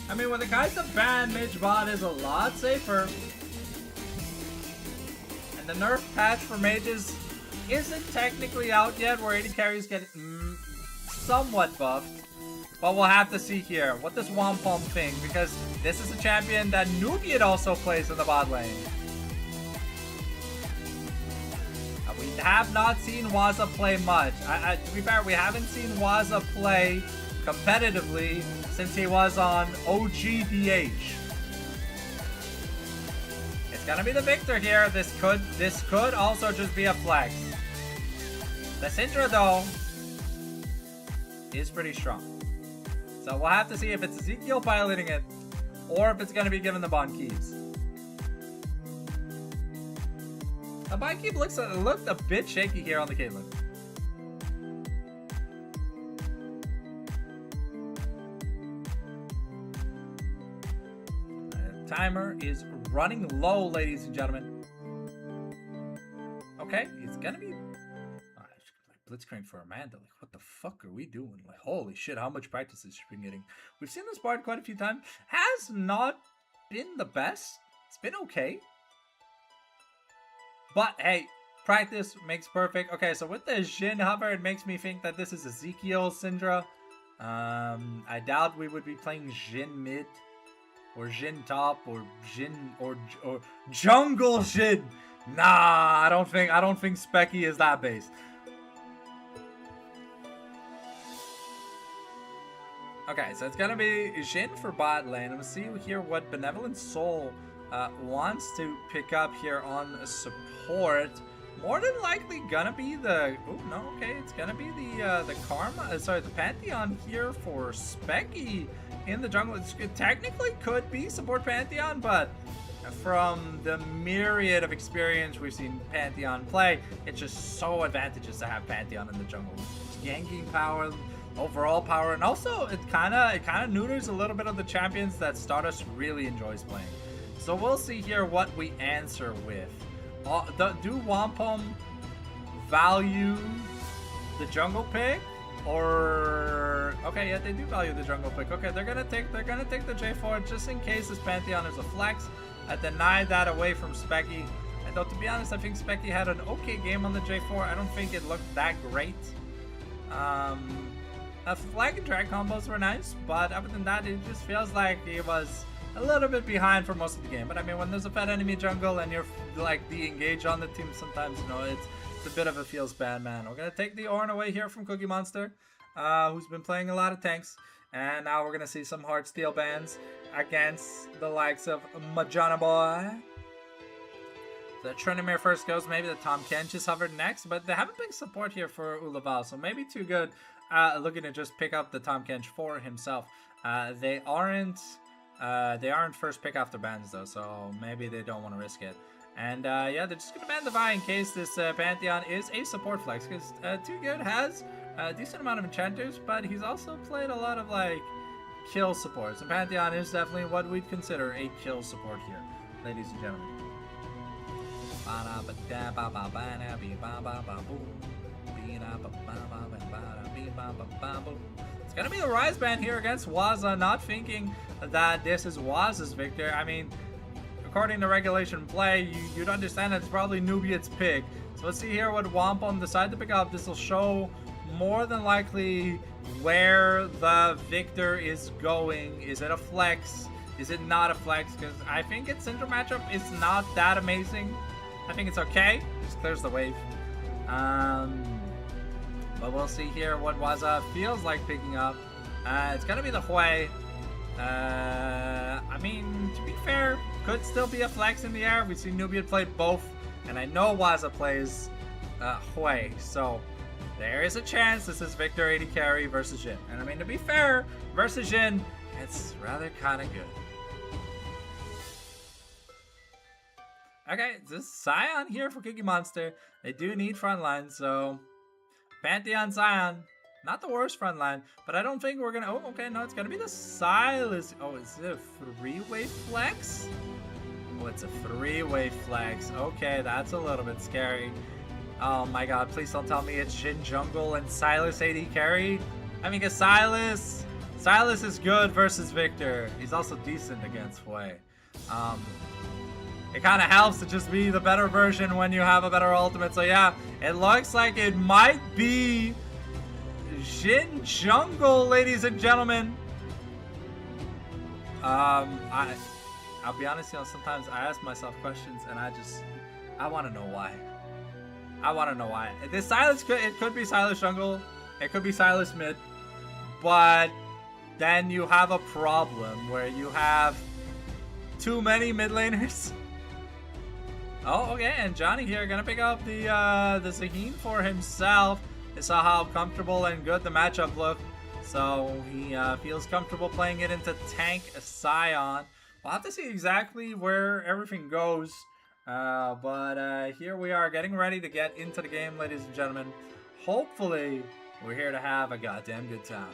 I mean, when the guy's a ban, Mage Bot is a lot safer. And the nerf patch for mages isn't technically out yet, where AD carries get somewhat buffed. But we'll have to see here. What does Wampum think? Because this is a champion that Nubian also plays in the bot lane. We have not seen Waza play much. To be fair, we haven't seen Waza play competitively since he was on OGDH. It's gonna be the Victor here. This could also just be a flex. The Syndra though is pretty strong. So we'll have to see if it's Ezekiel piloting it or if it's gonna be given the Bond keys. The Bond key looked a bit shaky here on the Caitlyn. Timer is running low, ladies and gentlemen. Okay, it's gonna be Blitzcrank for Amanda. Like, what the fuck are we doing? Like, holy shit, how much practice has she been getting? We've seen this bard quite a few times. Has not been the best. It's been okay. But hey, practice makes perfect. Okay, so with the Jhin hover, it makes me think that this is Ezekiel Syndra. I doubt we would be playing Jhin mid or Jhin top or Jhin or Jungle Jhin. Nah, I don't think Specky is that base. Okay, so it's gonna be Jhin for bot lane. Let's see here what Benevolent Soul wants to pick up here on support. More than likely gonna be the it's gonna be the Karma, the Pantheon here for Specky in the jungle. It technically could be support Pantheon, but from the myriad of experience we've seen Pantheon play, it's just so advantageous to have Pantheon in the jungle. Ganking power, overall power, and also it kind of neuters a little bit of the champions that Stardust really enjoys playing. So we'll see here what we answer with. Do Wampum value the jungle pick, or okay, yeah, they do value the jungle pick. Okay, they're gonna take the J4 just in case this Pantheon is a flex. I denied that away from Specky. And though, to be honest, I think Specky had an okay game on the J4. I don't think it looked that great. Flag and drag combos were nice, but other than that, it just feels like he was a little bit behind for most of the game. But I mean, when there's a fat enemy jungle and you're like de-engaged on the team, sometimes, you know, it's a bit of a feels bad, man. We're gonna take the Ornn away here from Cookie Monster, who's been playing a lot of tanks, and now we're gonna see some hard steel bans against the likes of Majana Boy. The Trinimir first goes, maybe the Tom Kench is hovered next, but they have a big support here for Ulaval, so maybe too good looking to just pick up the Tom Kench for himself. They aren't first pick after bans though, so maybe they don't want to risk it. And yeah, they're just gonna ban the Vi in case this Pantheon is a support flex, because Too Good has a decent amount of enchanters, but he's also played a lot of like kill supports. And Pantheon is definitely what we'd consider a kill support here, ladies and gentlemen. It's gonna be the Rise Band here against Waza, not thinking that this is Waza's Victor. I mean, according to regulation play, you'd understand that it's probably Nubian's pick. So let's see here what Wampum decide to pick up. This will show more than likely where the Victor is going. Is it a flex? Is it not a flex? Because I think its Syndra matchup is not that amazing. I think it's okay. Just clears the wave. But we'll see here what Waza feels like picking up. It's gonna be the Hui. I mean, to be fair, could still be a flex in the air. We've seen Nubian play both, and I know Waza plays Hui, so there is a chance this is Victor 80 carry versus Jhin. And I mean, to be fair, versus Jhin, it's rather kind of good. Okay, this is Sion here for Cookie Monster. They do need frontline, so Pantheon Sion, not the worst frontline, but I don't think we're gonna. Oh, okay, no, it's gonna be the Silas. Oh, is it a three-way flex? Oh, it's a three-way flex. Okay, that's a little bit scary. Oh my god, please don't tell me it's Shin Jungle and Silas AD carry. I mean, because Silas is good versus Victor. He's also decent against Fui. It kind of helps to just be the better version when you have a better ultimate. So yeah, it looks like it might be Shin Jungle, ladies and gentlemen. I'll be honest, you know, sometimes I ask myself questions and I want to know why. I want to know why. This Silas could be Silas Jungle, it could be Silas mid, but then you have a problem where you have too many mid laners. Oh, okay, and Johnny here gonna pick up the Zaheen for himself. They saw how comfortable and good the matchup looked, so he feels comfortable playing it into tank Scion. We'll have to see exactly where everything goes, but here we are getting ready to get into the game, ladies and gentlemen. Hopefully, we're here to have a goddamn good time.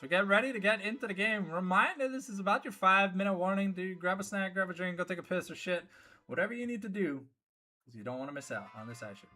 So get ready to get into the game. Reminder, this is about your 5-minute warning. Do grab a snack, grab a drink, go take a piss or shit. Whatever you need to do, because you don't want to miss out on this action.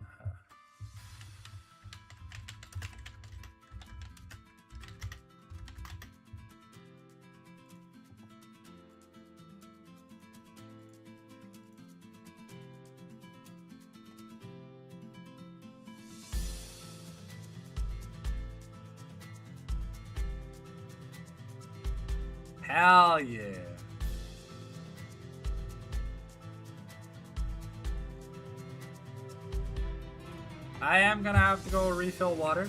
Hell yeah. I am gonna have to go refill water.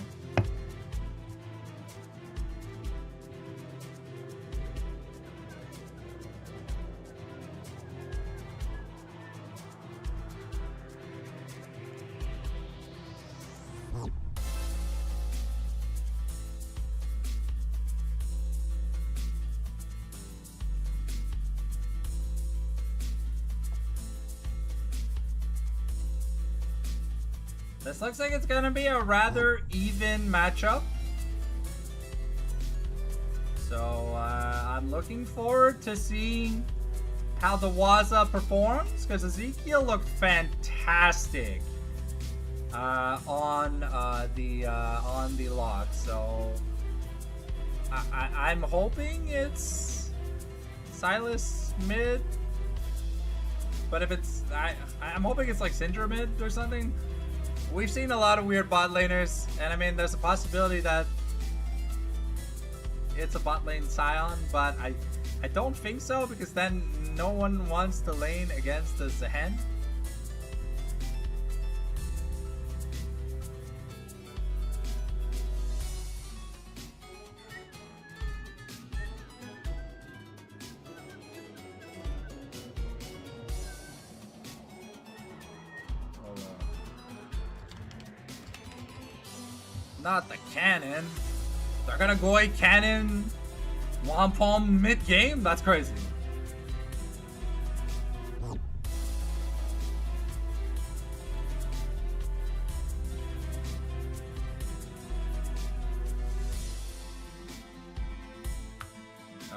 This looks like it's gonna be a rather even matchup. So I'm looking forward to seeing how the Waza performs, because Ezekiel looked fantastic on the lock. So I'm hoping it's Silas mid, but if it's I'm hoping it's like Syndra mid or something. We've seen a lot of weird bot laners, and I mean, there's a possibility that it's a bot lane Scion, but I don't think so, because then no one wants to lane against the Zehen. Not the cannon. They're gonna go cannon Wampum mid game? That's crazy.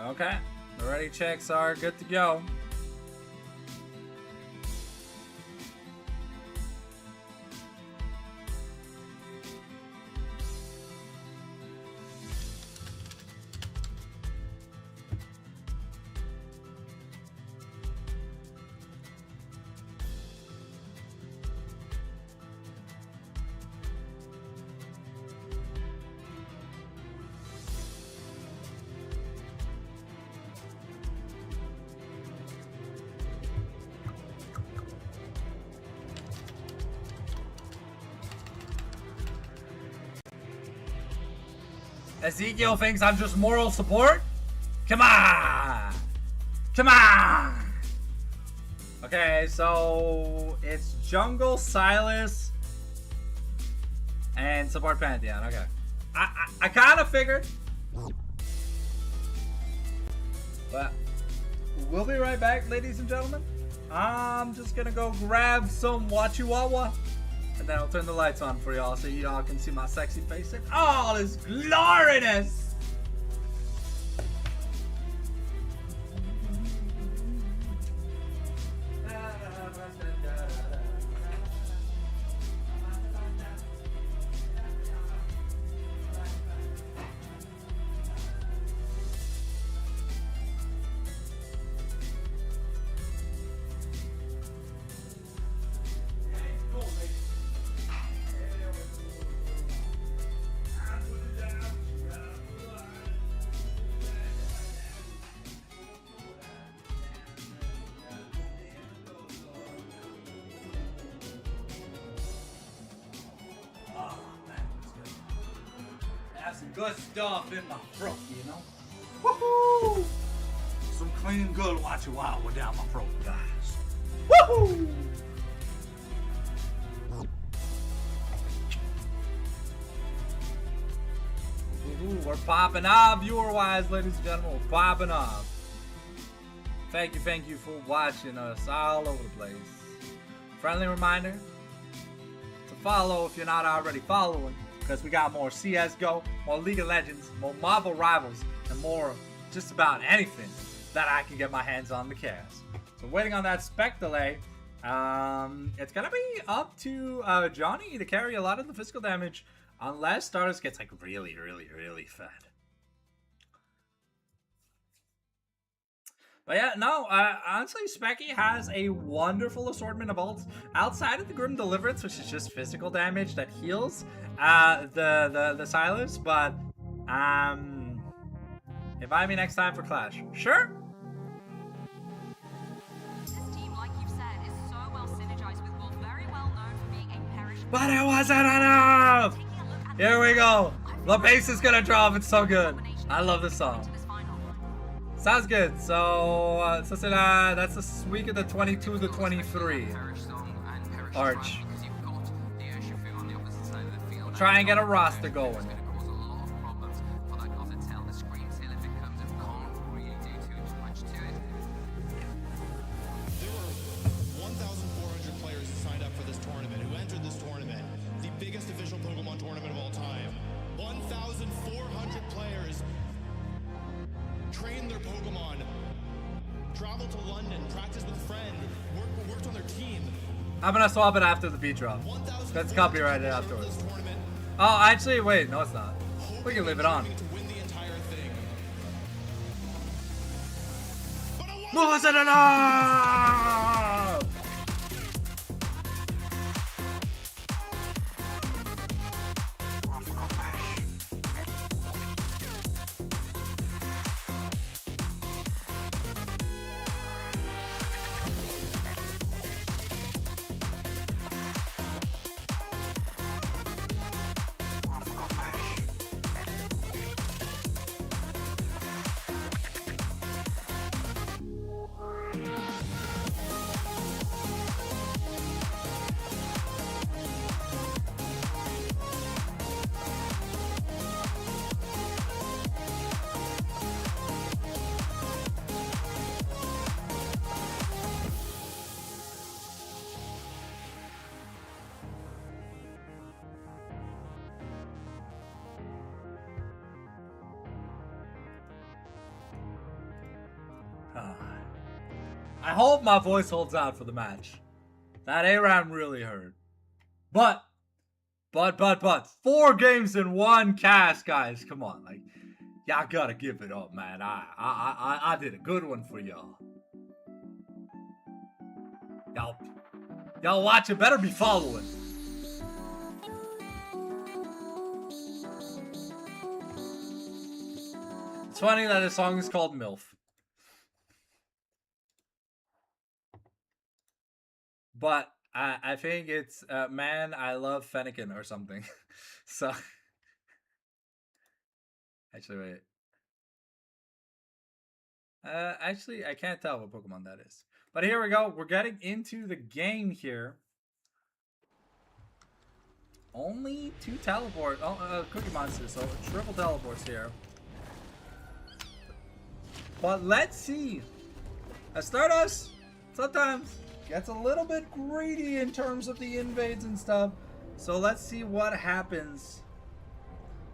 Okay, the ready checks are good to go. Ezekiel thinks I'm just moral support? Come on! Come on! Okay, so it's Jungle, Silas, and support Pantheon. Okay. I kind of figured. But we'll be right back, ladies and gentlemen. I'm just gonna go grab some Wachiwawa, and then I'll turn the lights on for y'all so y'all can see my sexy face in all its gloriness. good stuff in my throat, you know? Woohoo! Some clean, good watch it wild one down my throat, guys. Woohoo! Ooh, we're popping off, viewer-wise, ladies and gentlemen. We're popping off. Thank you for watching us all over the place. Friendly reminder to follow if you're not already following, because we got more CSGO, more League of Legends, more Marvel Rivals, and more just about anything that I can get my hands on the cast. So waiting on that spec delay. It's gonna be up to Johnny to carry a lot of the physical damage, unless Stardust gets like really fed. But yeah, no, honestly, Specky has a wonderful assortment of ults outside of the Grim Deliverance, which is just physical damage that heals the Silas. But invite me next time for Clash. Sure. This team, like you've said, is so well synergized with Wolf, very well known for being a perishable. But it wasn't enough. Here we go. The bass is gonna drop. It's so good. I love this song. Sounds good. So, that's the week of the 22 to 23. Arch. We'll try and get a roster going. There were 1,400 players who signed up for this tournament, who entered this tournament, the biggest official Pokemon tournament of all time. 1,400 players trained their Pokemon, traveled to London, practiced with a friend, worked on their team. I'm gonna swap it after the beat drop. That's copyrighted afterwards. Oh, actually, wait, no, it's not. We can leave it on. Was it enough? I hope my voice holds out for the match. That ARAM really hurt. But 4 games in one cast, guys. Come on, like, y'all gotta give it up, man. I did a good one for y'all. Y'all watching, better be following. It's funny that this song is called MILF. But I think it's Man, I Love Fennekin or something. So actually, wait. Actually, I can't tell what Pokemon that is. But here we go. We're getting into the game here. Only 2 teleport. Oh, Cookie Monsters. So triple teleports here. But let's see. Stardust sometimes gets a little bit greedy in terms of the invades and stuff. So let's see what happens.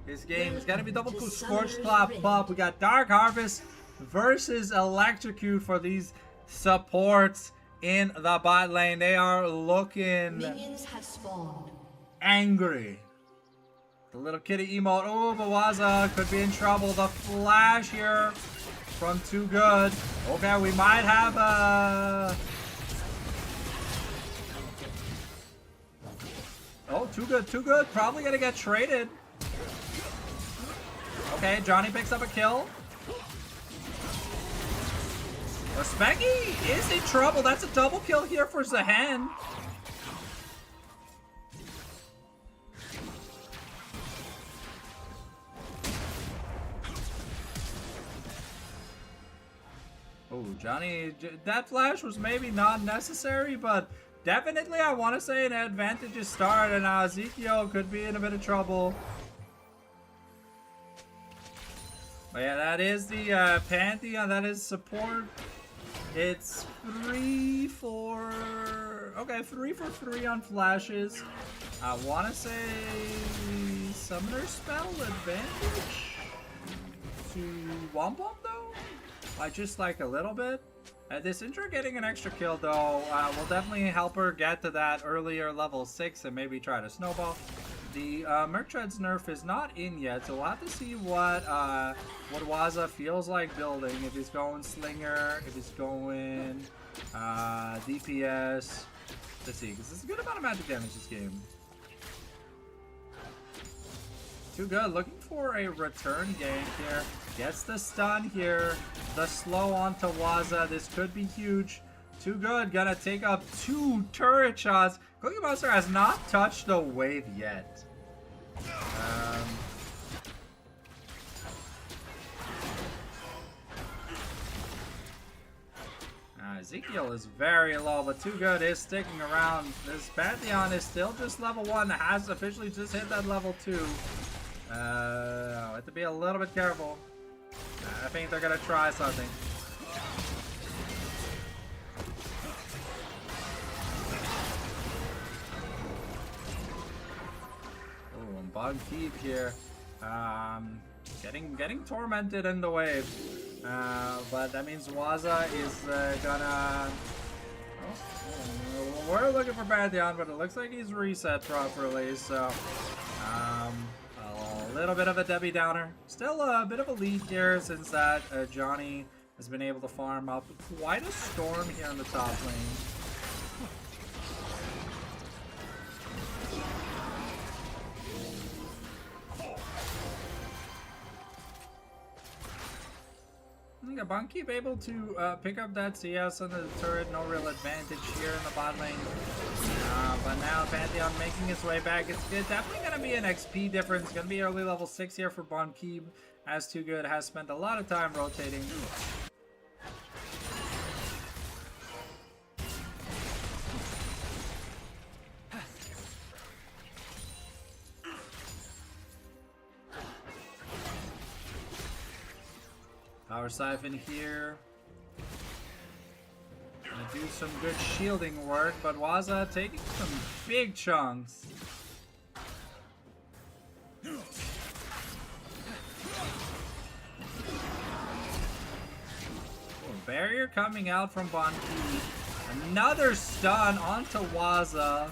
This game is gonna be double Scorched Pop. We got Dark Harvest versus Electrocute for these supports in the bot lane. They are looking angry. The little kitty emote. Oh, Bawaza could be in trouble. The flash here from Too Good. Okay, we might have a... Oh, Too Good. Probably gonna get traded. Okay, Johnny picks up a kill. But Specky is in trouble. That's a double kill here for Zahan. Oh, Johnny, that flash was maybe not necessary, but definitely I want to say an advantageous start, and Ezekiel could be in a bit of trouble. But yeah, that is the Pantheon, that is support. It's 3 for... Okay, 3 for 3 on flashes. I want to say Summoner Spell advantage to Wampum though? By just like a little bit. This intro getting an extra kill though will definitely help her get to that earlier level 6 and maybe try to snowball. The Mertread's nerf is not in yet, so we'll have to see what Waza feels like building. If he's going Slinger, if he's going DPS. Let's see, because there's a good amount of magic damage this game. Too good. Looking for a return gank here. Gets the stun here. The slow onto Waza. This could be huge. Too good. Gonna take up 2 turret shots. Cookie Monster has not touched the wave yet. Ezekiel is very low, but Too Good is sticking around. This Pantheon is still just level 1. Has officially just hit that level 2. I have to be a little bit careful. I think they're gonna try something. Oh, and Bug Keep here. Getting tormented in the wave. But that means Waza is gonna... Oh, we're looking for Pantheon, but it looks like he's reset properly, so... a little bit of a Debbie Downer. Still a bit of a lead here since that Johnny has been able to farm up quite a storm here in the top lane. Bunkeep able to pick up that CS under the turret, no real advantage here in the bot lane. But now Pantheon making his way back. It's definitely going to be an XP difference. It's going to be early level 6 here for Bunkeep, as Too Good has spent a lot of time rotating. Power Siphon here. Gonna do some good shielding work, but Waza taking some big chunks. Oh, barrier coming out from Bonki. Another stun onto Waza.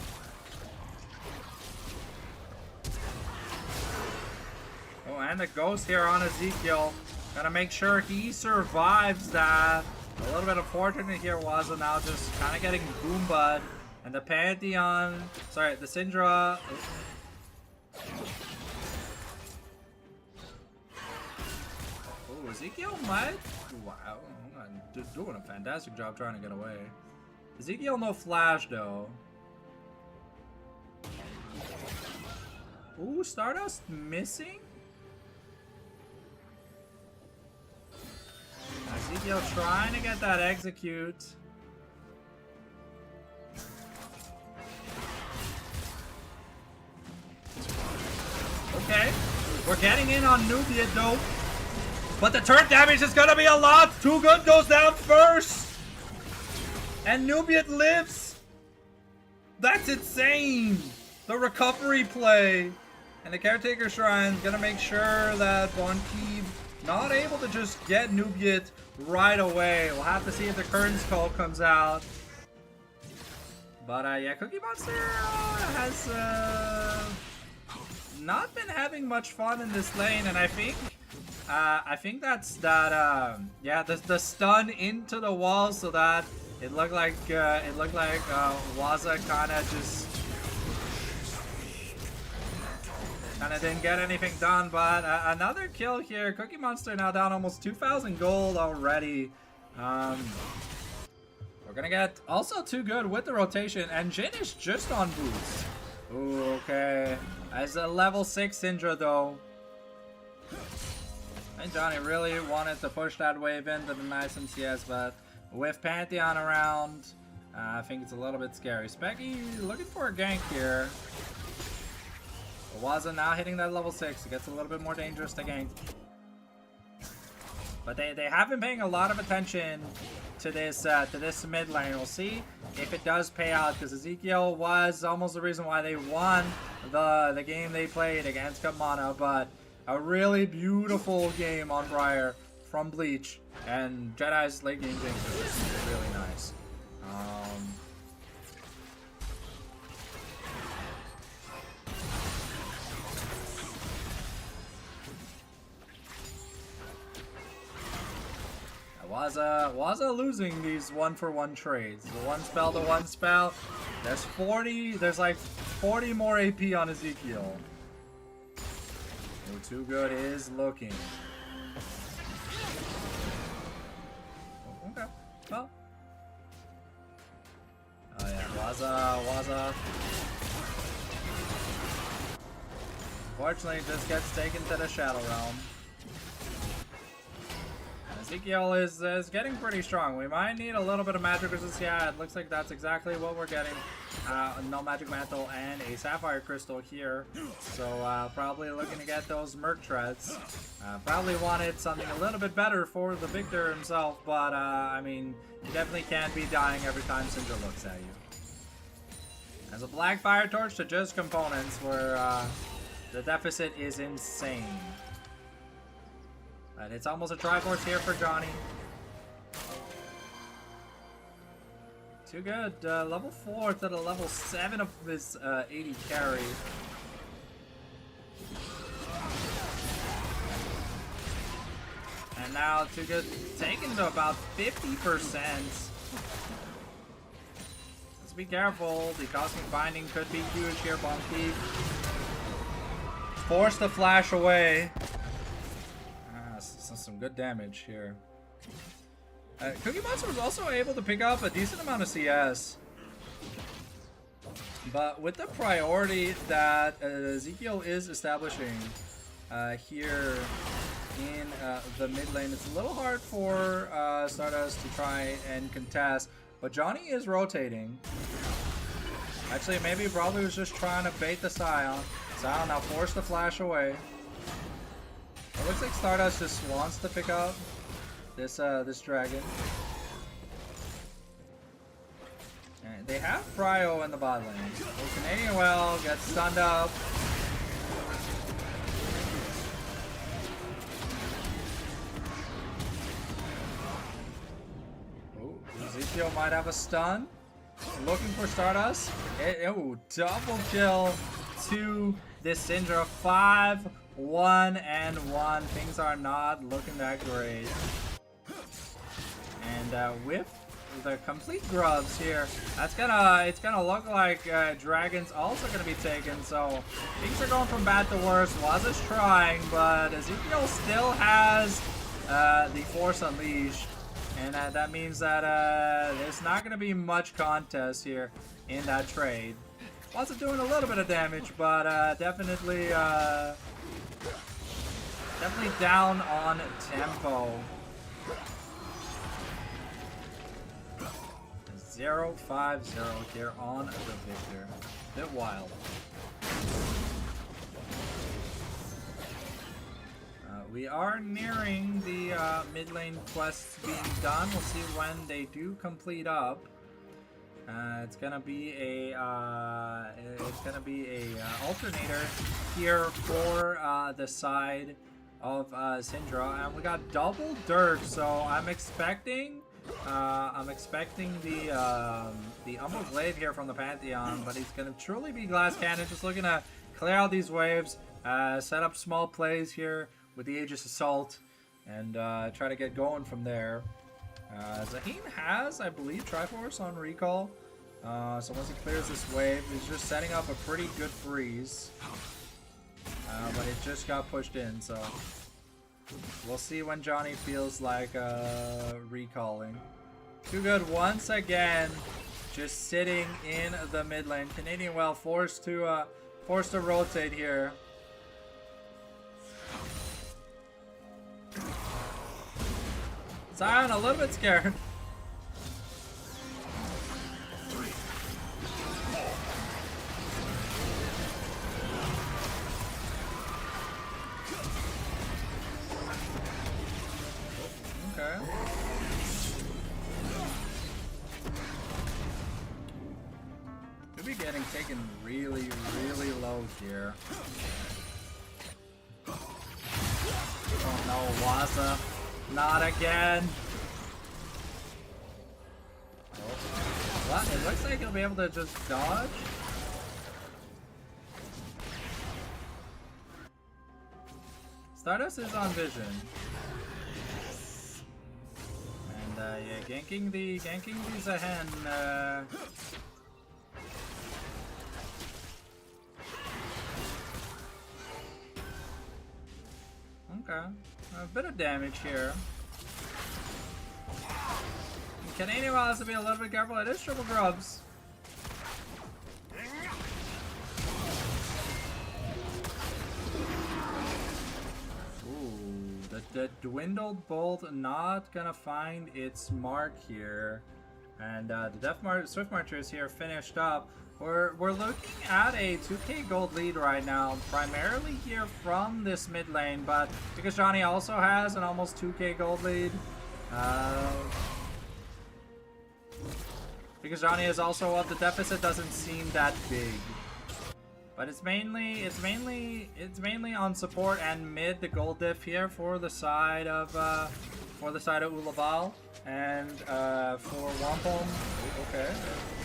Oh, and the ghost here on Ezekiel. Gotta make sure he survives that. A little bit unfortunate here, Waza now just kind of getting Goomba'd. And the Pantheon, sorry, the Syndra. Oh, Ezekiel might. Wow, doing a fantastic job trying to get away. Ezekiel no flash though. Ooh, Stardust missing? Ezekiel trying to get that execute. Okay, we're getting in on Nubian though. But the turret damage is gonna be a lot. Too Good goes down first. And Nubian lives. That's insane. The recovery play. And the Caretaker Shrine is gonna make sure that Bonkeep not able to just get Nubian right away. We'll have to see if the Curtain's Call comes out. But yeah, Cookie Monster has not been having much fun in this lane, and I think that's that. Yeah, the stun into the wall, so that it looked like Waza kind of just didn't get anything done, but another kill here. Cookie Monster now down almost 2,000 gold already. We're gonna get also Too Good with the rotation, and Jin is just on boots. Ooh, okay. As a level 6 Syndra though. think Johnny really wanted to push that wave into the nice MCS, but with Pantheon around, I think it's a little bit scary. Specky looking for a gank here. Waza now hitting that level 6. It gets a little bit more dangerous to gank. But they have been paying a lot of attention to this mid lane. We'll see if it does pay out, because Ezekiel was almost the reason why they won the game they played against Kamana. But a really beautiful game on Briar from Bleach, and Jedi's late game things is really nice. Waza losing these 1-for-1 trades. The one spell to one spell. There's like 40 more AP on Ezekiel. Oh, Too Good is looking. Oh, okay. Well. Oh yeah, Waza. Unfortunately, just gets taken to the Shadow Realm. Ezekiel is getting pretty strong. We might need a little bit of magic resistance. Yeah, it looks like that's exactly what we're getting. No magic mantle and a sapphire crystal here. So probably looking to get those merc treads. Probably wanted something a little bit better for the victor himself, but I mean, you definitely can't be dying every time Syndra looks at you. As a black fire torch to just components, where the deficit is insane. But it's almost a Triforce here for Johnny. Too Good. Level 4 to the level 7 of this 80 carry. And now Too Good taken to about 50%. Let's be careful. The Cosmic Binding could be huge here. Bonky forced to flash away. Some good damage here. Cookie Monster was also able to pick up a decent amount of CS. But with the priority that Ezekiel is establishing here in the mid lane, it's a little hard for Stardust to try and contest. But Johnny is rotating. Actually, maybe probably was just trying to bait the Scion. Scion now forced to flash away. It looks like Stardust just wants to pick up this this dragon. And they have Cryo in the bot lane. So Canadian Well gets stunned up. Oh, Ezekiel might have a stun. Looking for Stardust. Oh, double kill to this Syndra. 5-1-1. Things are not looking that great. And with the complete grubs here, it's gonna look like Dragon's also gonna be taken. So things are going from bad to worse. Waza's trying, but Ezekiel still has the Force Unleashed, and that means that there's not gonna be much contest here in that trade. Waza doing a little bit of damage, but definitely down on tempo. 0-5-0 here on the Victor. Bit wild. We are nearing the mid lane quests being done. We'll see when they do complete up. It's gonna be a alternator here for the side of Syndra, and we got double Dirk. So I'm expecting the Umbral Blade here from the Pantheon, but he's gonna truly be Glass Cannon, just looking to clear out these waves, set up small plays here with the Aegis Assault, and try to get going from there. Zaheen has, I believe, Triforce on recall, so once he clears this wave, he's just setting up a pretty good freeze, but it just got pushed in, so we'll see when Johnny feels like recalling. Too Good once again, just sitting in the mid lane. Canadian Well forced to rotate here. Zion a little bit scared. Okay. Could be getting taken really, really low here. Oh no, Waza. Not again. What? It looks like he'll be able to just dodge. Stardust is on vision. And yeah, ganking the Zahen. Okay, a bit of damage here. Canadian will have to be a little bit careful. It is triple grubs. Ooh, the dwindled bolt not gonna find its mark here, and the Swift Marcher is here finished up. We're looking at a 2k gold lead right now, primarily here from this mid lane, but because Johnny also has an almost 2k gold lead, because Johnny is also up, the deficit doesn't seem that big. But it's mainly on support and mid, the gold diff here for the side of Ulaval, and for Wampum. Okay,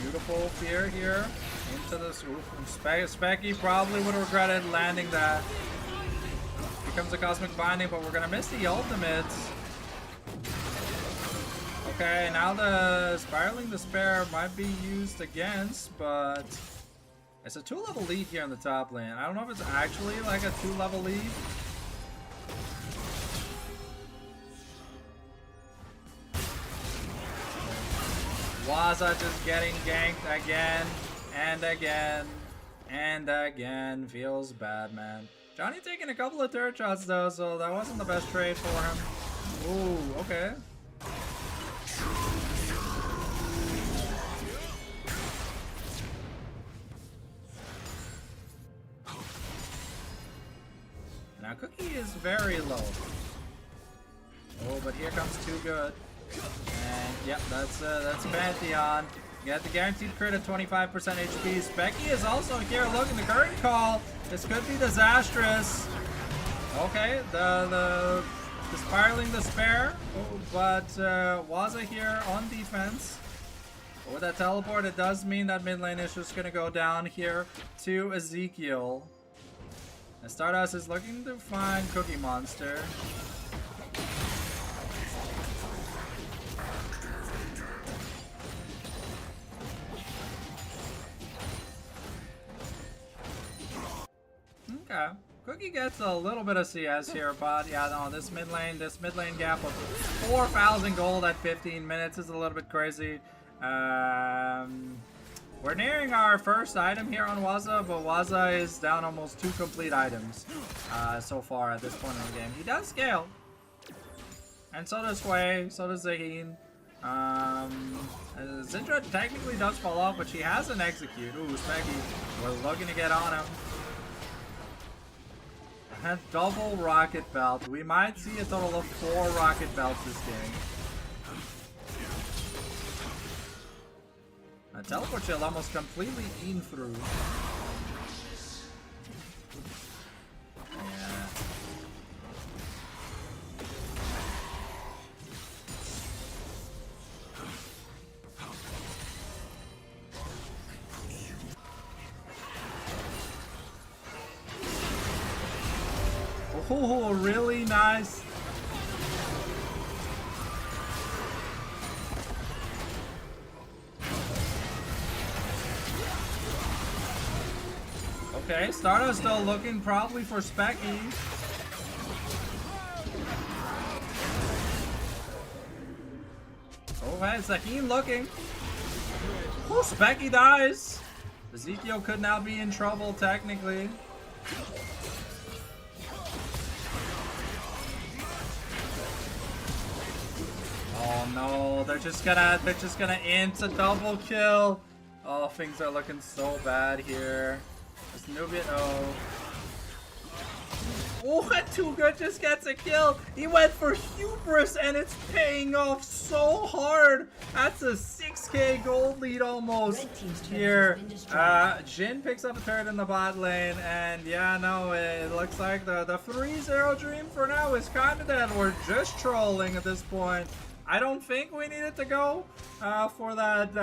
beautiful fear here into this. Specky probably would have regretted landing that. Becomes a cosmic binding, but we're gonna miss the ultimates. Okay, now the Spiraling Despair might be used against, but it's a 2-level lead here in the top lane. I don't know if it's actually like a 2-level lead. Waza just getting ganked again and again and again. Feels bad, man. Johnny taking a couple of turret shots though, so that wasn't the best trade for him. Ooh, okay. Now Cookie is very low. Oh, but here comes Too Good. And yep, that's Pantheon. You got the guaranteed crit at 25% HP. Specky is also here. Look at the current call. This could be disastrous. Okay, the Spiraling Despair. Oh, but Waza here on defense. But with that teleport, it does mean that mid lane is just gonna go down here to Ezekiel. And Stardust is looking to find Cookie Monster. Okay. Cookie gets a little bit of CS here, but yeah, no, this mid lane gap of 4,000 gold at 15 minutes is a little bit crazy. We're nearing our first item here on Waza, but Waza is down almost 2 complete items so far at this point in the game. He does scale. And so does Sway, so does Zaheen. Zindra technically does fall off, but she has an execute. Ooh, Specky, we're looking to get on him. And double rocket belt. We might see a total of 4 rocket belts this game. A teleport shield almost completely eaten through. Yeah. Oh, really nice. Okay, Stardust still looking probably for Specky. Okay, Zaheen looking. Oh, Specky dies. Ezekiel could now be in trouble technically. Oh no, they're just gonna int a double kill. Oh, things are looking so bad here. This Nubian, oh. Oh, and Too Good just gets a kill. He went for hubris and it's paying off so hard. That's a 6k gold lead almost here. Jhin picks up a turret in the bot lane, and yeah, no, it looks like the 3-0 dream for now is kind of dead. We're just trolling at this point. I don't think we needed to go for that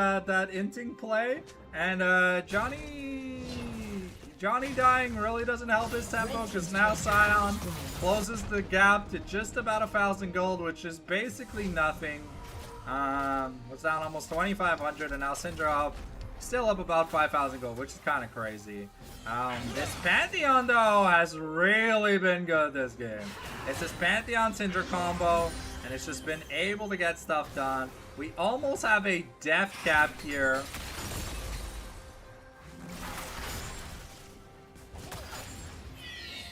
inting play, and Johnny dying really doesn't help his tempo, because now Sion closes the gap to just about 1,000 gold, which is basically nothing. Was down almost 2,500, and now Syndra up, still up about 5,000 gold, which is kind of crazy. This Pantheon, though, has really been good this game. It's this Pantheon Syndra combo, and it's just been able to get stuff done. We almost have a death cap here.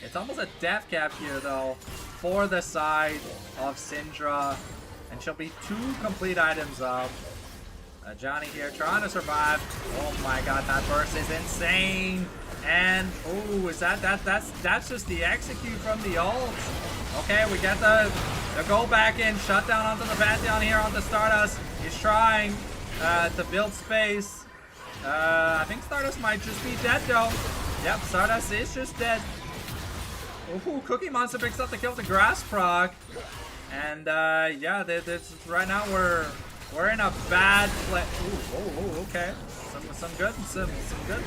It's almost a death cap here, though, for the side of Syndra. And she'll be 2 complete items up. Johnny here trying to survive. Oh my god, that burst is insane. And, oh, is that's just the execute from the ult. Okay, we get the go back in, shut down onto the Pantheon here onto Stardust. He's trying to build space. I think Stardust might just be dead, though. Yep, Stardust is just dead. Ooh, Cookie Monster picks up the kill with the grass proc. And yeah, right now we're in a bad place. Ooh, okay. Some good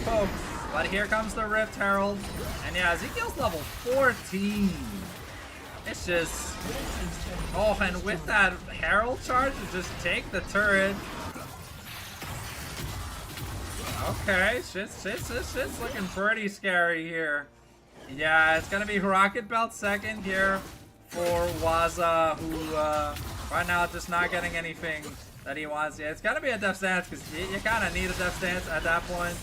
poke. But here comes the Rift Herald. And yeah, Ezekiel's level 14. It's just, oh, and with that Herald charge, you just take the turret. Okay, shit's looking pretty scary here. Yeah, it's gonna be Rocket Belt second here for Waza, who right now just not getting anything that he wants. Yeah, it's gotta be a death stance, because you kind of need a death stance at that point.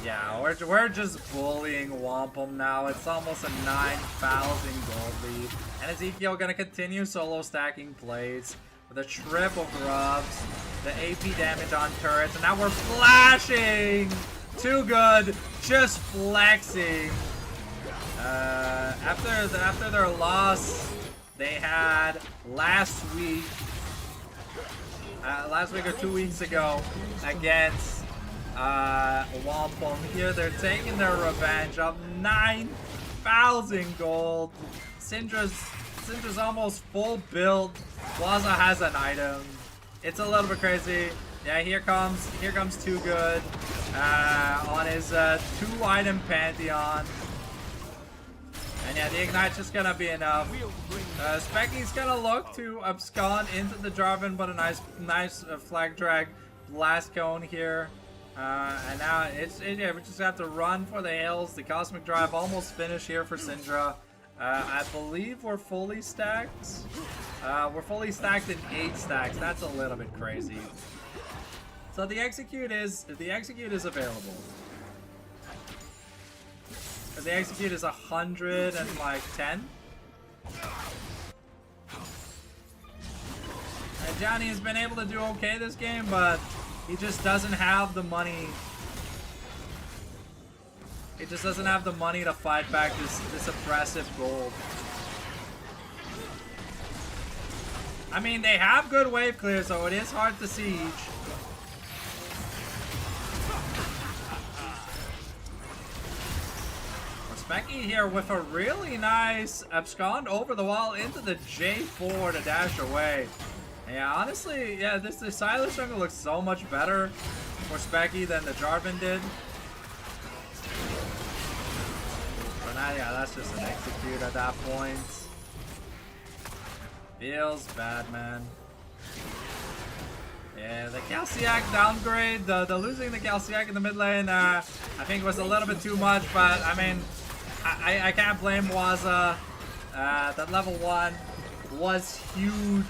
Yeah, we're just bullying Wampum now. It's almost a 9,000 gold lead, and Ezekiel gonna continue solo stacking plates with a triple grubs, the AP damage on turrets, and now we're flashing! Too Good, just flexing. After their loss they had last week or 2 weeks ago against Wampum, here they're taking their revenge of 9,000 gold. Syndra's almost full build. Waza has an item. It's a little bit crazy. Yeah, here comes Too Good on his 2-item Pantheon. And yeah, the Ignite's just gonna be enough. Specky's gonna look to abscond into the Jarvan, but a nice flag drag blast cone here. And now yeah, we just have to run for the hills. The Cosmic Drive almost finished here for Syndra. I believe we're fully stacked. We're fully stacked in 8 stacks. That's a little bit crazy. So the execute is available. Because the execute is 110. And Johnny has been able to do okay this game, but he just doesn't have the money. He just doesn't have the money to fight back this oppressive gold. I mean, they have good wave clear, so it is hard to siege. Specky here with a really nice abscond over the wall into the J4 to dash away. Yeah, honestly, yeah, the Silas jungle looks so much better for Specky than the Jarvan did. But now, yeah, that's just an execute at that point. Feels bad, man. Yeah, the Calciac downgrade, the losing the Calciac in the mid lane, I think was a little bit too much, but I mean, I can't blame Waza. That level 1 was huge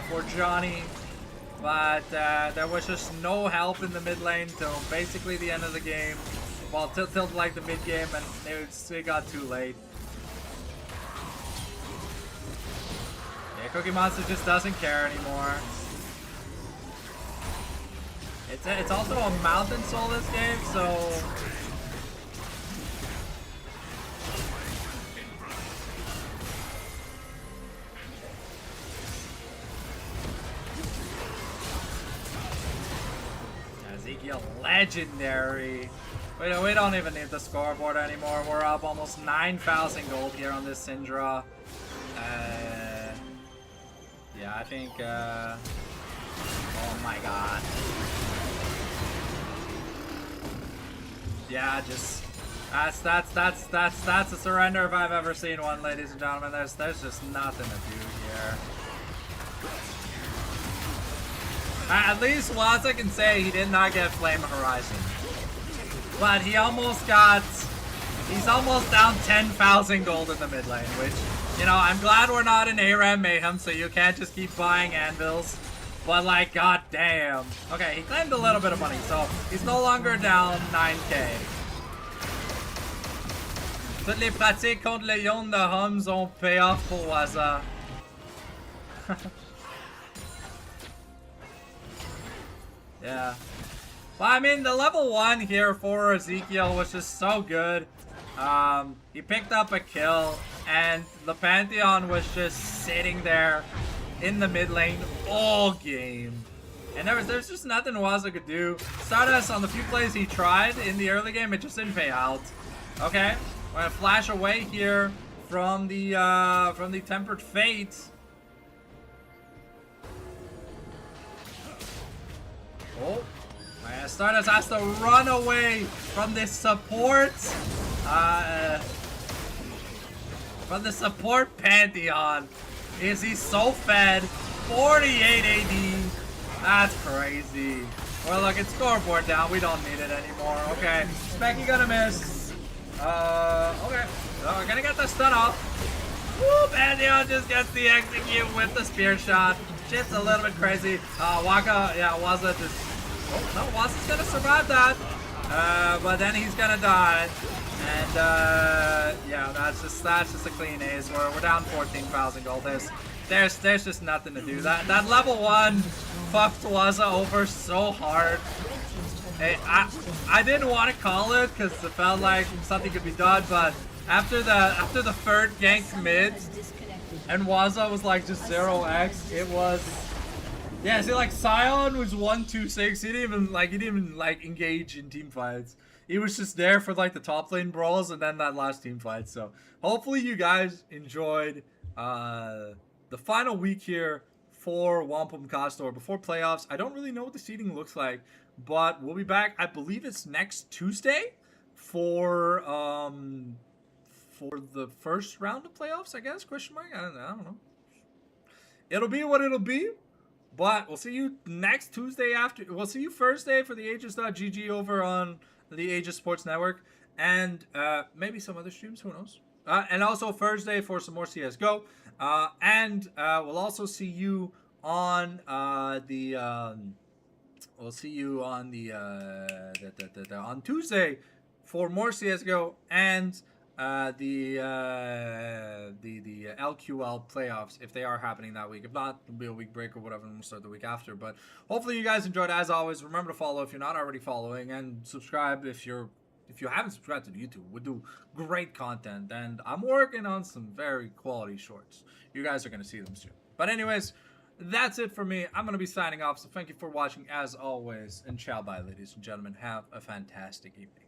for Johnny, but there was just no help in the mid lane till basically the end of the game. well, till like the mid game, and it got too late. Yeah, Cookie Monster just doesn't care anymore. It's also a Mountain Soul this game, so. Ezekiel, legendary. We don't even need the scoreboard anymore. We're up almost 9,000 gold here on this Syndra. Yeah, I think. Oh my god. Yeah, just that's a surrender if I've ever seen one, ladies and gentlemen. There's just nothing to do here. At least Waza can say he did not get Flame Horizon. But he's almost down 10,000 gold in the mid lane, which, you know, I'm glad we're not in ARAM Mayhem, so you can't just keep buying anvils. But like, god damn. Okay, he claimed a little bit of money, so he's no longer down 9k. Toutes les pratiques contre les Yons de Hums ont pay off pour Waza. Yeah. Well, I mean, the level 1 here for Ezekiel was just so good. He picked up a kill, and the Pantheon was just sitting there in the mid lane all game. And there's just nothing Waza could do. Stardust, on the few plays he tried in the early game, it just didn't pay out. Okay, we're gonna flash away here from the Tempered Fate. Oh, man, Stardust has to run away from this support. From the support Pantheon. Is he so fed? 48 AD. That's crazy. Well, look, it's scoreboard down. We don't need it anymore. Okay, Becky gonna miss. Okay. So we're gonna get the stun off. Woo! Pantheon just gets the execute with the spear shot. Shit's a little bit crazy. Waka, yeah, Waza just. Oh no, Waza's gonna survive that. But then he's gonna die. And yeah, that's just a clean ace. We're down 14,000 gold. There's just nothing to do. That level 1 fucked Waza over so hard. I didn't want to call it because it felt like something could be done, but after the third gank mid and Waza was like just 0x, it was. Yeah, see, like Sion was 126. He didn't even engage in team fights. He was just there for like the top lane brawls and then that last team fight. So hopefully you guys enjoyed the final week here for Wampum Castor before playoffs. I don't really know what the seeding looks like, but we'll be back. I believe it's next Tuesday for the first round of playoffs, I guess, question mark. I don't know. It'll be what it'll be. But we'll see you next Tuesday after. We'll see you Thursday for the Aegis.gg over on the Aegis Sports Network. And maybe some other streams, who knows. And also Thursday for some more CSGO. And we'll also see you on we'll see you on on Tuesday for more CSGO and the LQL playoffs if they are happening that week. If not, it'll be a week break or whatever, and we'll start the week after. But hopefully you guys enjoyed. As always, remember to follow if you're not already following, and subscribe if you haven't subscribed to the YouTube. We do great content, and I'm working on some very quality shorts. You guys are going to see them soon. But anyways, that's it for me. I'm going to be signing off, so thank you for watching as always, and ciao bye, ladies and gentlemen. Have a fantastic evening.